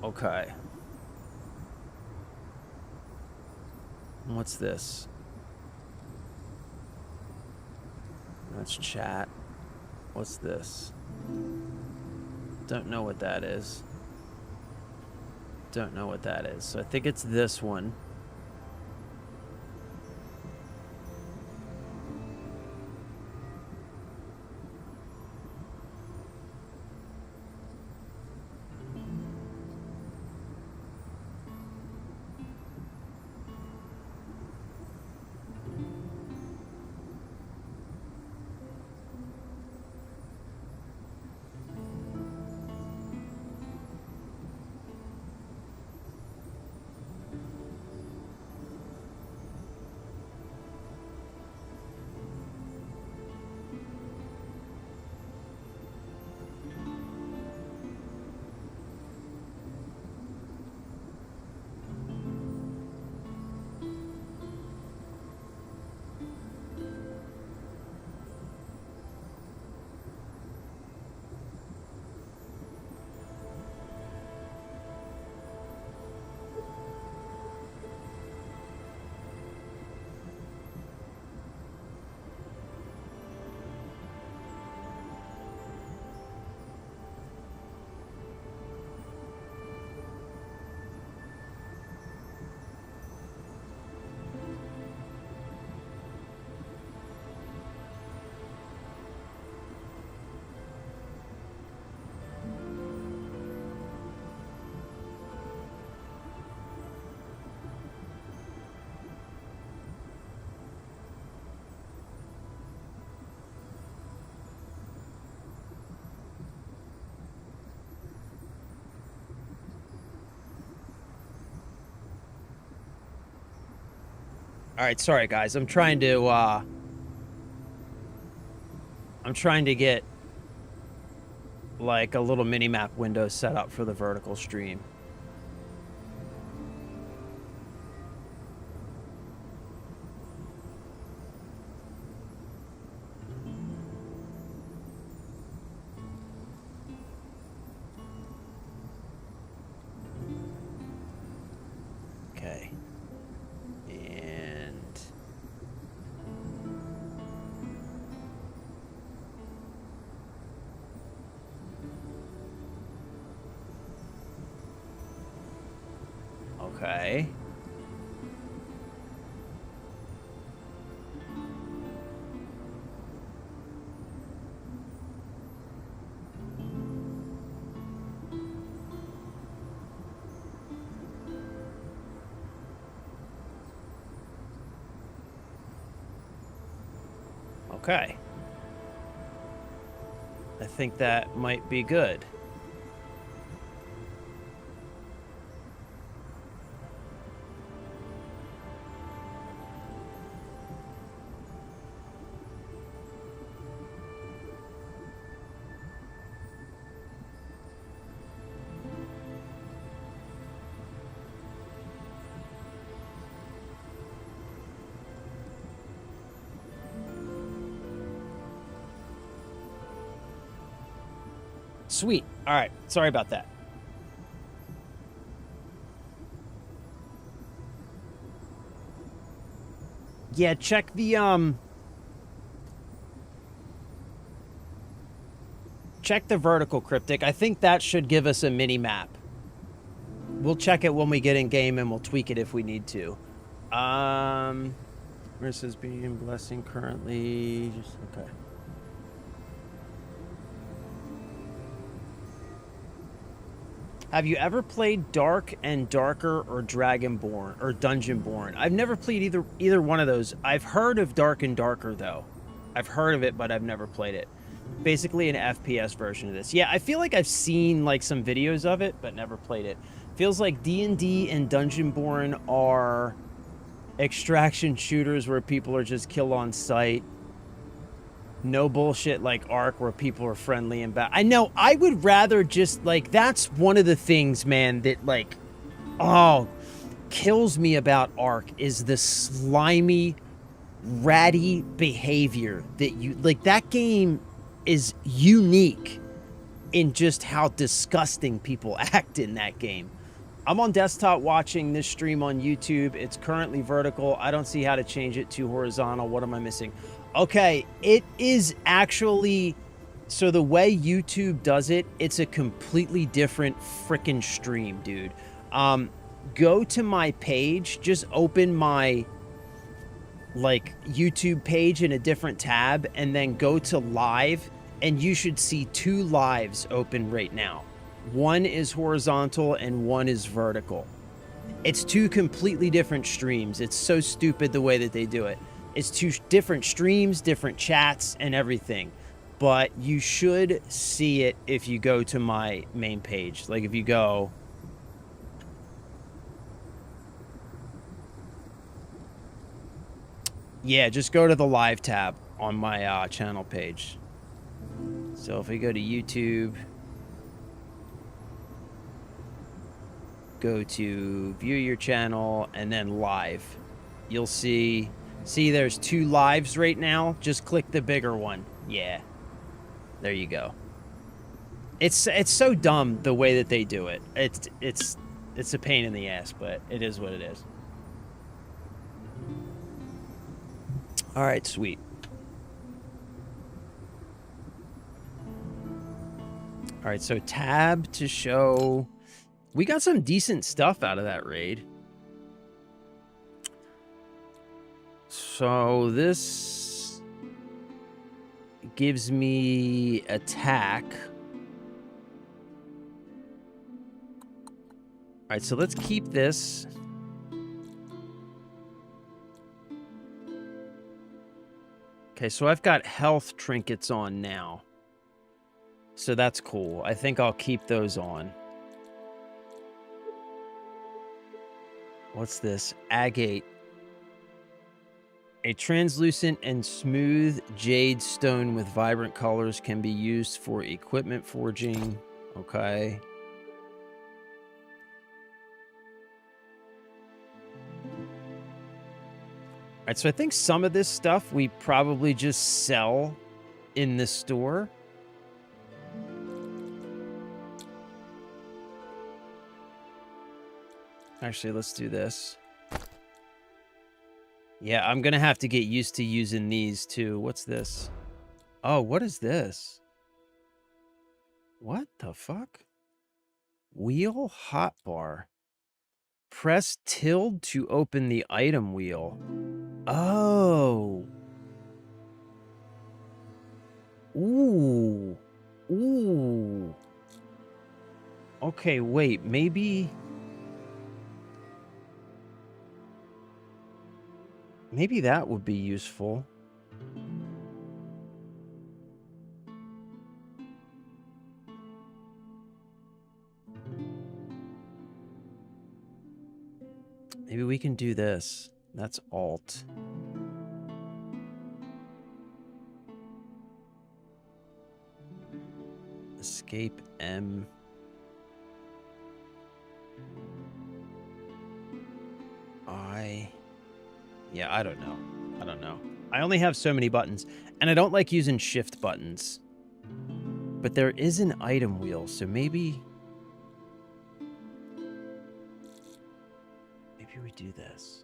[SPEAKER 1] Okay. What's this? That's chat. What's this? Don't know what that is. Don't know what that is. So I think it's this one. All right, sorry guys. I'm trying to I'm trying to get like a little mini map window set up for the vertical stream. Okay. And okay. Okay. I think that might be good. Sweet. All right. Sorry about that. Yeah, check the check the vertical cryptic. I think that should give us a mini map. We'll check it when we get in game and we'll tweak it if we need to. Versus being blessing currently. Just okay. Have you ever played Dark and Darker or Dragonborn or Dungeonborn? I've never played either one of those. I've heard of Dark and Darker though. I've heard of it, but I've never played it. Basically an FPS version of this. Yeah, I feel like I've seen like some videos of it, but never played it. Feels like D&D and Dungeonborn are extraction shooters where people are just killed on sight. No bullshit like Ark where people are friendly and bad. I know, I would rather just, like, that's one of the things, man, that, like, oh, kills me about Ark is the slimy, ratty behavior that you, like, that game is unique in just how disgusting people act in that game. I'm on desktop watching this stream on YouTube. It's currently vertical. I don't see how to change it to horizontal. What am I missing? Okay, it is actually, so the way YouTube does it, it's a completely different freaking stream, dude. Go to my page, just open my, like, YouTube page in a different tab, and then go to live, and you should see 2 lives open right now. One is horizontal and one is vertical. It's 2 completely different streams. It's so stupid the way that they do it. It's 2 different streams, different chats, and everything. But you should see it if you go to my main page. Like, if you go... Yeah, just go to the live tab on my channel page. So if we go to YouTube... Go to view your channel, and then live. You'll see... See, there's 2 lives right now. Just click the bigger one. Yeah. There you go. It's so dumb the way that they do it. It's a pain in the ass, but it is what it is. All right, sweet. All right, so tab to show. We got some decent stuff out of that raid. So this gives me attack. All right, so let's keep this. Okay, so I've got health trinkets on now. So that's cool. I think I'll keep those on. What's this? Agate. A translucent and smooth jade stone with vibrant colors can be used for equipment forging. Okay. All right, so I think some of this stuff we probably just sell in the store. Actually, let's do this. Yeah, I'm going to have to get used to using these too. What's this? Oh, what is this? What the fuck? Wheel hotbar. Press tilde to open the item wheel. Oh. Ooh. Ooh. Okay, wait, maybe... Maybe that would be useful. Maybe we can do this. That's Alt. Escape M. Yeah, I don't know. I don't know. I only have so many buttons, and I don't like using shift buttons. But there is an item wheel, so maybe we do this.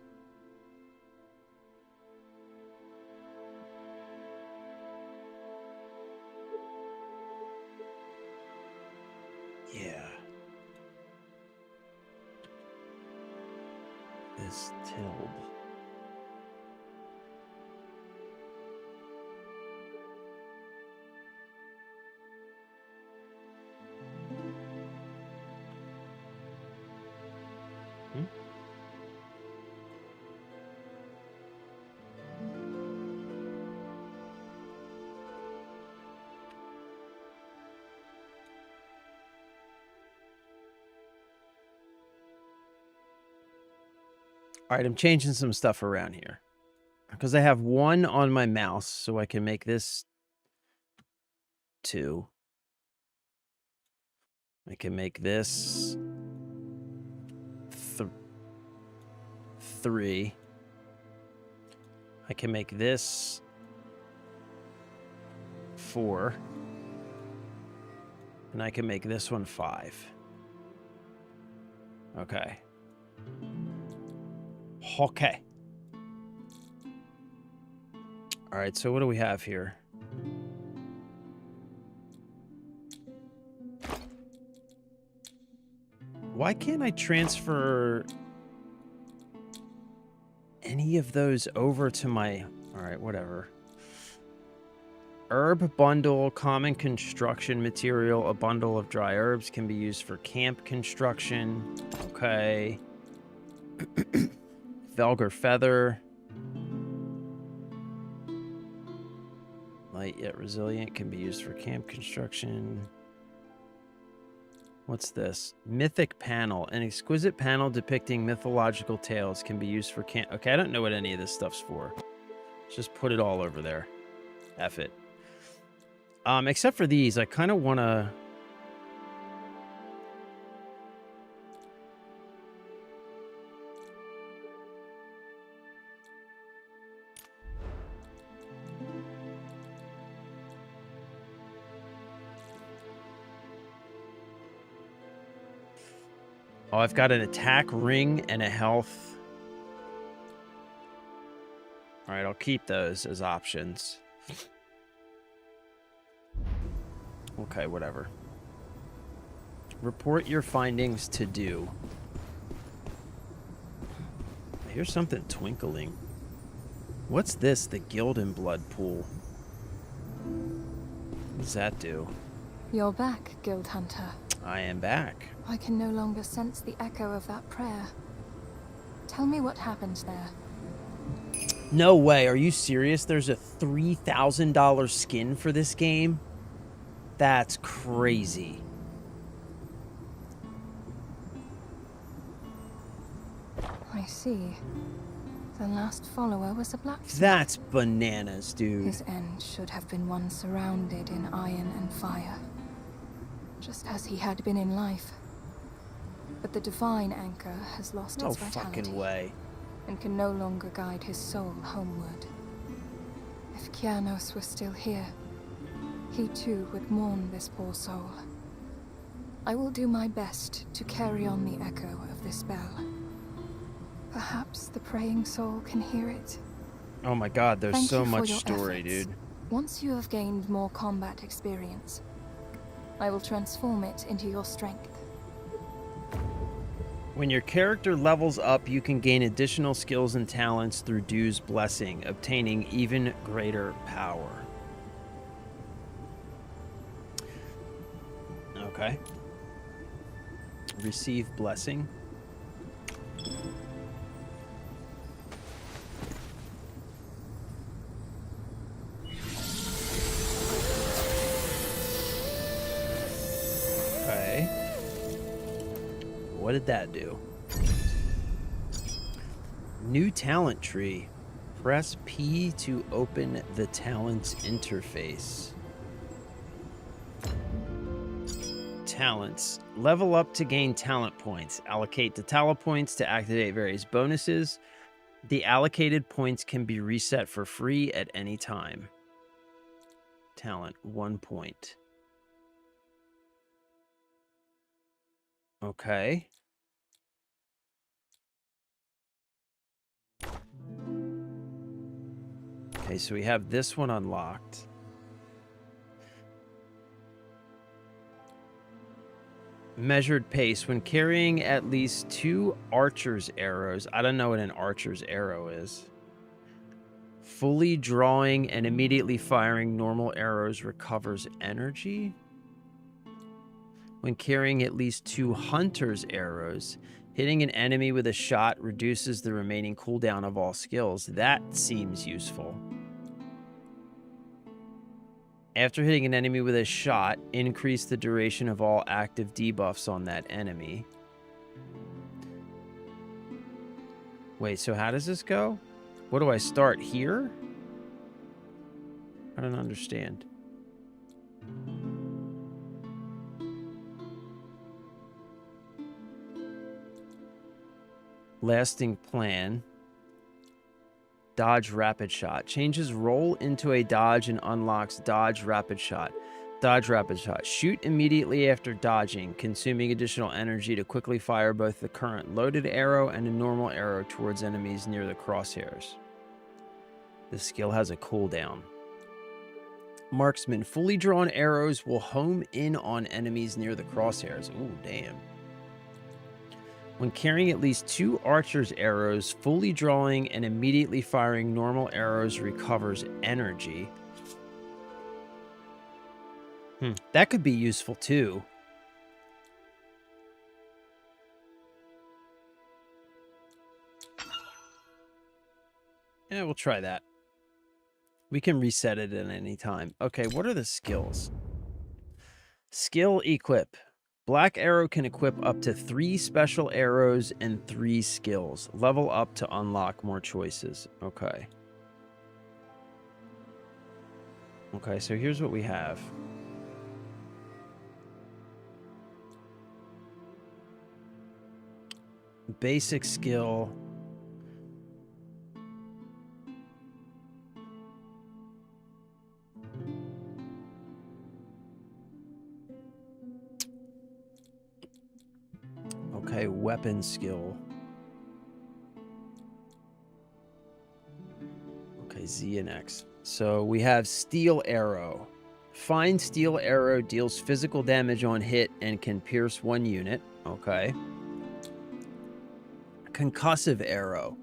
[SPEAKER 1] Yeah. This tilde. All right, I'm changing some stuff around here because I have 1 on my mouse, so I can make this 2. I can make this 3. I can make this 4. And I can make this one 5. Okay. Okay. All right, so what do we have here? Why can't I transfer any of those over to my... All right, whatever. Herb bundle, common construction material, a bundle of dry herbs can be used for camp construction. Okay. Velgar feather. Light yet resilient can be used for camp construction. What's this? Mythic panel. An exquisite panel depicting mythological tales can be used for camp. Okay, I don't know what any of this stuff's for. Let's just put it all over there. F it. Except for these, I kind of want to... Oh, I've got an attack ring and a health. All right, I'll keep those as options. Okay, whatever. Report your findings to do. I hear something twinkling. What's this? The Gildan blood pool. What does that do?
[SPEAKER 2] You're back, Guild Hunter.
[SPEAKER 1] I am back.
[SPEAKER 2] I can no longer sense the echo of that prayer. Tell me what happened there.
[SPEAKER 1] No way. Are you serious? There's a $3,000 skin for this game? That's crazy.
[SPEAKER 2] I see. The last follower was a blacksmith.
[SPEAKER 1] That's bananas, dude.
[SPEAKER 2] His end should have been one surrounded in iron and fire, just as he had been in life. But the divine anchor has lost
[SPEAKER 1] No
[SPEAKER 2] its vitality
[SPEAKER 1] fucking way.
[SPEAKER 2] and can no longer guide his soul homeward. If Kianos were still here, he too would mourn this poor soul. I will do my best to carry on the echo of this bell. Perhaps the praying soul can hear it.
[SPEAKER 1] Oh my god, there's
[SPEAKER 2] Thank
[SPEAKER 1] so
[SPEAKER 2] you for
[SPEAKER 1] much
[SPEAKER 2] your
[SPEAKER 1] story,
[SPEAKER 2] efforts.
[SPEAKER 1] dude.
[SPEAKER 2] Once you have gained more combat experience, I will transform it into your strength.
[SPEAKER 1] When your character levels up, you can gain additional skills and talents through Dew's blessing, obtaining even greater power. Okay. Receive blessing. Okay. What did that do? New talent tree. Press P to open the talents interface. Talents. Level up to gain talent points. Allocate the talent points to activate various bonuses. The allocated points can be reset for free at any time. Talent, 1 point. Okay. Okay, so we have this one unlocked. Measured pace. When carrying at least 2 archer's arrows. I don't know what an archer's arrow is. Fully drawing and immediately firing normal arrows recovers energy. When carrying at least 2 hunter's arrows, hitting an enemy with a shot reduces the remaining cooldown of all skills. That seems useful. After hitting an enemy with a shot, increase the duration of all active debuffs on that enemy. Wait, so how does this go? What do I start here? I don't understand. Lasting plan. Dodge rapid shot. Changes roll into a dodge and unlocks dodge rapid shot. Dodge rapid shot. Shoot immediately after dodging, consuming additional energy to quickly fire both the current loaded arrow and a normal arrow towards enemies near the crosshairs. This skill has a cooldown. Marksman. Fully drawn arrows will home in on enemies near the crosshairs. Ooh, damn. When carrying at least 2 archer's arrows, fully drawing and immediately firing normal arrows recovers energy. That could be useful too. Yeah, we'll try that. We can reset it at any time. Okay, what are the skills? Skill equip. Black Arrow can equip up to 3 special arrows and 3 skills. Level up to unlock more choices. Okay. Okay, so here's what we have. Basic skill. Okay, weapon skill. Okay, Z and X. So we have Steel Arrow. Fine Steel Arrow deals physical damage on hit and can pierce 1 unit. Okay. Concussive Arrow.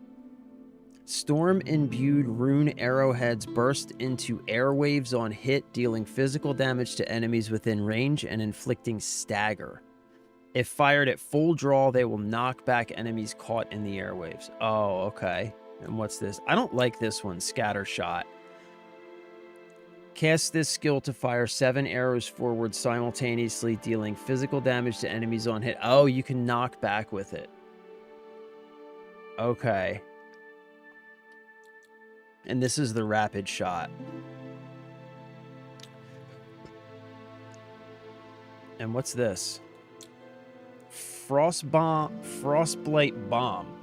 [SPEAKER 1] Storm-imbued rune arrowheads burst into airwaves on hit, dealing physical damage to enemies within range and inflicting stagger. If fired at full draw, they will knock back enemies caught in the airwaves. Oh, okay. And what's this? I don't like this one, Scatter Shot. Cast this skill to fire 7 arrows forward simultaneously, dealing physical damage to enemies on hit. Oh, you can knock back with it. Okay. And this is the rapid shot. And what's this? Frostblight bomb.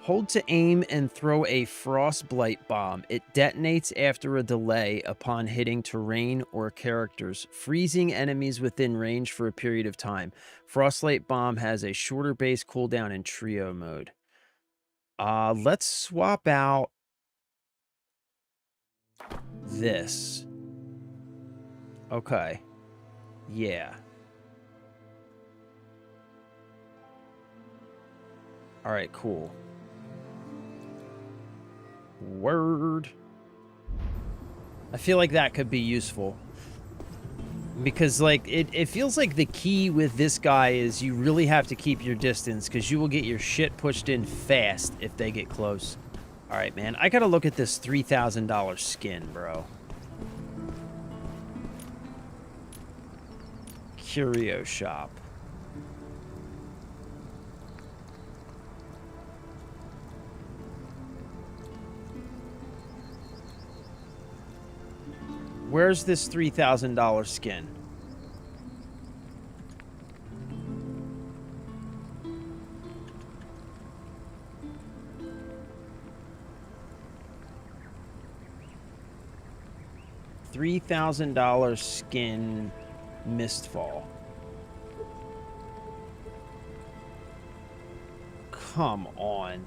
[SPEAKER 1] Hold to aim and throw a frostblight bomb. It detonates after a delay upon hitting terrain or characters, freezing enemies within range for a period of time. Frostlight bomb has a shorter base cooldown in trio mode. Let's swap out this. Okay. Yeah. All right, cool. Word. I feel like that could be useful. Because, like, it feels like the key with this guy is you really have to keep your distance, because you will get your shit pushed in fast if they get close. All right, man. I gotta look at this $3,000 skin, bro. Curio shop. Where's this $3,000 skin? $3,000 skin Mistfall. Come on.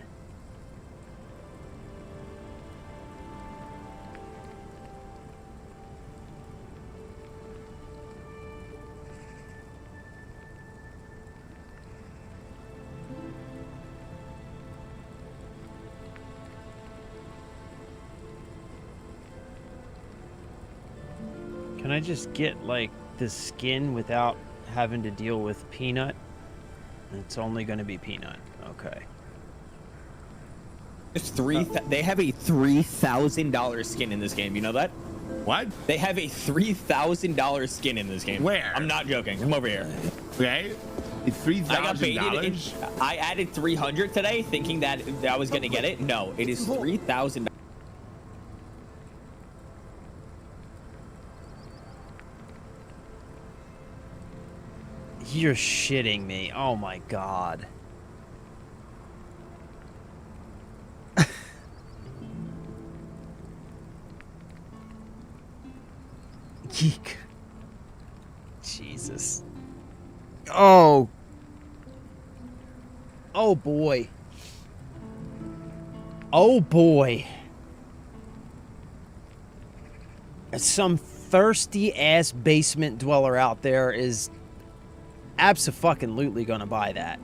[SPEAKER 1] Can I just get, like, the skin without having to deal with Peanut? It's only going to be Peanut. Okay.
[SPEAKER 10] It's they have a $3,000 skin in this game. You know that?
[SPEAKER 11] What?
[SPEAKER 10] They have a $3,000 skin in this game.
[SPEAKER 11] Where?
[SPEAKER 10] I'm not joking. Come over here.
[SPEAKER 11] Okay. It's $3,000.
[SPEAKER 10] I added 300 today, thinking that I was gonna get it. No, it is 3,000.
[SPEAKER 1] You're shitting me. Oh my god. Geek. Jesus. Oh. Oh boy. Oh boy. Some thirsty ass basement dweller out there is abso-fucking-lutely gonna buy that.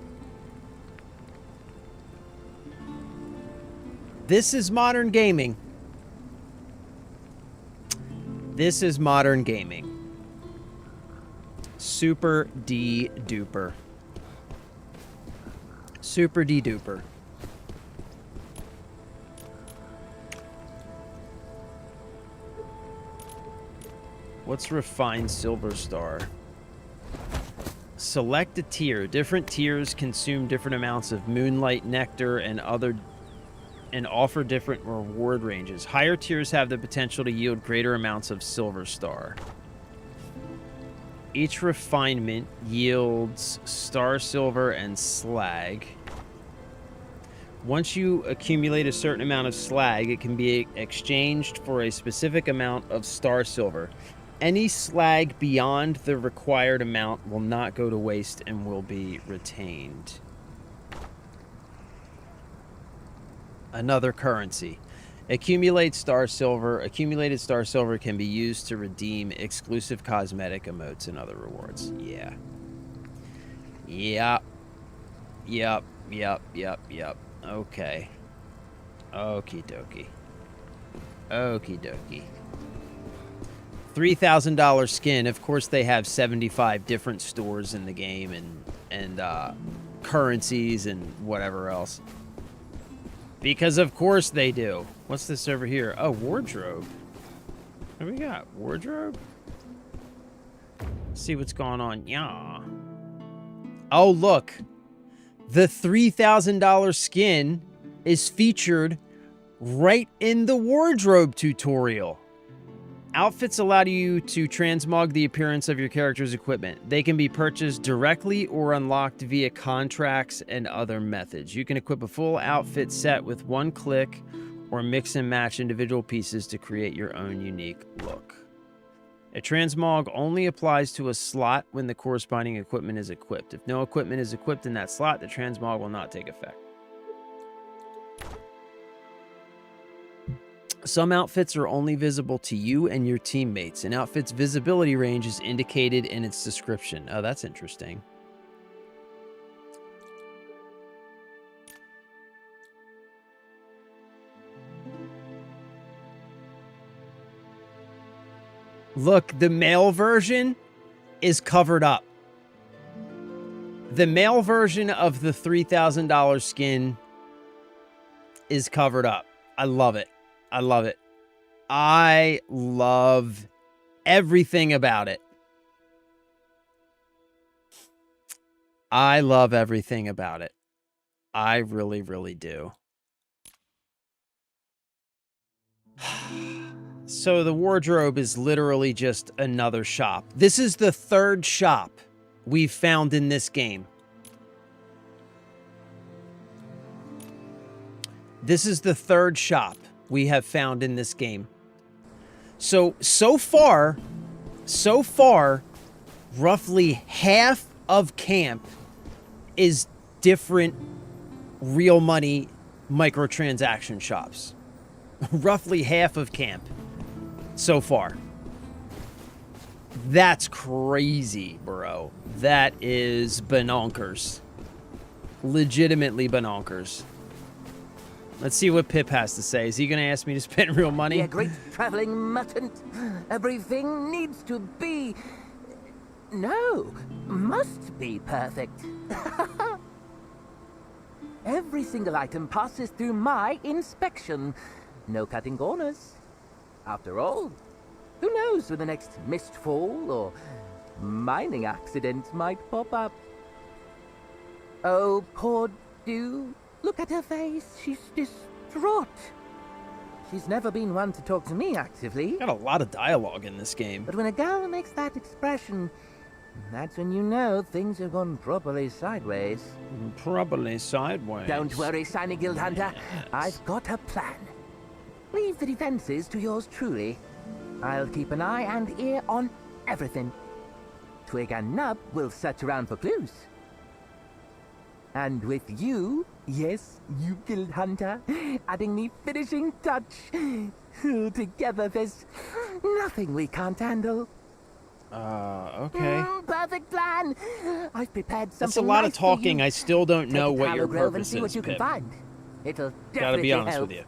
[SPEAKER 1] This is modern gaming. This is modern gaming. Super D-duper. Super D-duper. What's refined silver star? Select a tier. Different tiers consume different amounts of moonlight nectar and offer different reward ranges. Higher tiers have the potential to yield greater amounts of silver star. Each refinement yields star silver and slag. Once you accumulate a certain amount of slag, it can be exchanged for a specific amount of star silver. Any slag beyond the required amount will not go to waste and will be retained. Another currency. Accumulate star silver. Accumulated star silver can be used to redeem exclusive cosmetic emotes and other rewards. Yeah. Yep. Yep. Yep. Yep. Yep. Okay. Okie dokie. Okie dokie. $3,000 skin. Of course, they have 75 different stores in the game and currencies and whatever else. Because of course they do. What's this over here? Oh, wardrobe. What do we got? Wardrobe? Let's see what's going on. Yeah. Oh, look. The $3,000 skin is featured right in the wardrobe tutorial. Outfits allow you to transmog the appearance of your character's equipment. They can be purchased directly or unlocked via contracts and other methods. You can equip a full outfit set with one click or mix and match individual pieces to create your own unique look. A transmog only applies to a slot when the corresponding equipment is equipped. If no equipment is equipped in that slot, the transmog will not take effect. Some outfits are only visible to you and your teammates. An outfit's visibility range is indicated in its description. Oh, that's interesting. Look, the male version is covered up. The male version of the $3,000 skin is covered up. I love it. I love it. I love everything about it. I love everything about it. I really, really do. So the wardrobe is literally just another shop. This is the third shop we've found in this game. This is the third shop we have found in this game. So far, roughly half of camp is different real money microtransaction shops. Roughly half of camp so far. That's crazy, bro. That is banonkers. Legitimately banonkers. Let's see what Pip has to say. Is he going to ask me to spend real money?
[SPEAKER 8] Yeah, great traveling mutant. Everything needs to be... No, must be perfect. Every single item passes through my inspection. No cutting corners. After all, who knows when the next mistfall or mining accident might pop up. Oh, poor Dew. Look at her face. She's distraught. She's never been one to talk to me actively.
[SPEAKER 1] Got a lot of dialogue in this game.
[SPEAKER 8] But when a girl makes that expression, that's when you know things have gone properly sideways.
[SPEAKER 1] Properly sideways.
[SPEAKER 8] Don't worry, Shiny Guild Hunter.
[SPEAKER 1] Yes.
[SPEAKER 8] I've got a plan. Leave the defenses to yours truly. I'll keep an eye and ear on everything. Twig and Nub will search around for clues. And with you, yes, you Guild Hunter, adding the finishing touch. Together there's nothing we can't handle.
[SPEAKER 1] Okay.
[SPEAKER 8] Perfect plan. I've prepared something.
[SPEAKER 1] That's a lot
[SPEAKER 8] nice
[SPEAKER 1] of talking. I still don't know what your
[SPEAKER 8] Grove and
[SPEAKER 1] purpose
[SPEAKER 8] see what
[SPEAKER 1] is,
[SPEAKER 8] you
[SPEAKER 1] Pip.
[SPEAKER 8] can find. It'll
[SPEAKER 1] Gotta
[SPEAKER 8] definitely
[SPEAKER 1] be honest
[SPEAKER 8] help.
[SPEAKER 1] with you.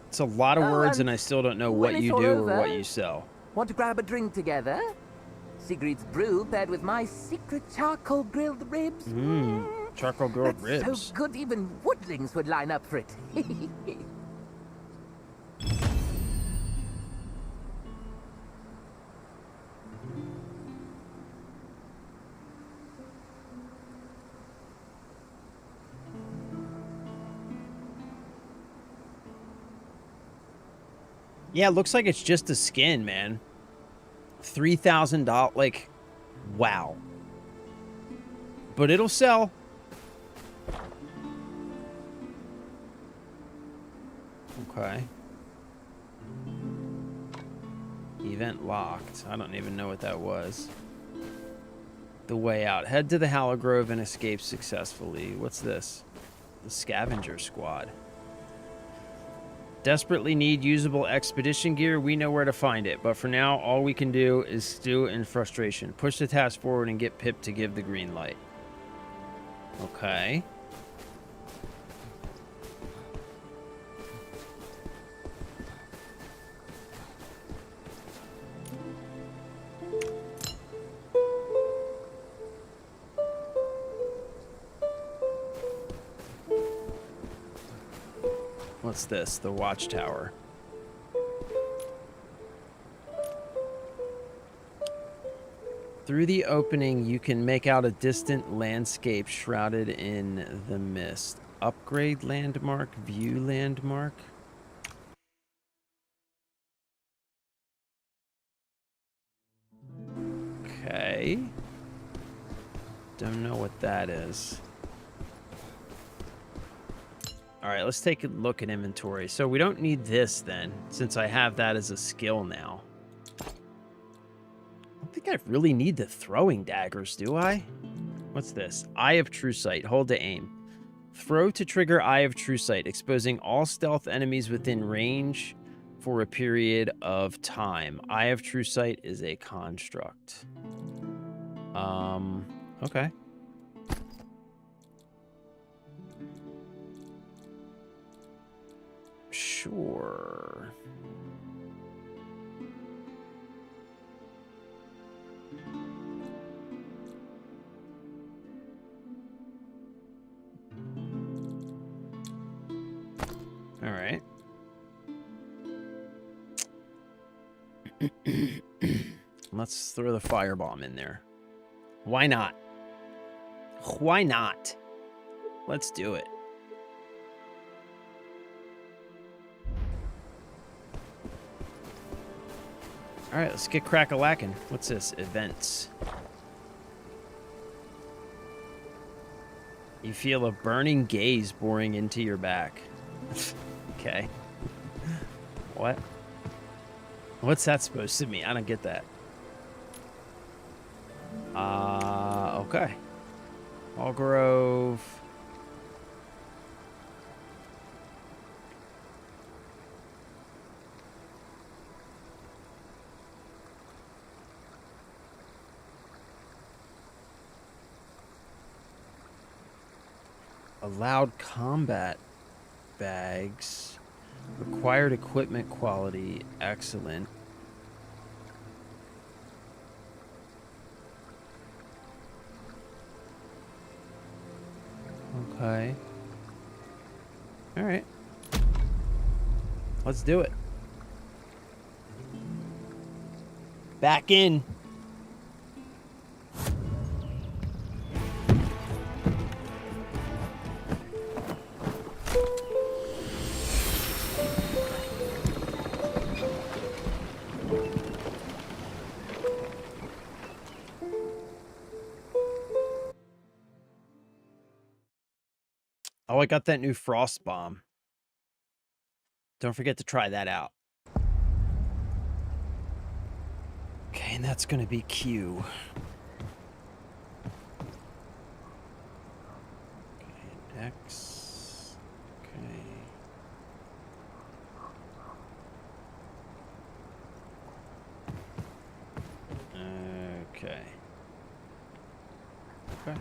[SPEAKER 1] It's a lot of words, and I still don't know what
[SPEAKER 8] when
[SPEAKER 1] you
[SPEAKER 8] it's
[SPEAKER 1] do
[SPEAKER 8] all
[SPEAKER 1] or
[SPEAKER 8] over,
[SPEAKER 1] what you sell.
[SPEAKER 8] Want to grab a drink together? Sigrid's brew paired with my secret charcoal grilled ribs.
[SPEAKER 1] Charcoal grilled
[SPEAKER 8] That's
[SPEAKER 1] ribs.
[SPEAKER 8] so good even woodlings would line up for it.
[SPEAKER 1] Yeah, it looks like it's just a skin, man. $3,000, like, wow. But it'll sell. Okay. Event locked. I don't even know what that was. The way out. Head to the Hallow Grove and escape successfully. What's this? The scavenger squad. Desperately need usable expedition gear. We know where to find it, but for now, all we can do is stew in frustration. Push the task forward and get Pip to give the green light. Okay. What's this? The watchtower. Through the opening, you can make out a distant landscape shrouded in the mist. Upgrade landmark, view landmark. Okay. Don't know what that is. All right, let's take a look at inventory. So we don't need this then, since I have that as a skill now. I don't think I really need the throwing daggers, do I? What's this? Eye of True Sight. Hold to aim. Throw to trigger Eye of True Sight, exposing all stealth enemies within range for a period of time. Eye of True Sight is a construct. Okay. Sure. All right. Let's throw the firebomb in there. Why not? Why not? Let's do it. All right, let's get crack-a-lackin'. What's this? Events. You feel a burning gaze boring into your back. Okay. What? What's that supposed to mean? I don't get that. Okay. Allgrove. Allowed combat bags. Required equipment quality, excellent. Okay. All right. Let's do it. Back in. Oh, I got that new frost bomb. Don't forget to try that out. Okay, and that's going to be Q. Okay, X. Okay. Okay. Okay.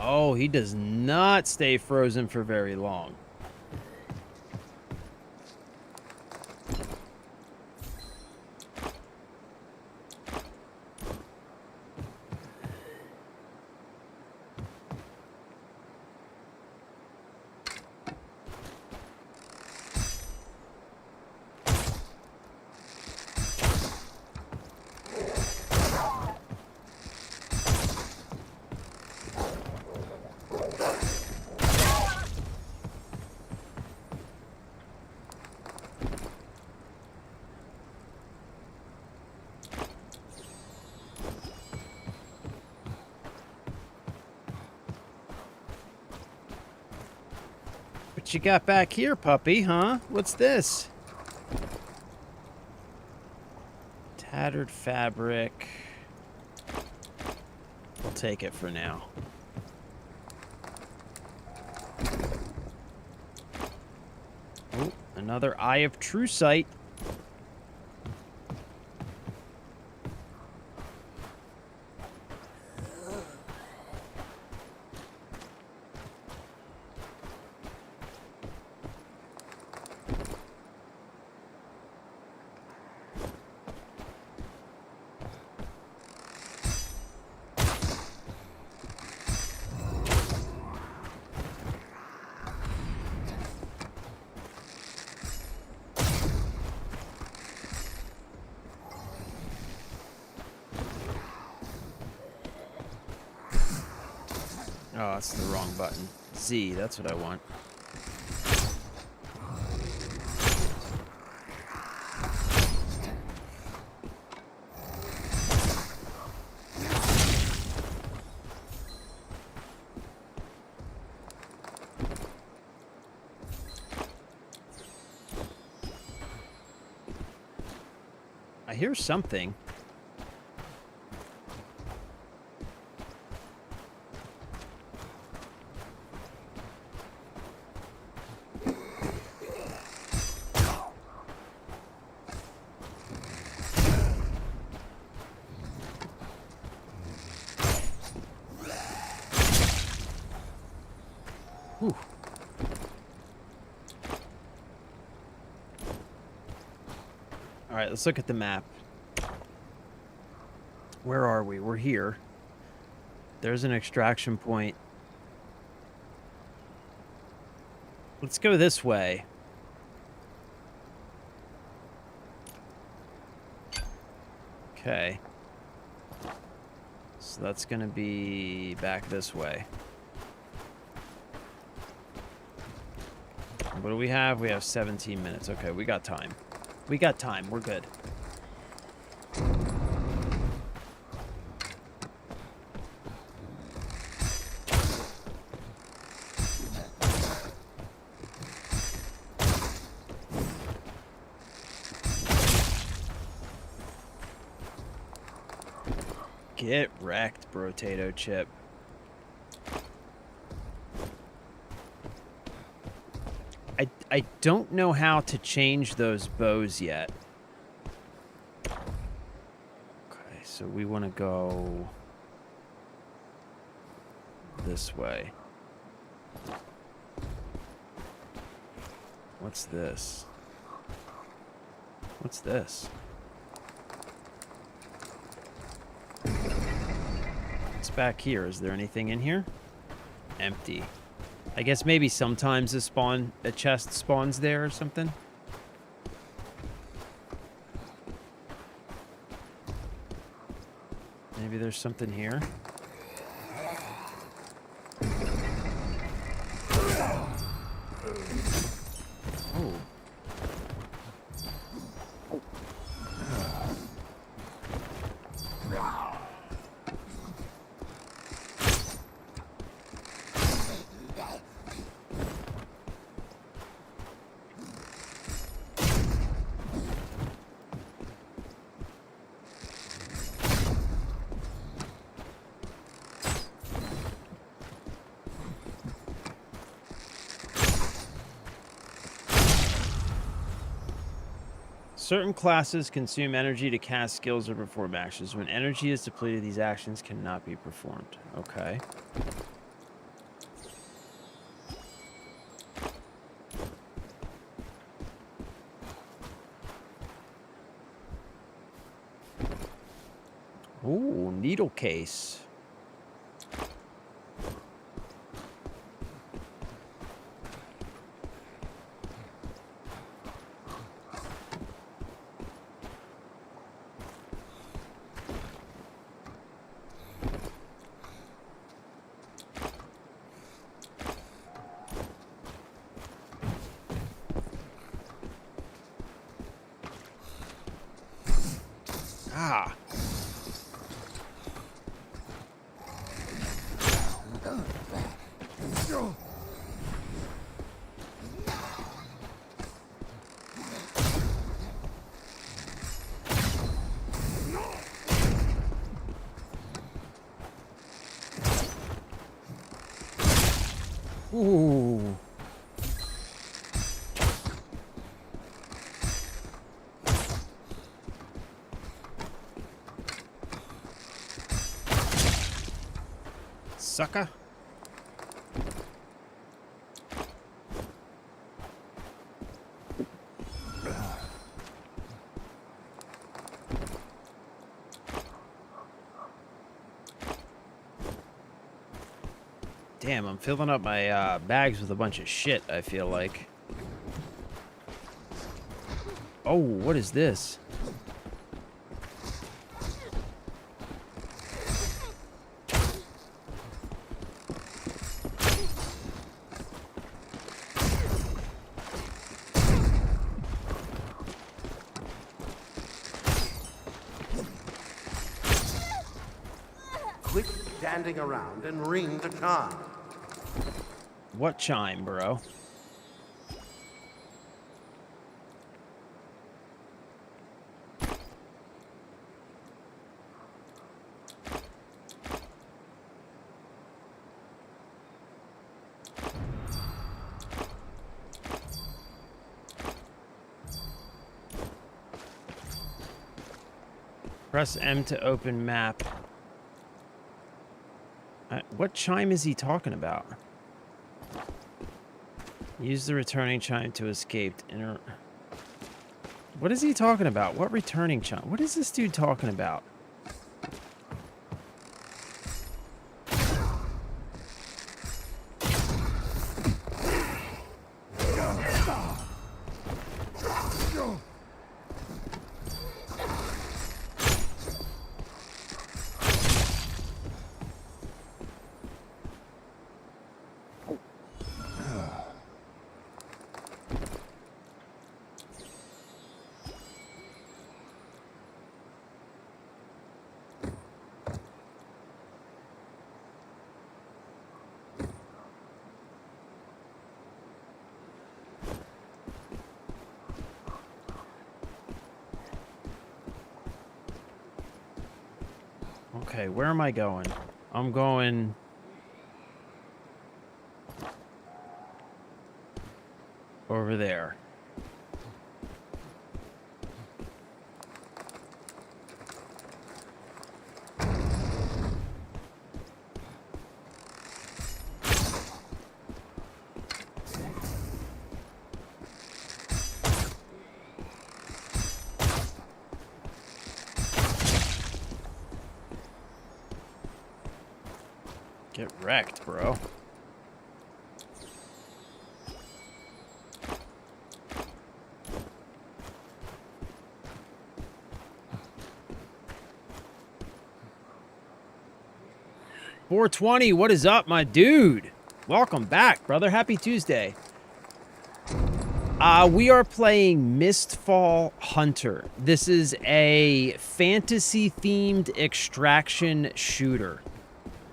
[SPEAKER 1] Oh, he does not stay frozen for very long. What you got back here, puppy, huh? What's this? Tattered fabric. I'll take it for now. Oh, another Eye of True Sight. Oh, that's the wrong button. Z, that's what I want. I hear something. Whew. All right, let's look at the map. Where are we? We're here. There's an extraction point. Let's go this way. Okay. So that's going to be back this way. What do we have? We have 17 minutes. Okay, we got time. We got time. We're good. Get wrecked, Brotato Chip. I don't know how to change those bows yet. Okay, so we want to go this way. What's this? What's this? What's back here? Is there anything in here? Empty. I guess maybe sometimes a chest spawns there or something. Maybe there's something here. Oh. Certain classes consume energy to cast skills or perform actions. When energy is depleted, these actions cannot be performed. Okay. Ooh, needle case. Ah. Ooh. Sucker. Damn, I'm filling up my bags with a bunch of shit, I feel like. Oh, what is this?
[SPEAKER 9] Quit standing around and ring the chime.
[SPEAKER 1] What chime, bro? Press M to open map. What chime is he talking about? Use the returning chime to escape. What is he talking about? What returning chime? What is this dude talking about? Okay, where am I going? I'm going... over there. Get wrecked, bro. $420, what is up, my dude? Welcome back, brother. Happy Tuesday. We are playing Mistfall Hunter. This is a fantasy-themed extraction shooter,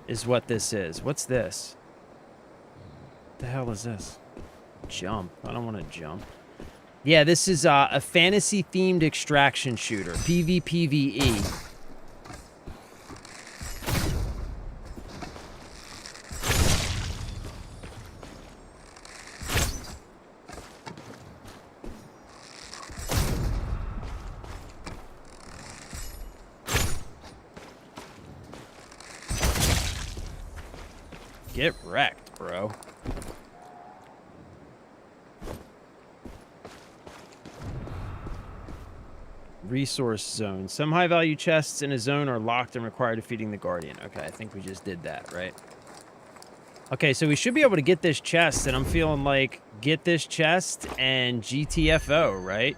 [SPEAKER 1] is what this is. What's this? What the hell is this? Jump. I don't want to jump. Yeah, this is a fantasy-themed extraction shooter. PvPvE. Get wrecked, bro. Resource zone. Some high-value chests in a zone are locked and require defeating the Guardian. Okay, I think we just did that, right? Okay, so we should be able to get this chest, and I'm feeling like get this chest and GTFO, right?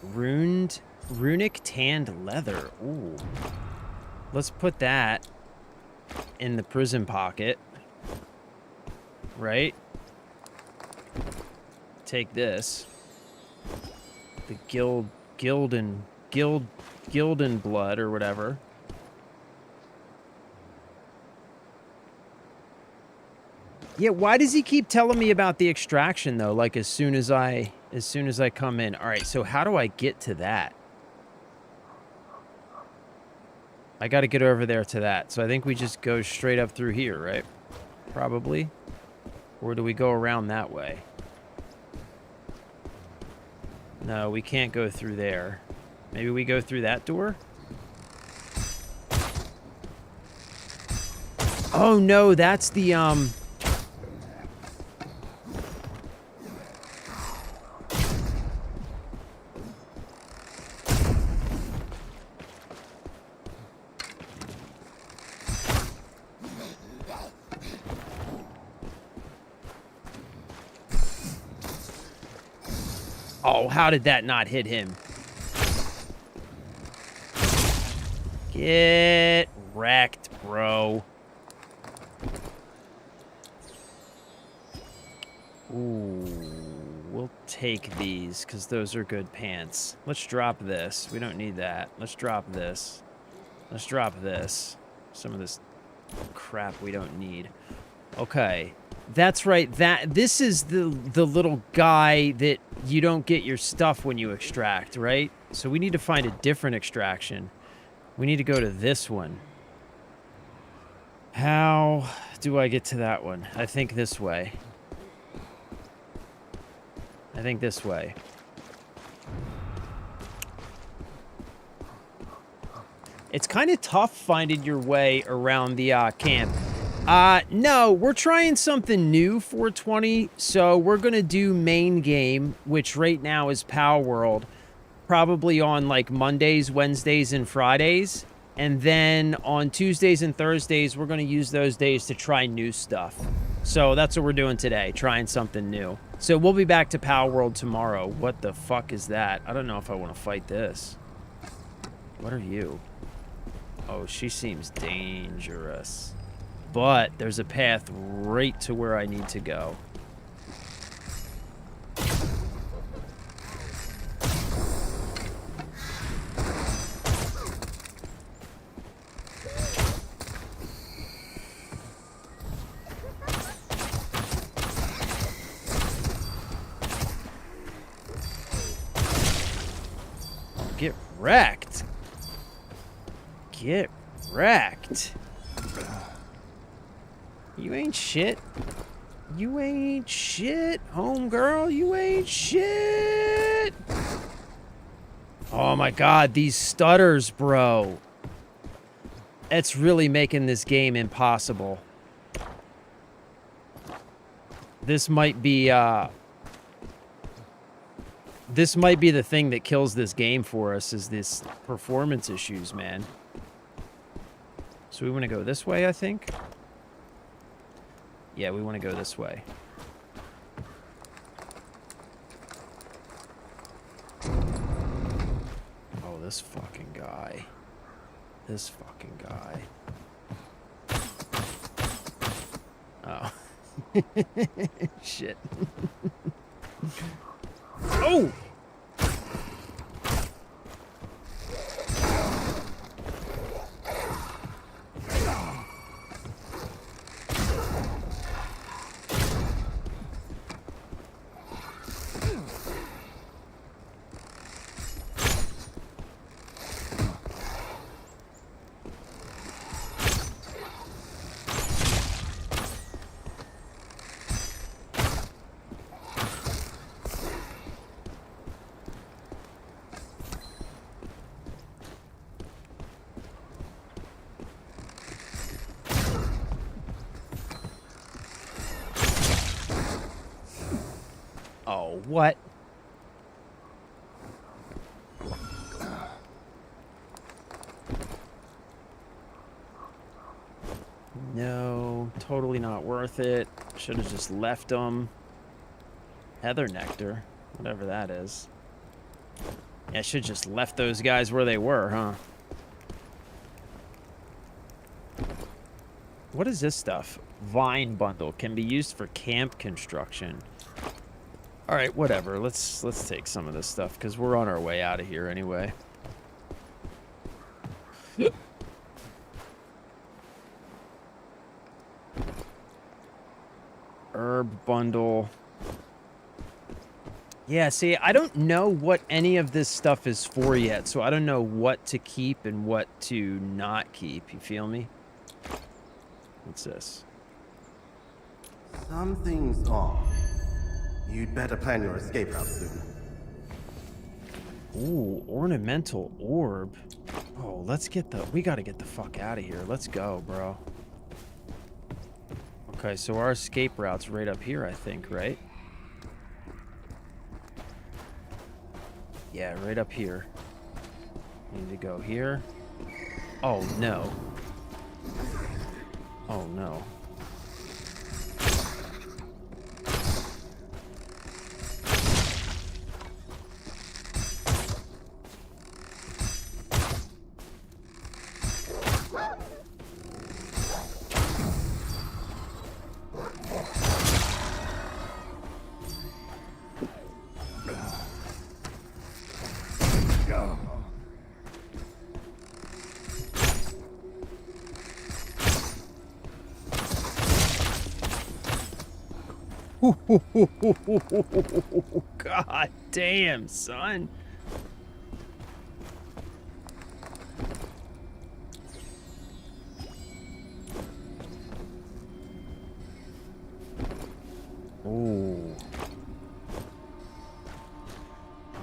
[SPEAKER 1] Runic tanned leather. Ooh. Let's put that in the prison pocket, right? Take this, the Gildan blood or whatever. Yeah, why does he keep telling me about the extraction though? Like as soon as I come in. All right, so how do I get to that? I got to get over there to that. So I think we just go straight up through here, right? Probably. Or do we go around that way? No, we can't go through there. Maybe we go through that door? Oh no, that's the Oh, how did that not hit him? Get wrecked, bro. Ooh, we'll take these because those are good pants. Let's drop this. We don't need that. Let's drop this. Let's drop this. Some of this crap we don't need. Okay. That's right. This is the little guy that you don't get your stuff when you extract, right? So we need to find a different extraction. We need to go to this one. How do I get to that one? I think this way. I think this way. It's kind of tough finding your way around the camp. No, we're trying something new for 20, so we're going to do main game, which right now is Power World, probably on like Mondays, Wednesdays, and Fridays. And then on Tuesdays and Thursdays, we're going to use those days to try new stuff. So that's what we're doing today, trying something new. So we'll be back to Power World tomorrow. What the fuck is that? I don't know if I want to fight this. What are you? Oh, she seems dangerous. But there's a path right to where I need to go. Get wrecked. Get wrecked. You ain't shit. You ain't shit, homegirl. You ain't shit. Oh my god, these stutters, bro. It's really making this game impossible. This might be the thing that kills this game for us, is this performance issues, man. So we want to go this way, I think. Yeah, we want to go this way. Oh, this fucking guy. This fucking guy. Oh. Shit. Oh! Oh, what? No, totally not worth it. Should have just left them. Heather nectar, whatever that is. Yeah, I should have just left those guys where they were, huh? What is this stuff? Vine bundle can be used for camp construction. All right, whatever. Let's take some of this stuff because we're on our way out of here anyway. Herb bundle. Yeah, see, I don't know what any of this stuff is for yet, so I don't know what to keep and what to not keep. You feel me? What's this?
[SPEAKER 9] Something's off. You'd better plan your escape route soon.
[SPEAKER 1] Ooh, ornamental orb. Oh, we gotta get the fuck out of here. Let's go, bro. Okay, so our escape route's right up here, I think, right? Yeah, right up here. Need to go here. Oh, no. Oh, no. God damn, son. Ooh.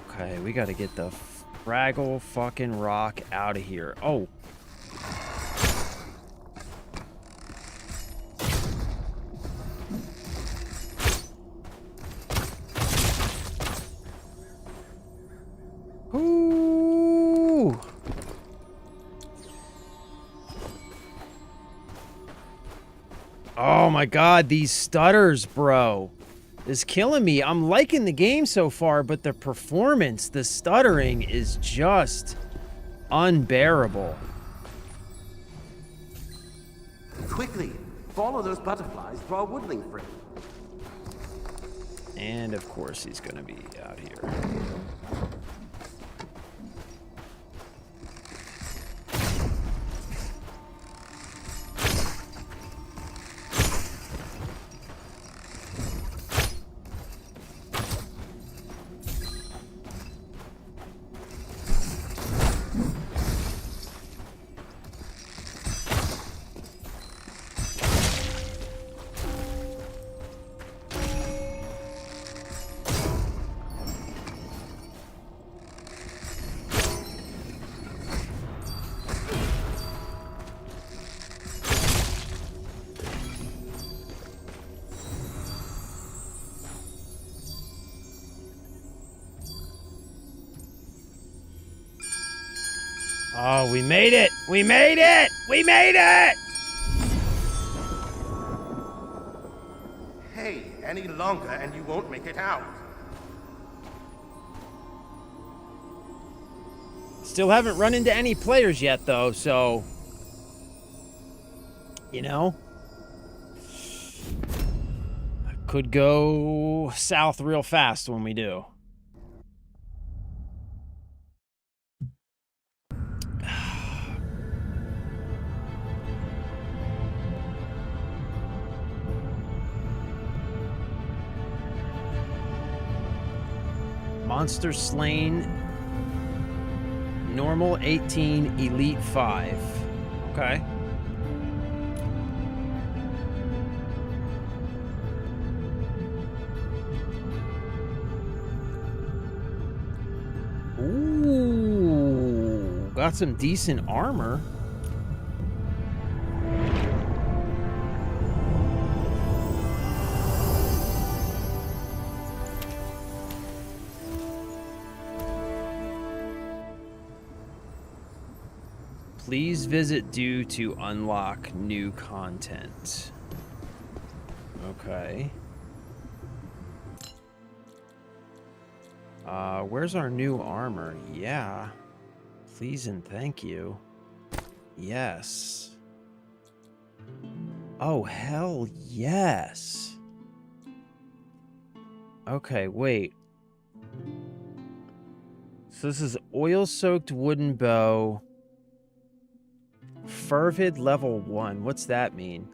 [SPEAKER 1] Okay, we gotta get the Fraggle fucking rock out of here. Oh. Ooh. Oh my god, these stutters, bro, is killing me. I'm liking the game so far, but the performance, the stuttering is just unbearable.
[SPEAKER 5] Quickly, follow those butterflies to our woodling friend.
[SPEAKER 1] And of course he's gonna be out here. Oh, we made it! We made it! We made it!
[SPEAKER 12] Hey, any longer and you won't make it out.
[SPEAKER 1] Still haven't run into any players yet, though, so... You know? Could go south real fast when we do. Monster slain, normal 18, elite 5. Okay. Ooh, got some decent armor. Please visit due to unlock new content. Okay. Where's our new armor? Yeah. Please and thank you. Yes. Oh, hell yes. Okay, wait. So this is oil-soaked wooden bow. Fervid level 1. What's that mean?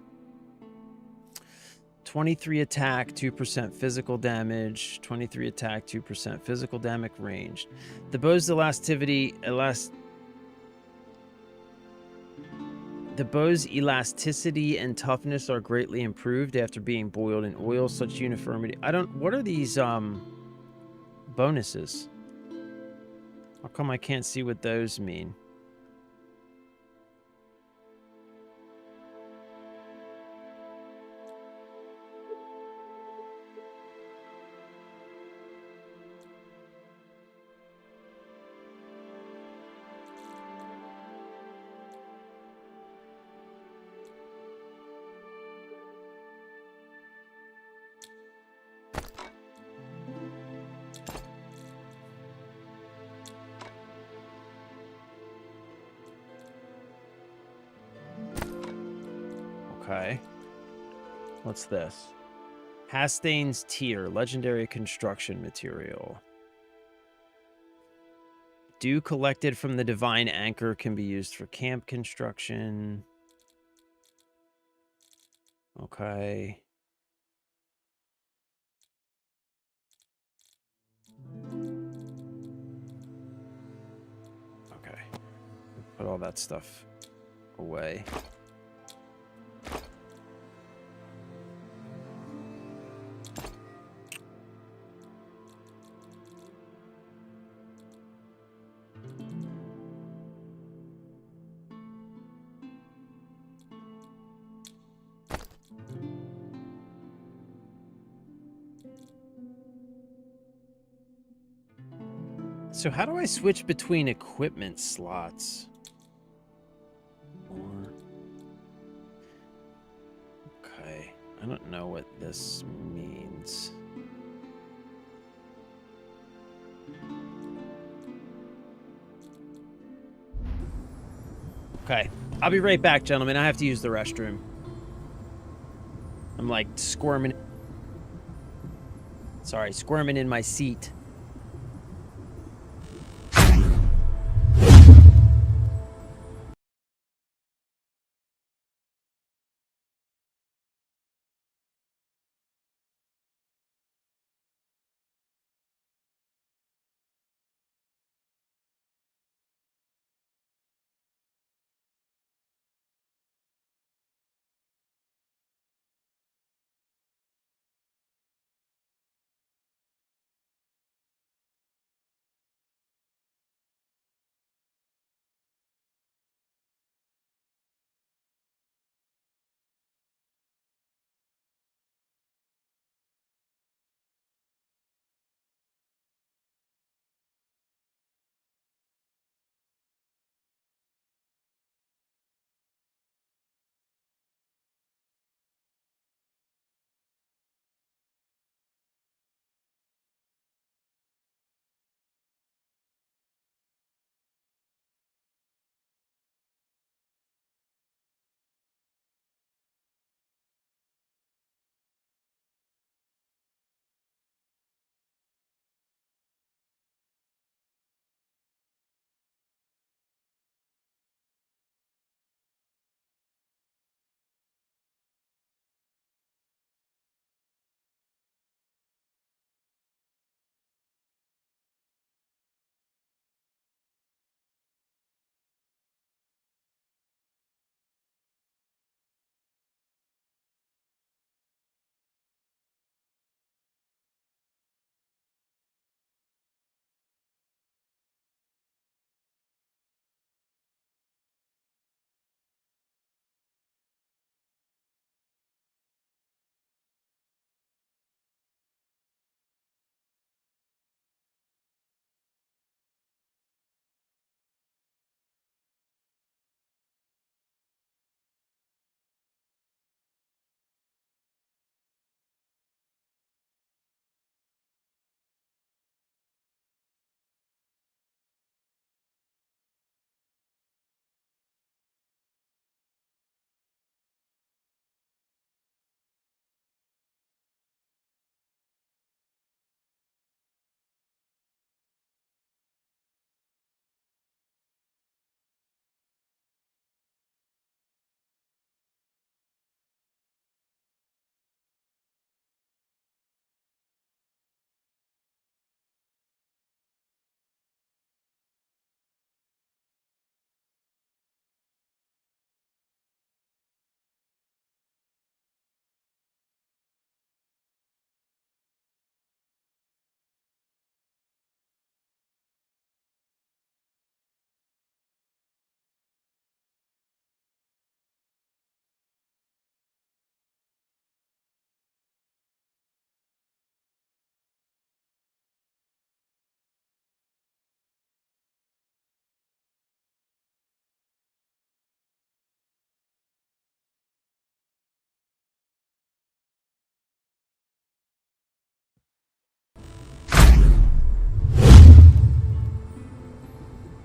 [SPEAKER 1] 23 attack, 2% physical damage. 23 attack, 2% physical damage ranged. The bow's elasticity... The bow's elasticity and toughness are greatly improved after being boiled in oil. Such uniformity... I don't... What are these, bonuses? How come I can't see what those mean? Okay. What's this? Hastane's Tier, legendary construction material. Dew collected from the divine anchor can be used for camp construction. Okay. Put all that stuff away. So how do I switch between equipment slots? Okay, I don't know what this means. Okay, I'll be right back, gentlemen. I have to use the restroom. I'm like squirming. Sorry, squirming in my seat.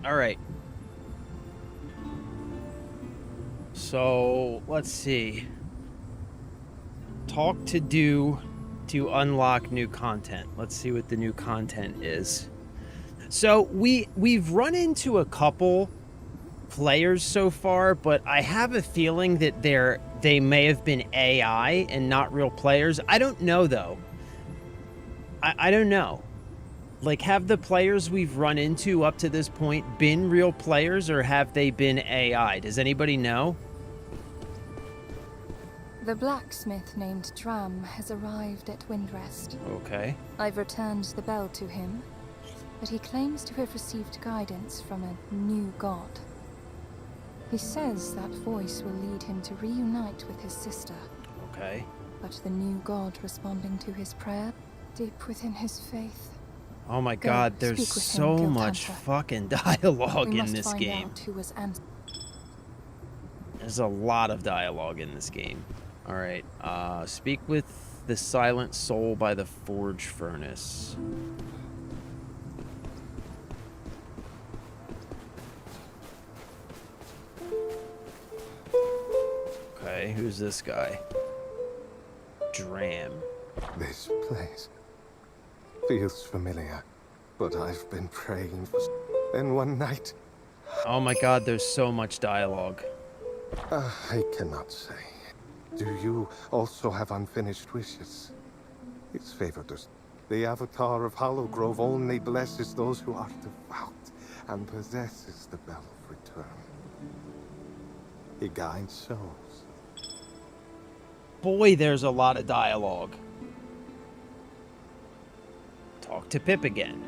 [SPEAKER 1] All right. So, let's see. Talk to do to unlock new content. Let's see what the new content is. So, we've run into a couple players so far, but I have a feeling that they may have been AI and not real players. I don't know though. I don't know. Like, have the players we've run into up to this point been real players, or have they been AI? Does anybody know?
[SPEAKER 2] The blacksmith named Dram has arrived at Windrest.
[SPEAKER 1] Okay.
[SPEAKER 2] I've returned the bell to him, but he claims to have received guidance from a new god. He says that voice will lead him to reunite with his sister.
[SPEAKER 1] Okay.
[SPEAKER 2] But the new god responding to his prayer, deep within his faith.
[SPEAKER 1] Oh my god, there's so much fucking dialogue in this game. There's a lot of dialogue in this game. Alright, speak with the silent soul by the forge furnace. Okay, who's this guy? Dram.
[SPEAKER 6] This place feels familiar, but I've been praying for... Then one night...
[SPEAKER 1] Oh my god, there's so much dialogue.
[SPEAKER 6] I cannot say. Do you also have unfinished wishes? It's favored us. The avatar of Hollow Grove only blesses those who are devout and possesses the Bell of Return. He guides souls.
[SPEAKER 1] Boy, there's a lot of dialogue. Talk to Pip again.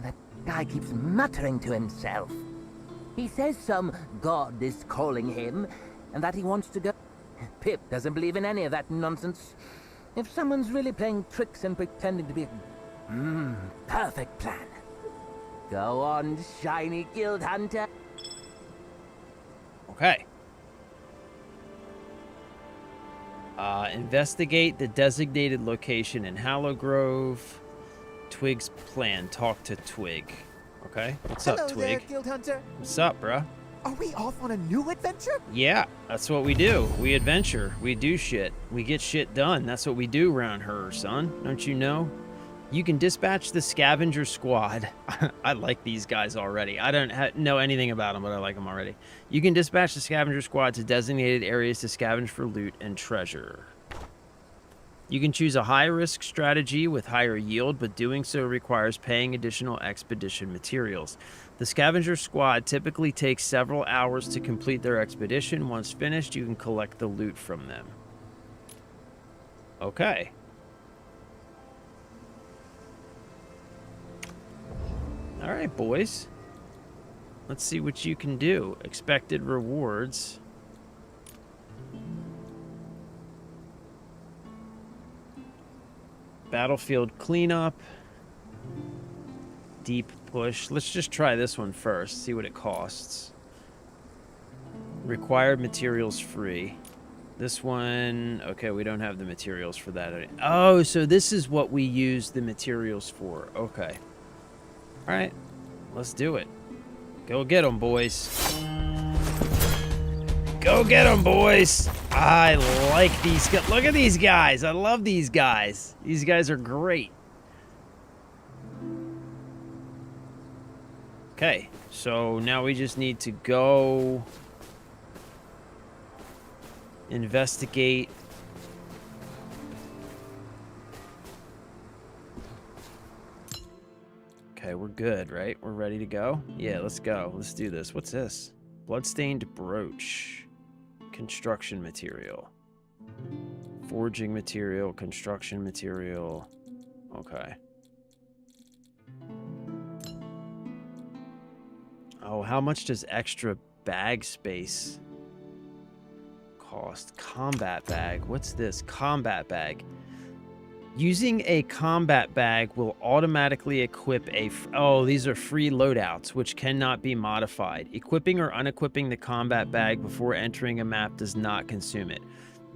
[SPEAKER 8] That guy keeps muttering to himself. He says some god is calling him, and that he wants to go. Pip doesn't believe in any of that nonsense. If someone's really playing tricks and pretending to be a... perfect plan. Go on, shiny guild hunter.
[SPEAKER 1] Okay. Investigate the designated location in Hallow Grove. Twig's plan. Talk to Twig. Okay. What's up, Twig?
[SPEAKER 13] Hello there, Guild Hunter.
[SPEAKER 1] What's up, bruh?
[SPEAKER 13] Are we off on a new adventure?
[SPEAKER 1] Yeah, that's what we do. We adventure. We do shit. We get shit done. That's what we do around here, son. Don't you know? You can dispatch the scavenger squad. I like these guys already. I don't know anything about them, but I like them already. You can dispatch the scavenger squad to designated areas to scavenge for loot and treasure. You can choose a high-risk strategy with higher yield, but doing so requires paying additional expedition materials. The scavenger squad typically takes several hours to complete their expedition. Once finished, you can collect the loot from them. Okay. All right, boys. Let's see what you can do. Expected rewards. Battlefield cleanup. Deep push. Let's just try this one first. See what it costs. Required materials free. This one... Okay, we don't have the materials for that. Oh, so this is what we use the materials for. Okay. All right. Let's do it. Go get them, boys. Go get them, boys. I like these guys. Look at these guys. I love these guys. These guys are great. Okay, so now we just need to go investigate. Okay, we're good, right? We're ready to go? Yeah, let's go. Let's do this. What's this? Bloodstained brooch. Construction material. Forging material. Construction material. Okay. Oh, how much does extra bag space cost? Combat bag. What's this? Combat bag. Using a combat bag will automatically equip a... Oh, these are free loadouts, which cannot be modified. Equipping or unequipping the combat bag before entering a map does not consume it.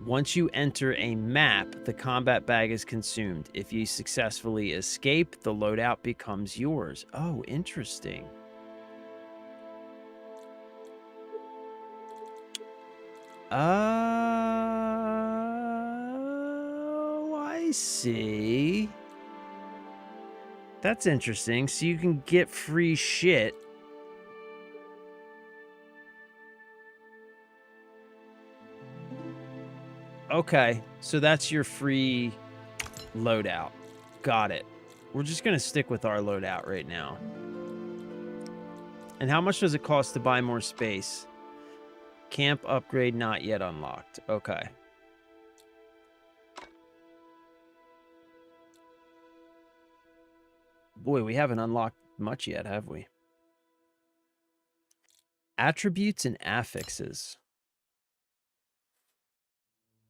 [SPEAKER 1] Once you enter a map, the combat bag is consumed. If you successfully escape, the loadout becomes yours. Oh, interesting. I see. That's interesting. So you can get free shit. Okay, so that's your free Loadout. Got it. We're just going to stick with our loadout right now. And how much does it cost to buy more space? Camp upgrade not yet unlocked. Okay. Boy, we haven't unlocked much yet, have we? Attributes and affixes.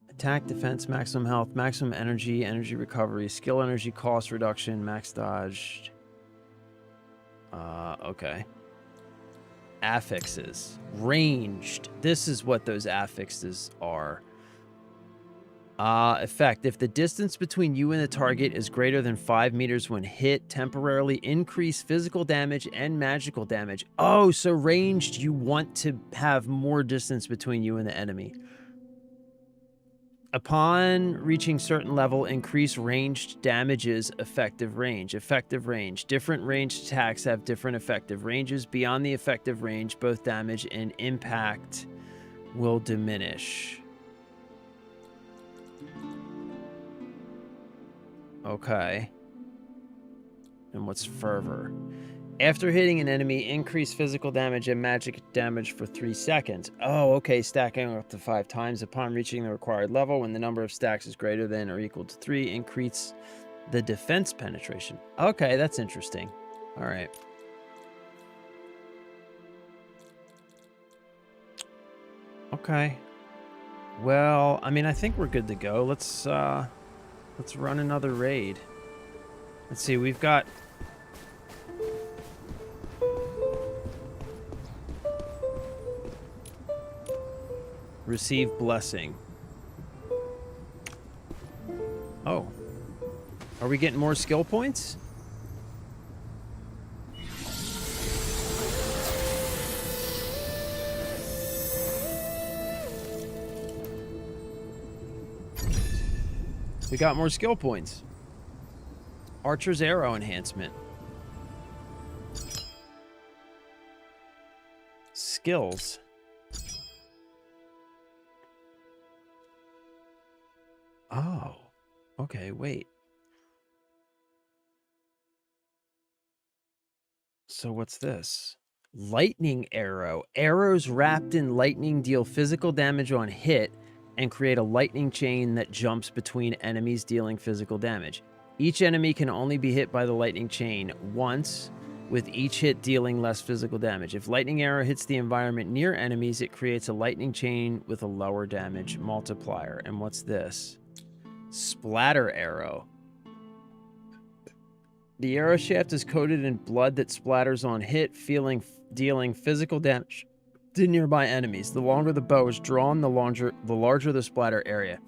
[SPEAKER 1] Attack, defense, maximum health, maximum energy, energy recovery, skill energy cost reduction, max dodge. Okay. Affixes. Ranged. This is what those affixes are. Effect. If the distance between you and the target is greater than 5 meters when hit, temporarily increase physical damage and magical damage. Oh, so ranged, you want to have more distance between you and the enemy. Upon reaching certain level, increase ranged damages effective range. Effective range. Different ranged attacks have different effective ranges. Beyond the effective range, both damage and impact will diminish. Okay. And what's fervor? After hitting an enemy, increase physical damage and magic damage for 3 seconds. Oh, okay. Stacking up to 5 times. Upon reaching the required level, when the number of stacks is greater than or equal to 3, increase the defense penetration. Okay, that's interesting. All right. Okay. Well, I mean, I think we're good to go. Let's run another raid. Let's see. We've got... Receive blessing. Oh. Are we getting more skill points? We got more skill points. Archer's arrow enhancement. Skills. Oh, okay, wait. So what's this? Lightning arrow. Arrows wrapped in lightning deal physical damage on hit and create a lightning chain that jumps between enemies dealing physical damage. Each enemy can only be hit by the lightning chain once, with each hit dealing less physical damage. If lightning arrow hits the environment near enemies, it creates a lightning chain with a lower damage multiplier. And what's this? Splatter arrow. The arrow shaft is coated in blood that splatters on hit, dealing physical damage to nearby enemies. The longer the bow is drawn, the larger the splatter area.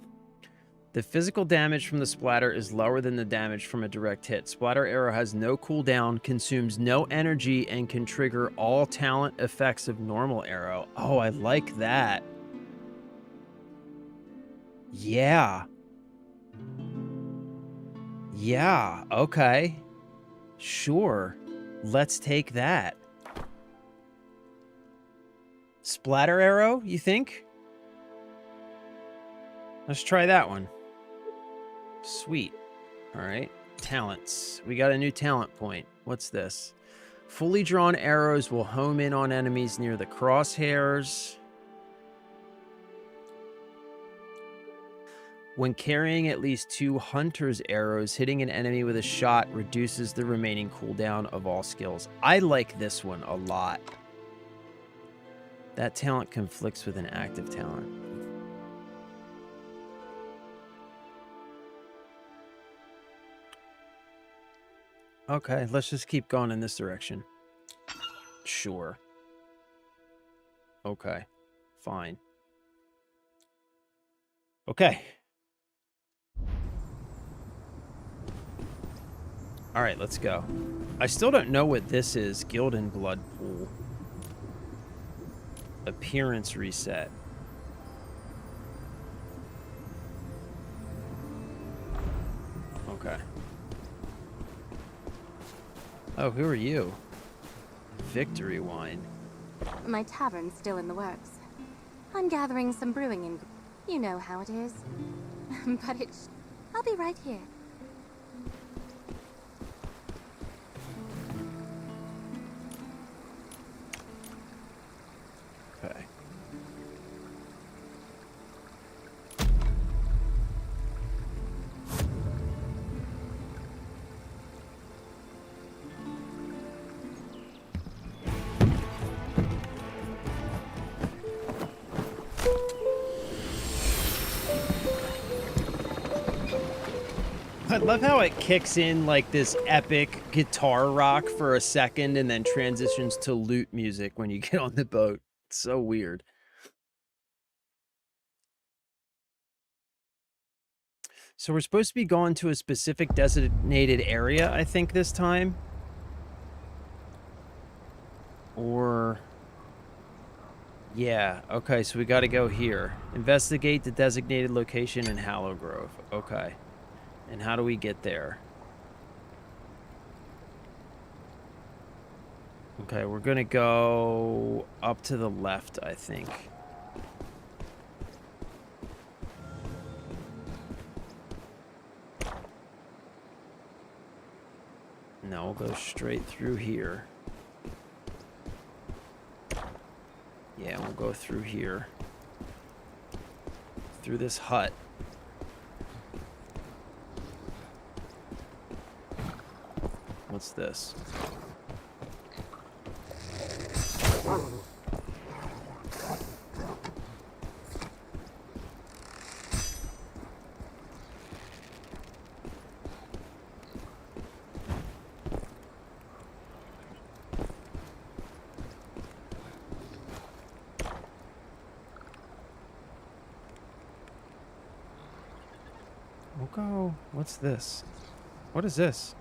[SPEAKER 1] The physical damage from the splatter is lower than the damage from a direct hit. Splatter arrow has no cooldown, consumes no energy, and can trigger all talent effects of normal arrow. Oh, I like that. Yeah. Yeah, okay. Sure. Let's take that. Splatter arrow, you think? Let's try that one. Sweet. All right. Talents. We got a new talent point. What's this? Fully drawn arrows will home in on enemies near the crosshairs. When carrying at least 2 hunter's arrows, hitting an enemy with a shot reduces the remaining cooldown of all skills. I like this one a lot. That talent conflicts with an active talent. Okay, let's just keep going in this direction. Sure. Okay, fine. Okay. All right, let's go. I still don't know what this is. Guild and Blood Pool. Appearance reset. Okay. Oh, who are you? Victory wine.
[SPEAKER 14] My tavern's still in the works. I'm gathering some brewing in. You know how it is. But I'll be right here.
[SPEAKER 1] love how it kicks in like this epic guitar rock for a second and then transitions to lute music when you get on the boat. It's so weird. So we're supposed to be going to a specific designated area, I think, this time. Or... yeah, okay, so we got to go here. Investigate the designated location in Hallow Grove. Okay. And how do we get there? Okay, we're going to go up to the left, I think. No, we'll go straight through here. Yeah, we'll go through here. Through this hut. What's this? We'll go... what's this? What is this?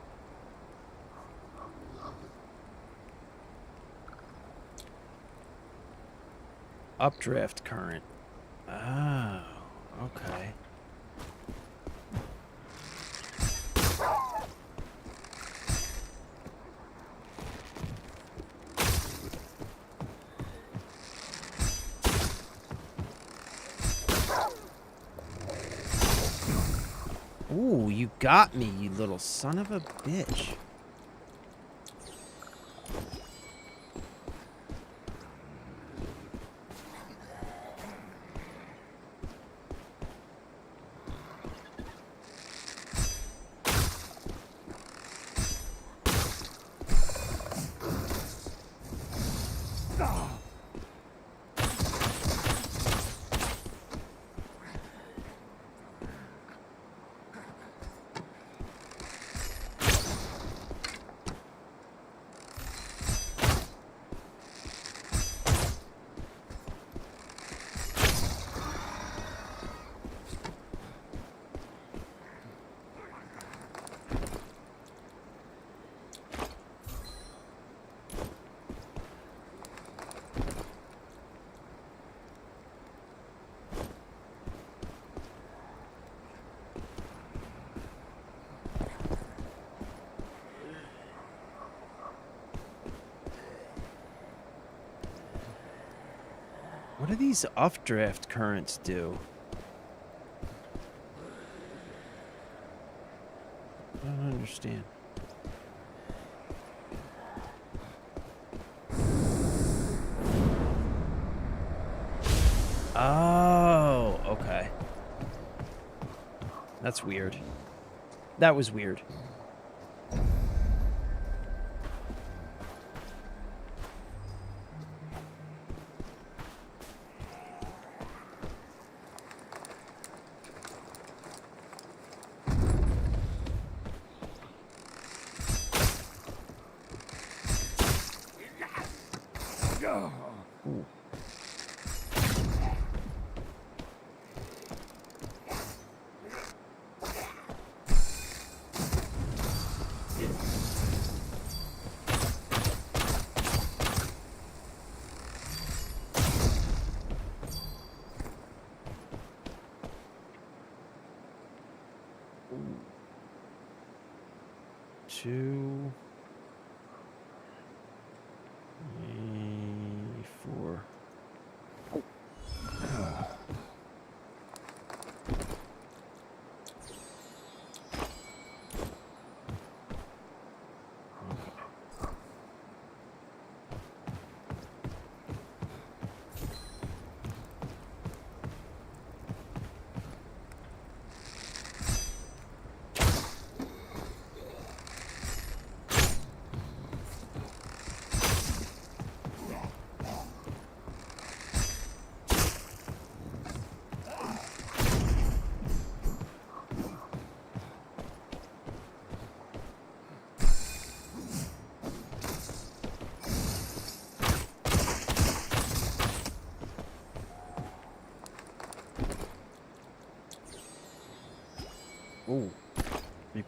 [SPEAKER 1] Updraft current. Oh, okay. Ooh, you got me, you little son of a bitch. What do these updraft currents do? I don't understand. Oh, okay. That's weird. That was weird. Ooh. Two, 4.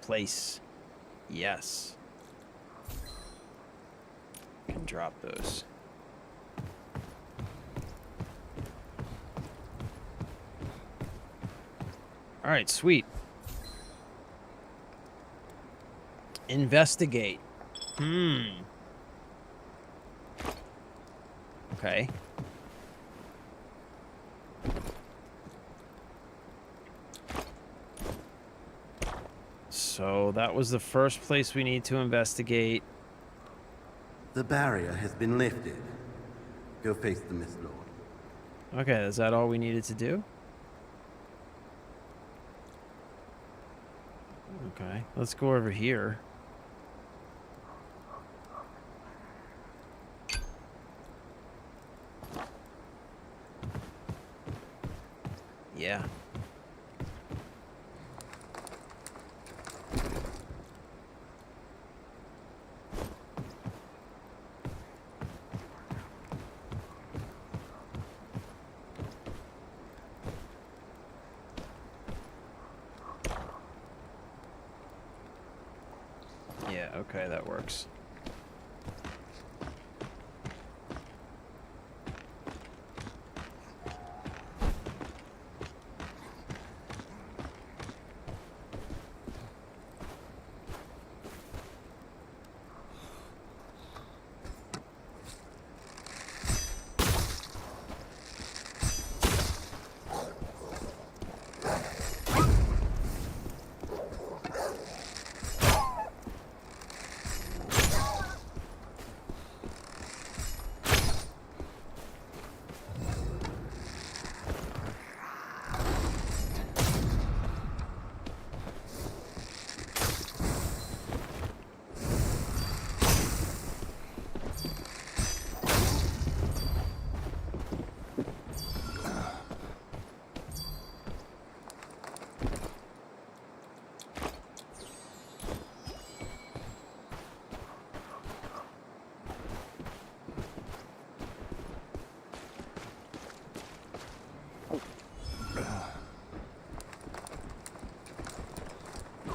[SPEAKER 1] place. Yes. Can drop those. All right, sweet. Investigate. Okay. So that was the first place we need to investigate.
[SPEAKER 9] The barrier has been lifted. Go face the Mist Lord.
[SPEAKER 1] Okay, is that all we needed to do? Okay, let's go over here. Yeah. Yeah, okay, that works.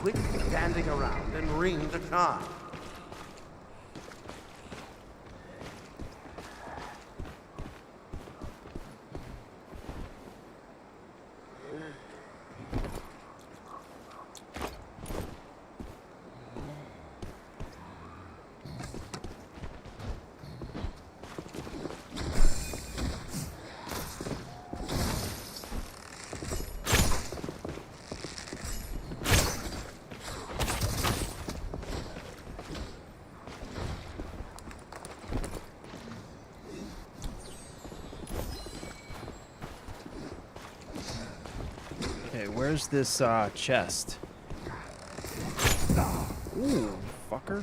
[SPEAKER 12] Quit standing around and ring the charm.
[SPEAKER 1] Okay, where's this chest? Ooh, fucker.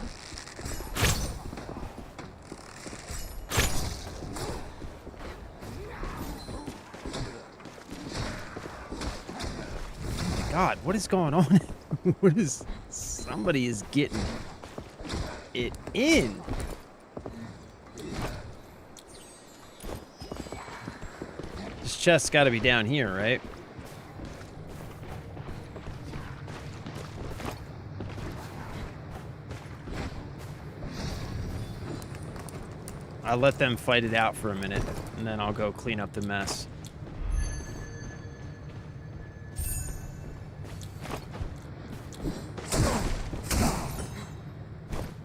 [SPEAKER 1] God, what is going on? What is... Somebody is getting it in. This chest's got to be down here, right? I'll let them fight it out for a minute, and then I'll go clean up the mess.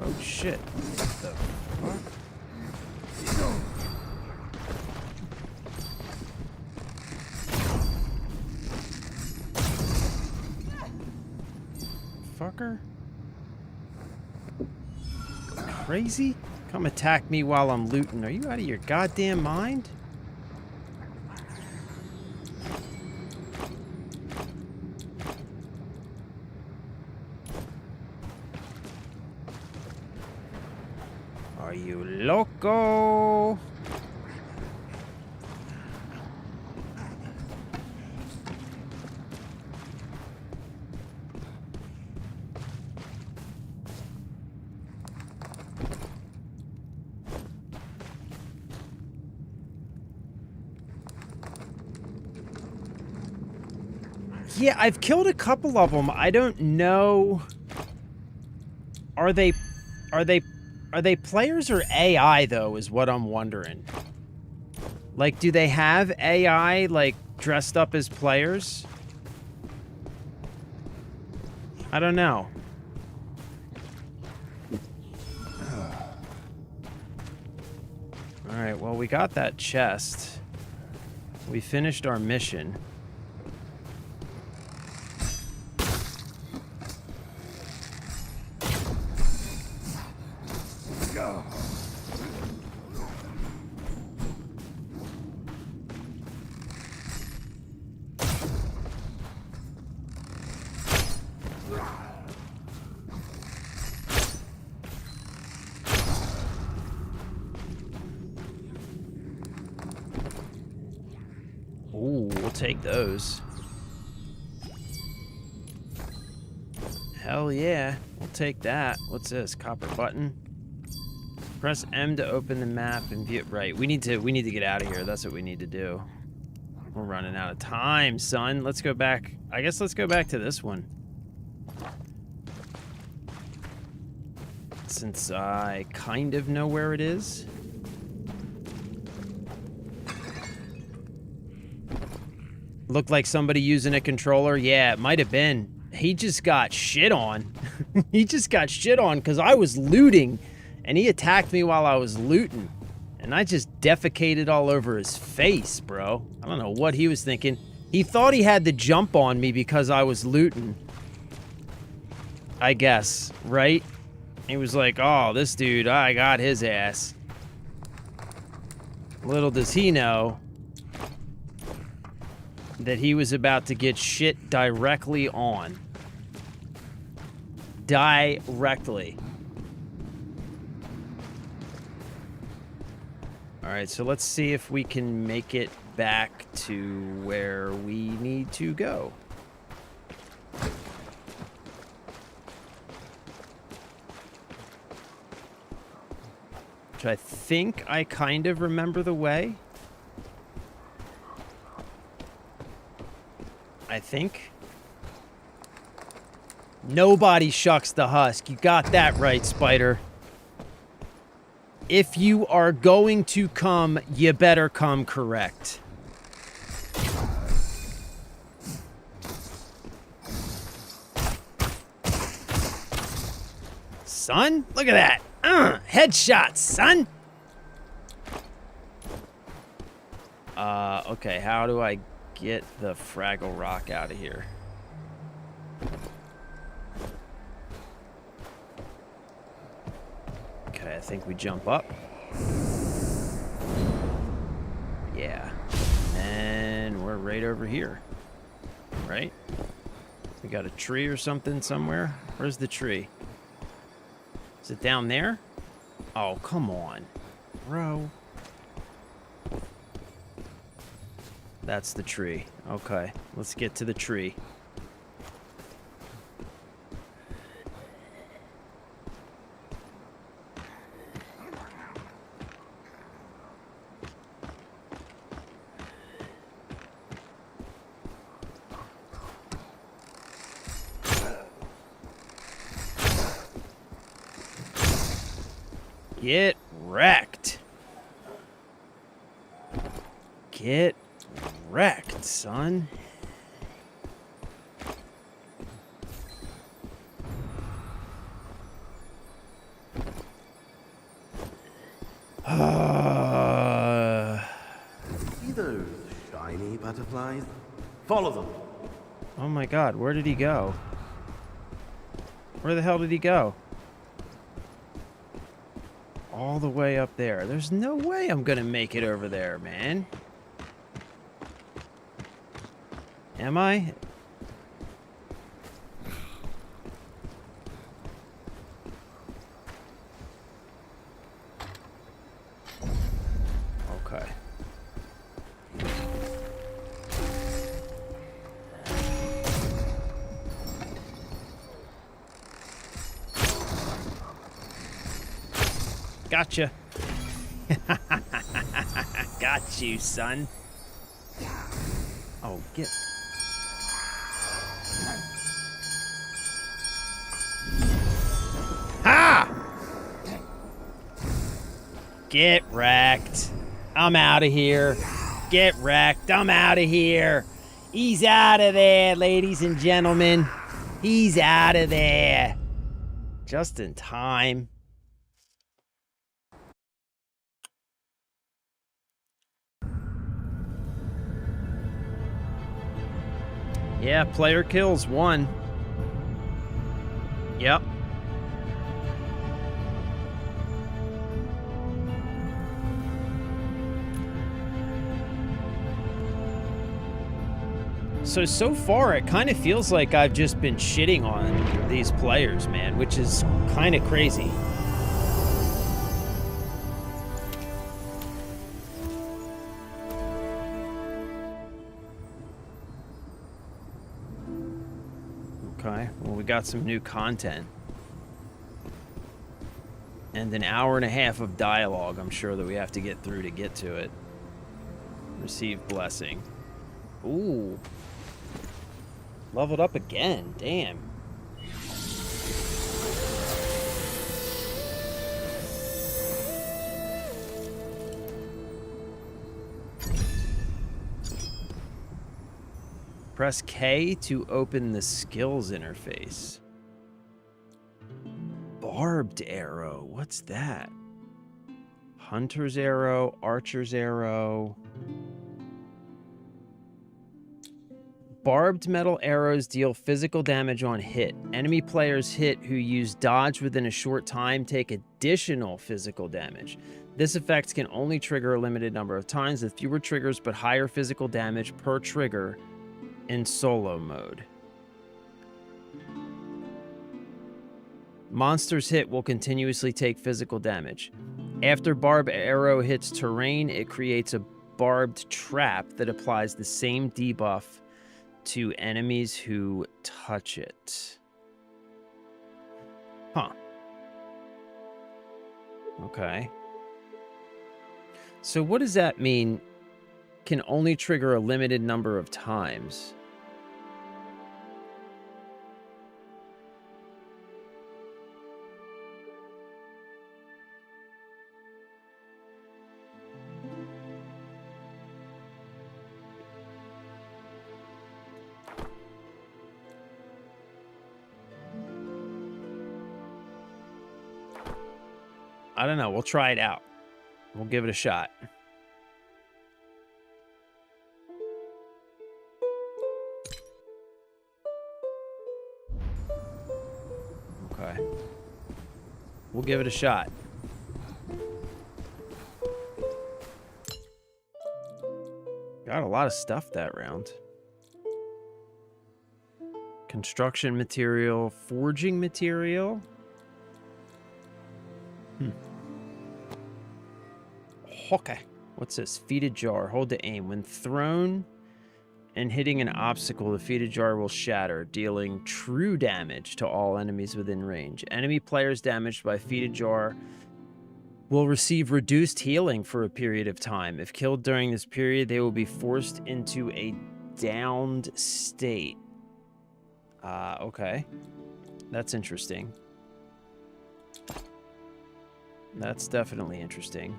[SPEAKER 1] Oh shit. What the fuck? Fucker? Crazy? Come attack me while I'm looting. Are you out of your goddamn mind? Are you loco? Yeah, I've killed a couple of them. I don't know are they players or AI though is what I'm wondering. Like, do they have AI like dressed up as players? I don't know. All right, well, we got that chest. We finished our mission.
[SPEAKER 7] Go.
[SPEAKER 1] Ooh, we'll take those. Hell yeah, we'll take that. What's this? Copper button. Press M to open the map and view it. Right, we need to get out of here. That's what we need to do. We're running out of time, son. Let's go back. I guess let's go back to this one. Since I kind of know where it is. Looked like somebody using a controller. Yeah, it might have been. He just got shit on. He just got shit on because I was looting. And he attacked me while I was looting. And I just defecated all over his face, bro. I don't know what he was thinking. He thought he had the jump on me because I was looting. I guess, right? He was like, oh, this dude, I got his ass. Little does he know that he was about to get shit directly on. Directly. Alright, so let's see if we can make it back to where we need to go. Which I think I kind of remember the way. I think. Nobody shucks the husk. You got that right, Spider. If you are going to come, you better come correct. Son, look at that. Headshot, son. Okay, how do I get the Fraggle Rock out of here? Okay, I think we jump up. Yeah. And we're right over here. Right? We got a tree or something somewhere. Where's the tree? Is it down there? Oh, come on. Bro. That's the tree. Okay, let's get to the tree. Get wrecked. Get wrecked, son.
[SPEAKER 9] See those shiny butterflies? Follow them.
[SPEAKER 1] Oh my God, where did he go? Where the hell did he go? All the way up there. There's no way I'm gonna make it over there, man. Am I? Okay. Gotcha. Got you, son. Oh, get... Ha! Get wrecked. I'm out of here. Get wrecked. I'm out of here. He's out of there, ladies and gentlemen. He's out of there. Just in time. Yeah, player kills 1. Yep. So far, it kind of feels like I've just been shitting on these players, man, which is kind of crazy. Okay, well, we got some new content. And an hour and a half of dialogue, I'm sure that we have to get through to get to it. Receive blessing. Ooh. Leveled up again, damn. Press K to open the skills interface. Barbed arrow, what's that? Hunter's arrow, archer's arrow. Barbed metal arrows deal physical damage on hit. Enemy players hit who use dodge within a short time take additional physical damage. This effect can only trigger a limited number of times with fewer triggers but higher physical damage per trigger in solo mode. Monsters hit will continuously take physical damage. After barbed arrow hits terrain, it creates a barbed trap that applies the same debuff to enemies who touch it. Huh. Okay. So what does that mean? Can only trigger a limited number of times. I don't know. We'll try it out. We'll give it a shot. Okay. We'll give it a shot. Got a lot of stuff that round. Construction material, forging material. Okay. What's this? Feeded jar. Hold to aim. When thrown and hitting an obstacle, the feeded jar will shatter, dealing true damage to all enemies within range. Enemy players damaged by feeded jar will receive reduced healing for a period of time. If killed during this period, they will be forced into a downed state. Okay. That's interesting. That's definitely interesting.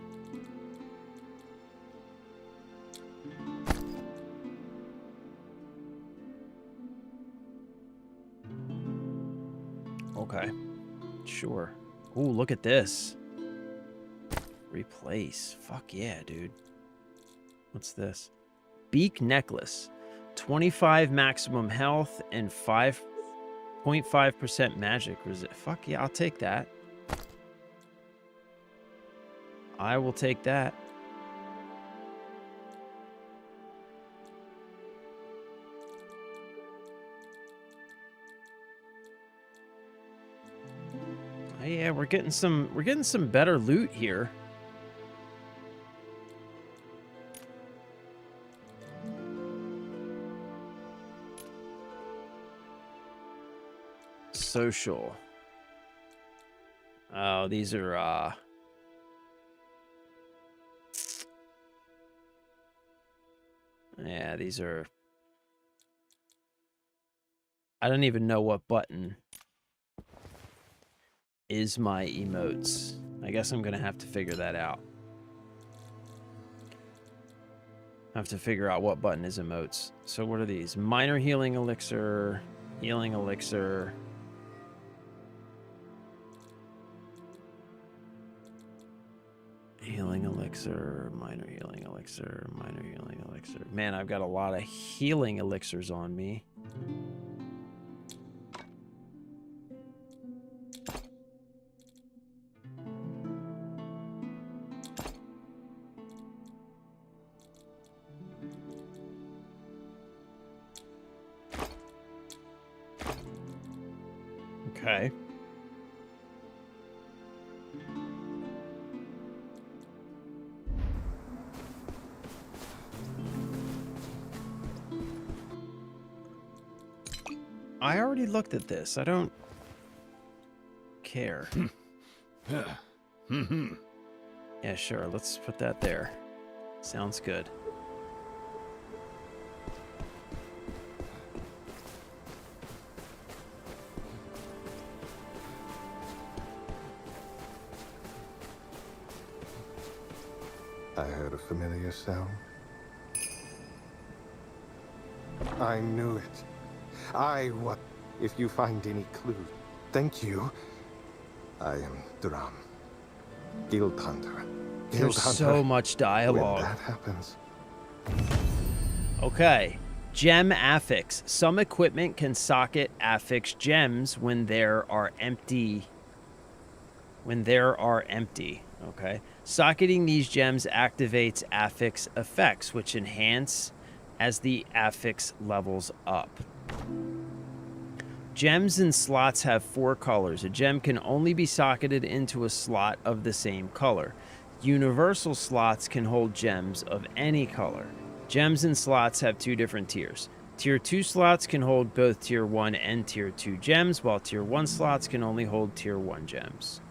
[SPEAKER 1] Okay. Sure. Ooh, look at this. Replace. Fuck yeah, dude. What's this? Beak necklace. 25 maximum health and 5.5% magic resist. Fuck yeah, I'll take that. I will take that. Oh, yeah, we're getting some better loot here. Social. Oh, these are yeah, these are... I don't even know what button is my emotes. I guess I'm gonna have to figure that out. I have to figure out what button is emotes. So what are these? Minor healing elixir, healing elixir. Healing elixir, minor healing elixir, minor healing elixir. Man, I've got a lot of healing elixirs on me. Okay. I already looked at this. I don't care. Yeah, sure. Let's put that there. Sounds good.
[SPEAKER 6] I heard a familiar sound. I knew it. What? If you find any clues, thank you. I am Duram. Guild Hunter.
[SPEAKER 1] There's so much dialogue.
[SPEAKER 6] When that happens.
[SPEAKER 1] Okay. Gem affix. Some equipment can socket affix gems when there are empty. Okay. Socketing these gems activates affix effects, which enhance as the affix levels up. Gems and slots have 4 colors. A gem can only be socketed into a slot of the same color. Universal slots can hold gems of any color. Gems and slots have 2 different tiers. Tier 2 slots can hold both Tier 1 and Tier 2 gems, while Tier 1 slots can only hold Tier 1 gems.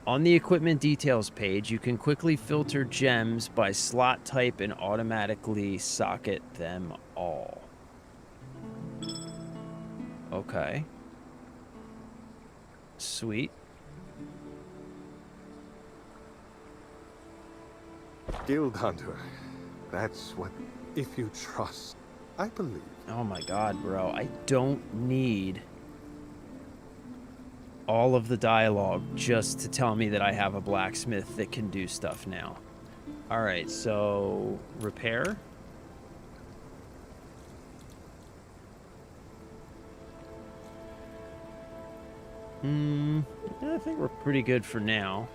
[SPEAKER 1] On the equipment details page, you can quickly filter gems by slot type and automatically socket them all. Okay. Sweet.
[SPEAKER 6] Guild Hunter. That's what... If you trust, I believe.
[SPEAKER 1] Oh my god, bro. I don't need all of the dialogue just to tell me that I have a blacksmith that can do stuff now. Alright, so... repair? I think we're pretty good for now.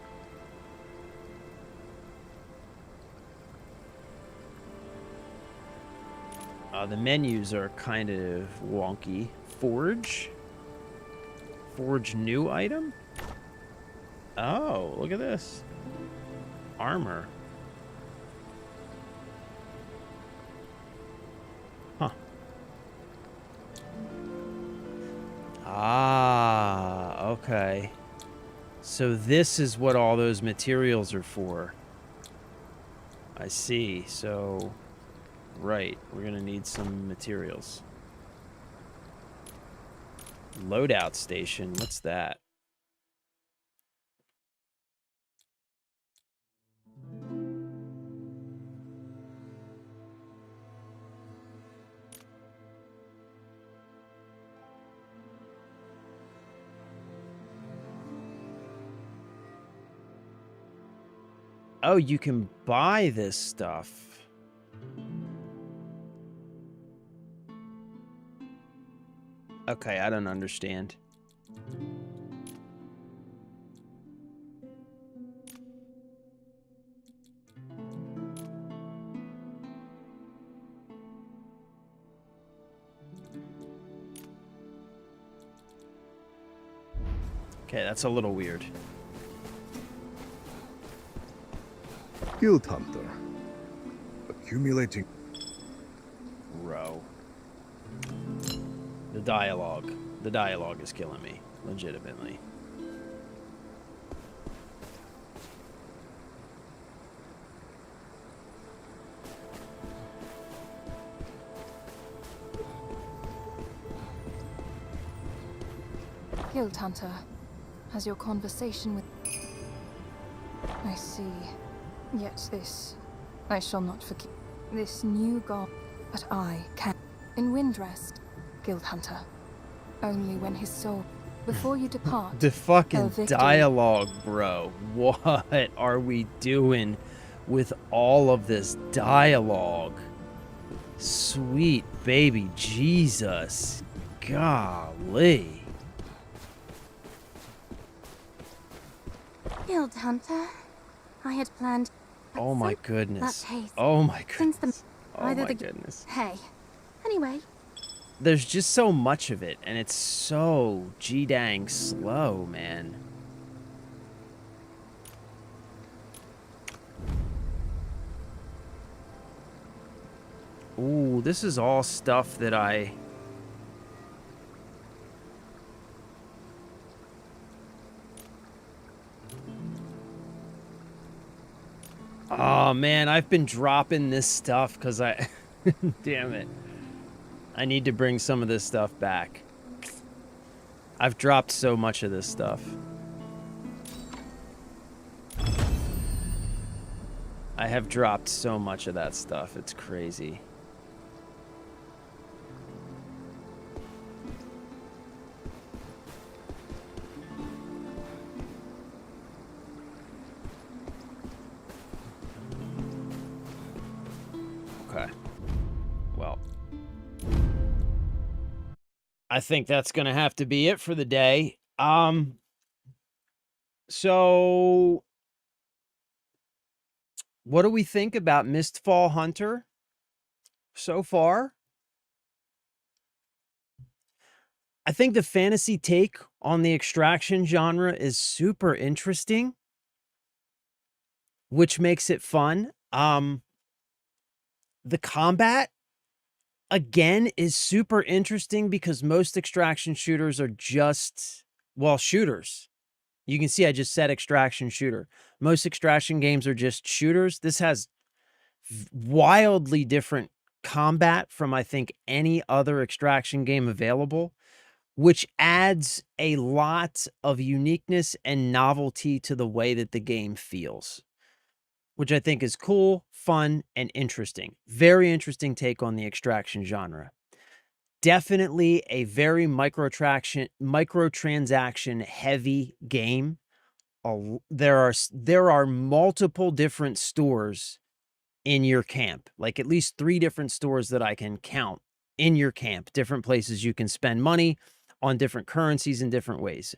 [SPEAKER 1] The menus are kind of wonky. Forge? Forge new item? Oh, look at this. Armor. Huh. Ah, okay. So this is what all those materials are for. I see. So, right, we're gonna need some materials. Loadout station, what's that? Oh, you can buy this stuff. Okay, I don't understand. Okay, that's a little weird.
[SPEAKER 7] Guild Hunter. Accumulating.
[SPEAKER 1] Row. The dialogue. The dialogue is killing me, legitimately.
[SPEAKER 2] Guild Hunter, has your conversation with... I see. Yet this I shall not forget this new god, but I can. In Windrest, Guild Hunter. Only when his soul, before you depart.
[SPEAKER 1] The fucking
[SPEAKER 2] victory.
[SPEAKER 1] dialogue, bro. What are we doing with all of this dialogue? Sweet baby Jesus. Golly.
[SPEAKER 14] Guild Hunter. I had planned.
[SPEAKER 1] Oh my goodness.
[SPEAKER 14] That pace.
[SPEAKER 1] Oh my
[SPEAKER 14] Since
[SPEAKER 1] goodness.
[SPEAKER 14] the,
[SPEAKER 1] Oh
[SPEAKER 14] either
[SPEAKER 1] my
[SPEAKER 14] the
[SPEAKER 1] goodness.
[SPEAKER 14] Hey. Anyway.
[SPEAKER 1] There's just so much of it, and it's so G-dang slow, man. Ooh, this is all stuff that I... Oh, man, I've been dropping this stuff because I... Damn it. I need to bring some of this stuff back. I've dropped so much of this stuff. I have dropped so much of that stuff. It's crazy. Okay. Well, I think that's going to have to be it for the day. So what do we think about Mistfall Hunter so far? I think the fantasy take on the extraction genre is super interesting, which makes it fun. The combat, again, is super interesting because most extraction shooters are just, well, shooters. You can see I just said extraction shooter. Most extraction games are just shooters. This has wildly different combat from, I think, any other extraction game available, which adds a lot of uniqueness and novelty to the way that the game feels, which I think is cool, fun, and interesting. Very interesting take on the extraction genre. Definitely a very microtransaction heavy game. There are multiple different stores in your camp, like at least 3 different stores that I can count in your camp, different places you can spend money on different currencies in different ways.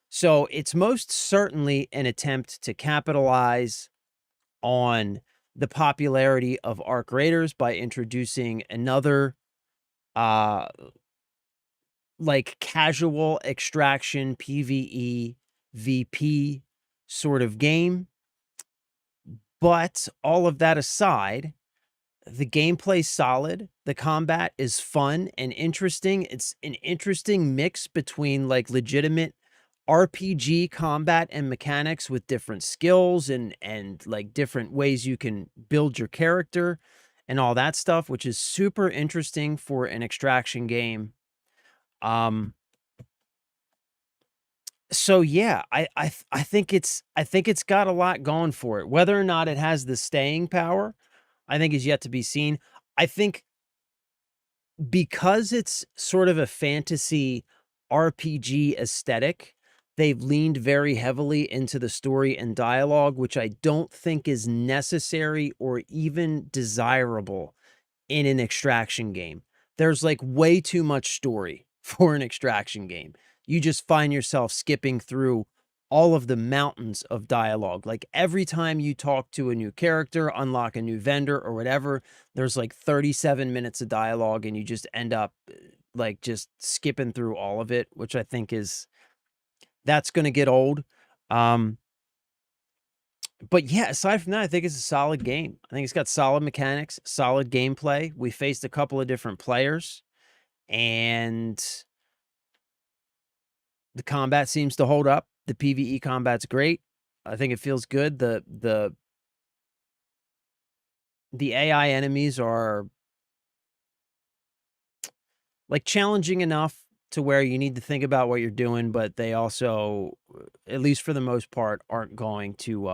[SPEAKER 1] So it's most certainly an attempt to capitalize on the popularity of Arc Raiders by introducing another like casual extraction PvE VP sort of game. But all of that aside, the gameplay's solid, the combat is fun and interesting. It's an interesting mix between like legitimate RPG combat and mechanics with different skills and like different ways you can build your character and all that stuff, which is super interesting for an extraction game. So yeah, I think it's got a lot going for it. Whether or not it has the staying power, I think is yet to be seen. I think because it's sort of a fantasy RPG aesthetic, they've leaned very heavily into the story and dialogue, which I don't think is necessary or even desirable in an extraction game. There's like way too much story for an extraction game. You just find yourself skipping through all of the mountains of dialogue. Like every time you talk to a new character, unlock a new vendor or whatever, there's like 37 minutes of dialogue and you just end up like just skipping through all of it, which I think that's going to get old. But yeah, aside from that, I think it's a solid game. I think it's got solid mechanics, solid gameplay. We faced a couple of different players and the combat seems to hold up. The PvE combat's great. I think it feels good. The AI enemies are like challenging enough to where you need to think about what you're doing, but they also, at least for the most part, aren't going to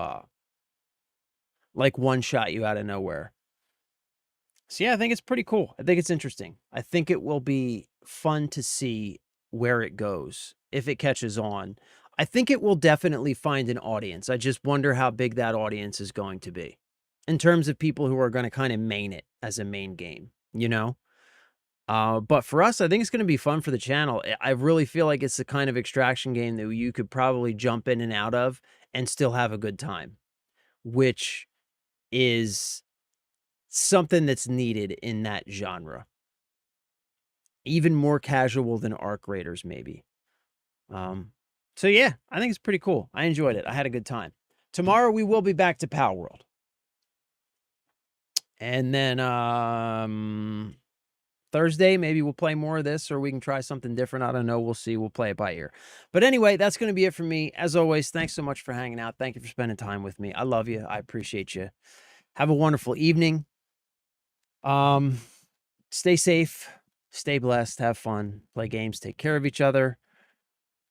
[SPEAKER 1] like one-shot you out of nowhere. So yeah, I think it's pretty cool. I think it's interesting. I think it will be fun to see where it goes, if it catches on. I think it will definitely find an audience. I just wonder how big that audience is going to be in terms of people who are going to kind of main it as a main game, you know? But for us, I think it's going to be fun for the channel. I really feel like it's the kind of extraction game that you could probably jump in and out of and still have a good time, which is something that's needed in that genre. Even more casual than Arc Raiders, maybe. So yeah, I think it's pretty cool. I enjoyed it. I had a good time. Tomorrow we will be back to Power World. And then Thursday, maybe we'll play more of this, or we can try something different. I don't know. We'll see. We'll play it by ear. But anyway, that's going to be it for me. As always, thanks so much for hanging out. Thank you for spending time with me. I love you. I appreciate you. Have a wonderful evening. Stay safe. Stay blessed. Have fun. Play games. Take care of each other.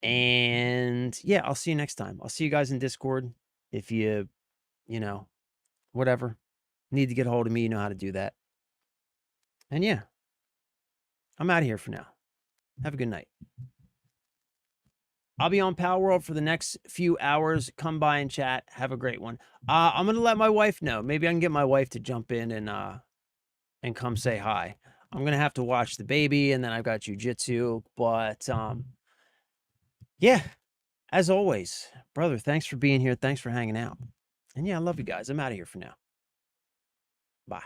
[SPEAKER 1] And yeah, I'll see you next time. I'll see you guys in Discord. If you know, whatever, need to get a hold of me, you know how to do that. And yeah, I'm out of here for now. Have a good night. I'll be on Power World for the next few hours. Come by and chat. Have a great one. I'm going to let my wife know. Maybe I can get my wife to jump in and come say hi. I'm going to have to watch the baby, and then I've got jujitsu. But yeah, as always, brother, thanks for being here. Thanks for hanging out. And yeah, I love you guys. I'm out of here for now. Bye.